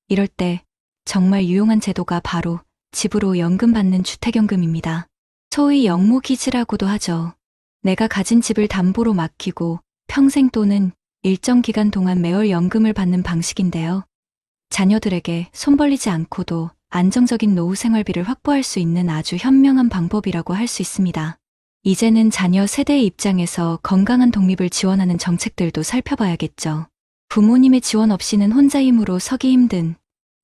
이럴 때 정말 유용한 제도가 바로 집으로 연금 받는 주택연금입니다. 소위 영모기지라고도 하죠. 내가 가진 집을 담보로 맡기고 평생 또는 일정 기간 동안 매월 연금을 받는 방식인데요. 자녀들에게 손 벌리지 않고도 안정적인 노후 생활비를 확보할 수 있는 아주 현명한 방법이라고 할 수 있습니다. 이제는 자녀 세대의 입장에서 건강한 독립을 지원하는 정책들도 살펴봐야겠죠. 부모님의 지원 없이는 혼자 힘으로 서기 힘든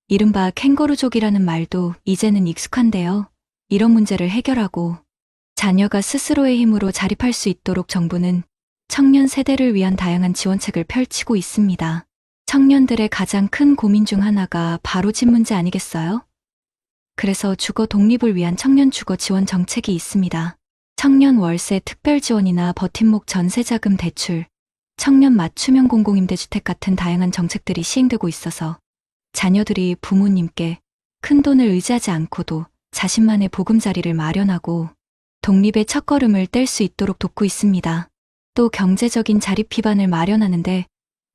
이른바 캥거루족이라는 말도 이제는 익숙한데요. 이런 문제를 해결하고 자녀가 스스로의 힘으로 자립할 수 있도록 정부는 청년 세대를 위한 다양한 지원책을 펼치고 있습니다. 청년들의 가장 큰 고민 중 하나가 바로 집 문제 아니겠어요? 그래서 주거 독립을 위한 청년 주거 지원 정책이 있습니다. 청년 월세 특별 지원이나 버팀목 전세자금 대출, 청년 맞춤형 공공임대주택 같은 다양한 정책들이 시행되고 있어서 자녀들이 부모님께 큰 돈을 의지하지 않고도 자신만의 보금자리를 마련하고 독립의 첫걸음을 뗄 수 있도록 돕고 있습니다. 또 경제적인 자립 기반을 마련하는데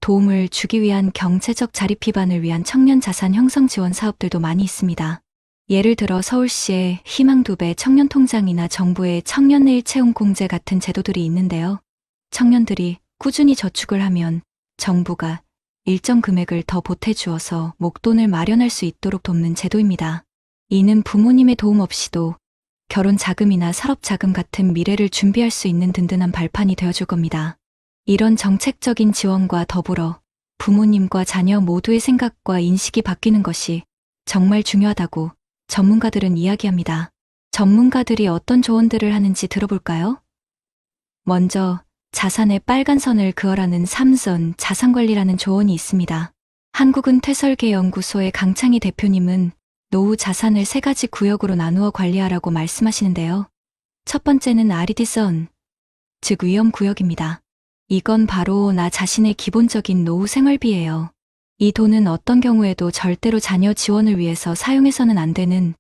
도움을 주기 위한 경제적 자립 기반을 위한 청년 자산 형성 지원 사업들도 많이 있습니다. 예를 들어 서울시의 희망 2배 청년 통장이나 정부의 청년 내일 채용 공제 같은 제도들이 있는데요. 청년들이 꾸준히 저축을 하면 정부가 일정 금액을 더 보태주어서 목돈을 마련할 수 있도록 돕는 제도입니다. 이는 부모님의 도움 없이도 결혼 자금이나 산업 자금 같은 미래를 준비할 수 있는 든든한 발판이 되어줄 겁니다. 이런 정책적인 지원과 더불어 부모님과 자녀 모두의 생각과 인식이 바뀌는 것이 정말 중요하다고 전문가들은 이야기합니다. 전문가들이 어떤 조언들을 하는지 들어볼까요? 먼저 자산의 빨간 선을 그어라는 삼선 자산관리라는 조언이 있습니다. 한국은퇴설계연구소의 강창희 대표님은 노후 자산을 3가지 구역으로 나누어 관리하라고 말씀하시는데요. 첫 번째는 RED선, 즉 위험구역입니다. 이건 바로 나 자신의 기본적인 노후 생활비예요. 이 돈은 어떤 경우에도 절대로 자녀 지원을 위해서 사용해서는 안 되는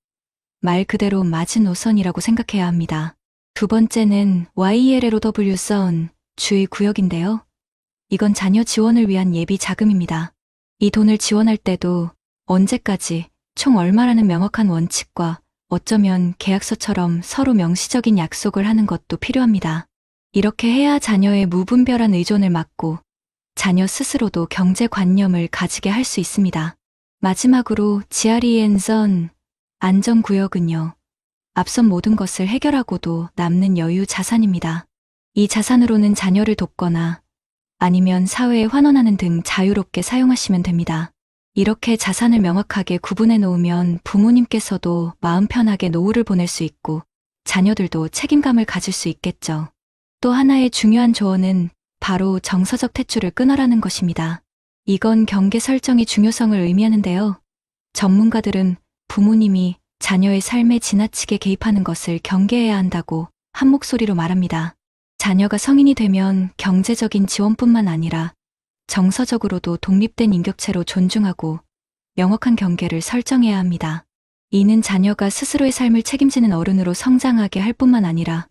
말 그대로 마지노선이라고 생각해야 합니다. 두 번째는 YELLOW선, 주의 구역인데요. 이건 자녀 지원을 위한 예비 자금입니다. 이 돈을 지원할 때도 언제까지, 총 얼마라는 명확한 원칙과 어쩌면 계약서처럼 서로 명시적인 약속을 하는 것도 필요합니다. 이렇게 해야 자녀의 무분별한 의존을 막고 자녀 스스로도 경제관념을 가지게 할 수 있습니다. 마지막으로 GREN선, 안전구역은요. 앞선 모든 것을 해결하고도 남는 여유 자산입니다. 이 자산으로는 자녀를 돕거나 아니면 사회에 환원하는 등 자유롭게 사용하시면 됩니다. 이렇게 자산을 명확하게 구분해 놓으면 부모님께서도 마음 편하게 노후를 보낼 수 있고 자녀들도 책임감을 가질 수 있겠죠. 또 하나의 중요한 조언은 바로 정서적 탯줄을 끊어라는 것입니다. 이건 경계 설정의 중요성을 의미하는데요. 전문가들은 부모님이 자녀의 삶에 지나치게 개입하는 것을 경계해야 한다고 한 목소리로 말합니다. 자녀가 성인이 되면 경제적인 지원뿐만 아니라 정서적으로도 독립된 인격체로 존중하고 명확한 경계를 설정해야 합니다. 이는 자녀가 스스로의 삶을 책임지는 어른으로 성장하게 할 뿐만 아니라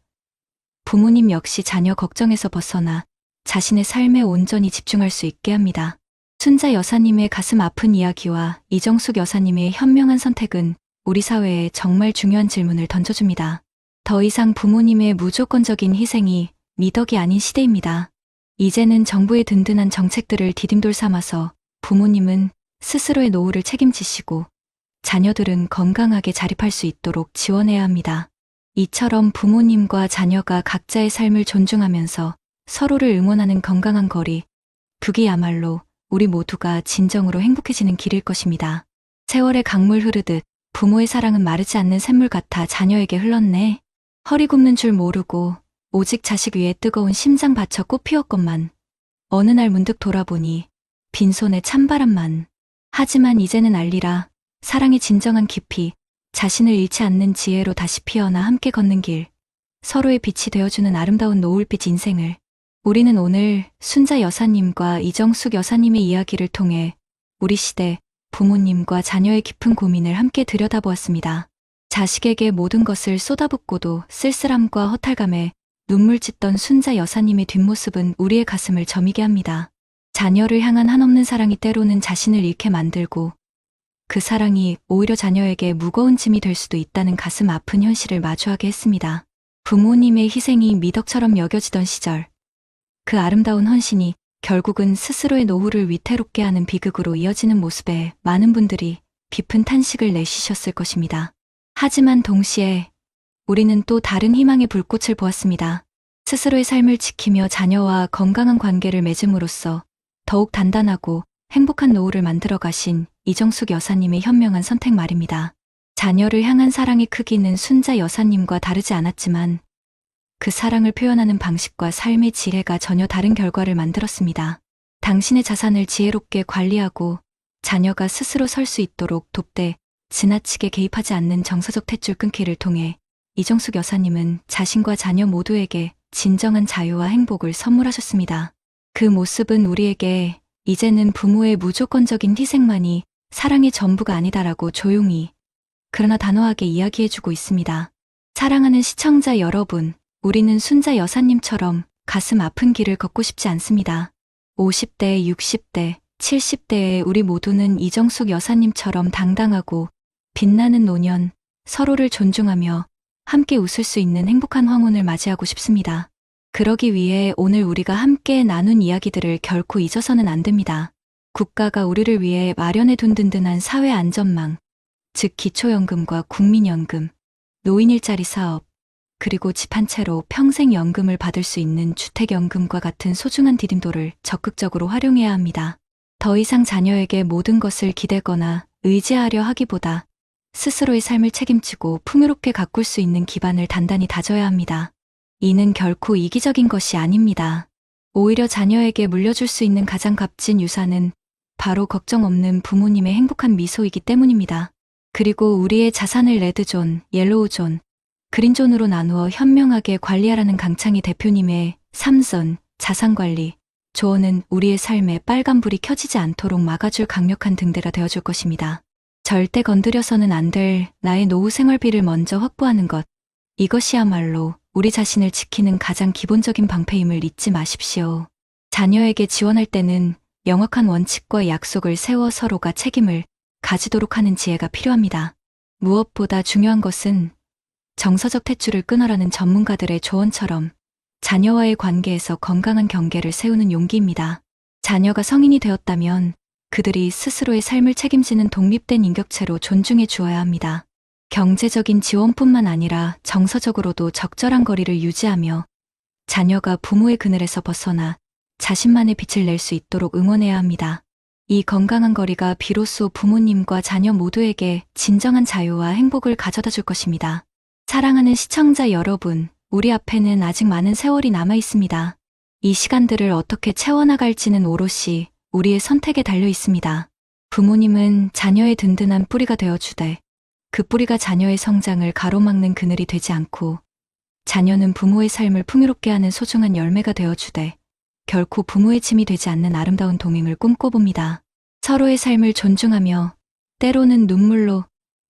부모님 역시 자녀 걱정에서 벗어나 자신의 삶에 온전히 집중할 수 있게 합니다. 순자 여사님의 가슴 아픈 이야기와 이정숙 여사님의 현명한 선택은 우리 사회에 정말 중요한 질문을 던져줍니다. 더 이상 부모님의 무조건적인 희생이 미덕이 아닌 시대입니다. 이제는 정부의 든든한 정책들을 디딤돌 삼아서 부모님은 스스로의 노후를 책임지시고 자녀들은 건강하게 자립할 수 있도록 지원해야 합니다. 이처럼 부모님과 자녀가 각자의 삶을 존중하면서 서로를 응원하는 건강한 거리, 그게야말로 우리 모두가 진정으로 행복해지는 길일 것입니다. 세월의 강물 흐르듯 부모의 사랑은 마르지 않는 샘물 같아 자녀에게 흘렀네. 허리 굽는 줄 모르고 오직 자식 위에 뜨거운 심장 바쳐 꽃 피웠건만 어느 날 문득 돌아보니 빈손에 찬바람만. 하지만 이제는 알리라. 사랑의 진정한 깊이, 자신을 잃지 않는 지혜로 다시 피어나 함께 걷는 길, 서로의 빛이 되어주는 아름다운 노을빛 인생을. 우리는 오늘 순자 여사님과 이정숙 여사님의 이야기를 통해 우리 시대 부모님과 자녀의 깊은 고민을 함께 들여다보았습니다. 자식에게 모든 것을 쏟아붓고도 쓸쓸함과 허탈감에 눈물 짓던 순자 여사님의 뒷모습은 우리의 가슴을 저미게 합니다. 자녀를 향한 한없는 사랑이 때로는 자신을 잃게 만들고 그 사랑이 오히려 자녀에게 무거운 짐이 될 수도 있다는 가슴 아픈 현실을 마주하게 했습니다. 부모님의 희생이 미덕처럼 여겨지던 시절, 그 아름다운 헌신이 결국은 스스로의 노후를 위태롭게 하는 비극으로 이어지는 모습에 많은 분들이 깊은 탄식을 내쉬셨을 것입니다. 하지만 동시에 우리는 또 다른 희망의 불꽃을 보았습니다. 스스로의 삶을 지키며 자녀와 건강한 관계를 맺음으로써 더욱 단단하고 행복한 노후를 만들어 가신 이정숙 여사님의 현명한 선택 말입니다. 자녀를 향한 사랑의 크기는 순자 여사님과 다르지 않았지만 그 사랑을 표현하는 방식과 삶의 지혜가 전혀 다른 결과를 만들었습니다. 당신의 자산을 지혜롭게 관리하고 자녀가 스스로 설 수 있도록 돕되 지나치게 개입하지 않는 정서적 탯줄 끊기를 통해 이정숙 여사님은 자신과 자녀 모두에게 진정한 자유와 행복을 선물하셨습니다. 그 모습은 우리에게 이제는 부모의 무조건적인 희생만이 사랑의 전부가 아니다라고 조용히 그러나 단호하게 이야기해주고 있습니다. 사랑하는 시청자 여러분, 우리는 순자 여사님처럼 가슴 아픈 길을 걷고 싶지 않습니다. 50대, 60대, 70대의 우리 모두는 이정숙 여사님처럼 당당하고 빛나는 노년, 서로를 존중하며 함께 웃을 수 있는 행복한 황혼을 맞이하고 싶습니다. 그러기 위해 오늘 우리가 함께 나눈 이야기들을 결코 잊어서는 안 됩니다. 국가가 우리를 위해 마련해둔 든든한 사회 안전망, 즉 기초연금과 국민연금, 노인 일자리 사업, 그리고 집 한 채로 평생 연금을 받을 수 있는 주택연금과 같은 소중한 디딤돌을 적극적으로 활용해야 합니다. 더 이상 자녀에게 모든 것을 기대거나 의지하려 하기보다 스스로의 삶을 책임지고 풍요롭게 가꿀 수 있는 기반을 단단히 다져야 합니다. 이는 결코 이기적인 것이 아닙니다. 오히려 자녀에게 물려줄 수 있는 가장 값진 유산은 바로 걱정 없는 부모님의 행복한 미소이기 때문입니다. 그리고 우리의 자산을 레드존, 옐로우존, 그린존으로 나누어 현명하게 관리하라는 강창희 대표님의 삼선, 자산관리, 조언은 우리의 삶에 빨간불이 켜지지 않도록 막아줄 강력한 등대가 되어줄 것입니다. 절대 건드려서는 안 될 나의 노후 생활비를 먼저 확보하는 것, 이것이야말로 우리 자신을 지키는 가장 기본적인 방패임을 잊지 마십시오. 자녀에게 지원할 때는 명확한 원칙과 약속을 세워 서로가 책임을 가지도록 하는 지혜가 필요합니다. 무엇보다 중요한 것은 정서적 탯줄을 끊어라는 전문가들의 조언처럼 자녀와의 관계에서 건강한 경계를 세우는 용기입니다. 자녀가 성인이 되었다면 그들이 스스로의 삶을 책임지는 독립된 인격체로 존중해 주어야 합니다. 경제적인 지원뿐만 아니라 정서적으로도 적절한 거리를 유지하며 자녀가 부모의 그늘에서 벗어나 자신만의 빛을 낼 수 있도록 응원해야 합니다. 이 건강한 거리가 비로소 부모님과 자녀 모두에게 진정한 자유와 행복을 가져다 줄 것입니다. 사랑하는 시청자 여러분, 우리 앞에는 아직 많은 세월이 남아 있습니다. 이 시간들을 어떻게 채워나갈지는 오롯이 우리의 선택에 달려 있습니다. 부모님은 자녀의 든든한 뿌리가 되어주되 그 뿌리가 자녀의 성장을 가로막는 그늘이 되지 않고 자녀는 부모의 삶을 풍요롭게 하는 소중한 열매가 되어주되 결코 부모의 짐이 되지 않는 아름다운 동행을 꿈꿔봅니다. 서로의 삶을 존중하며 때로는 눈물로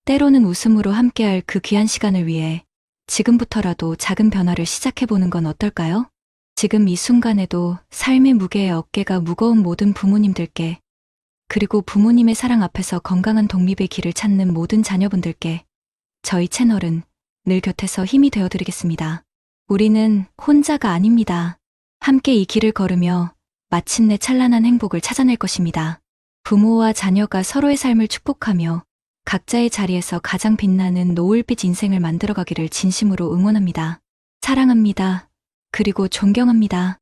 때로는 웃음으로 함께할 그 귀한 시간을 위해 지금부터라도 작은 변화를 시작해보는 건 어떨까요? 지금 이 순간에도 삶의 무게에 어깨가 무거운 모든 부모님들께 그리고 부모님의 사랑 앞에서 건강한 독립의 길을 찾는 모든 자녀분들께 저희 채널은 늘 곁에서 힘이 되어드리겠습니다. 우리는 혼자가 아닙니다. 함께 이 길을 걸으며 마침내 찬란한 행복을 찾아낼 것입니다. 부모와 자녀가 서로의 삶을 축복하며 각자의 자리에서 가장 빛나는 노을빛 인생을 만들어가기를 진심으로 응원합니다. 사랑합니다. 그리고 존경합니다.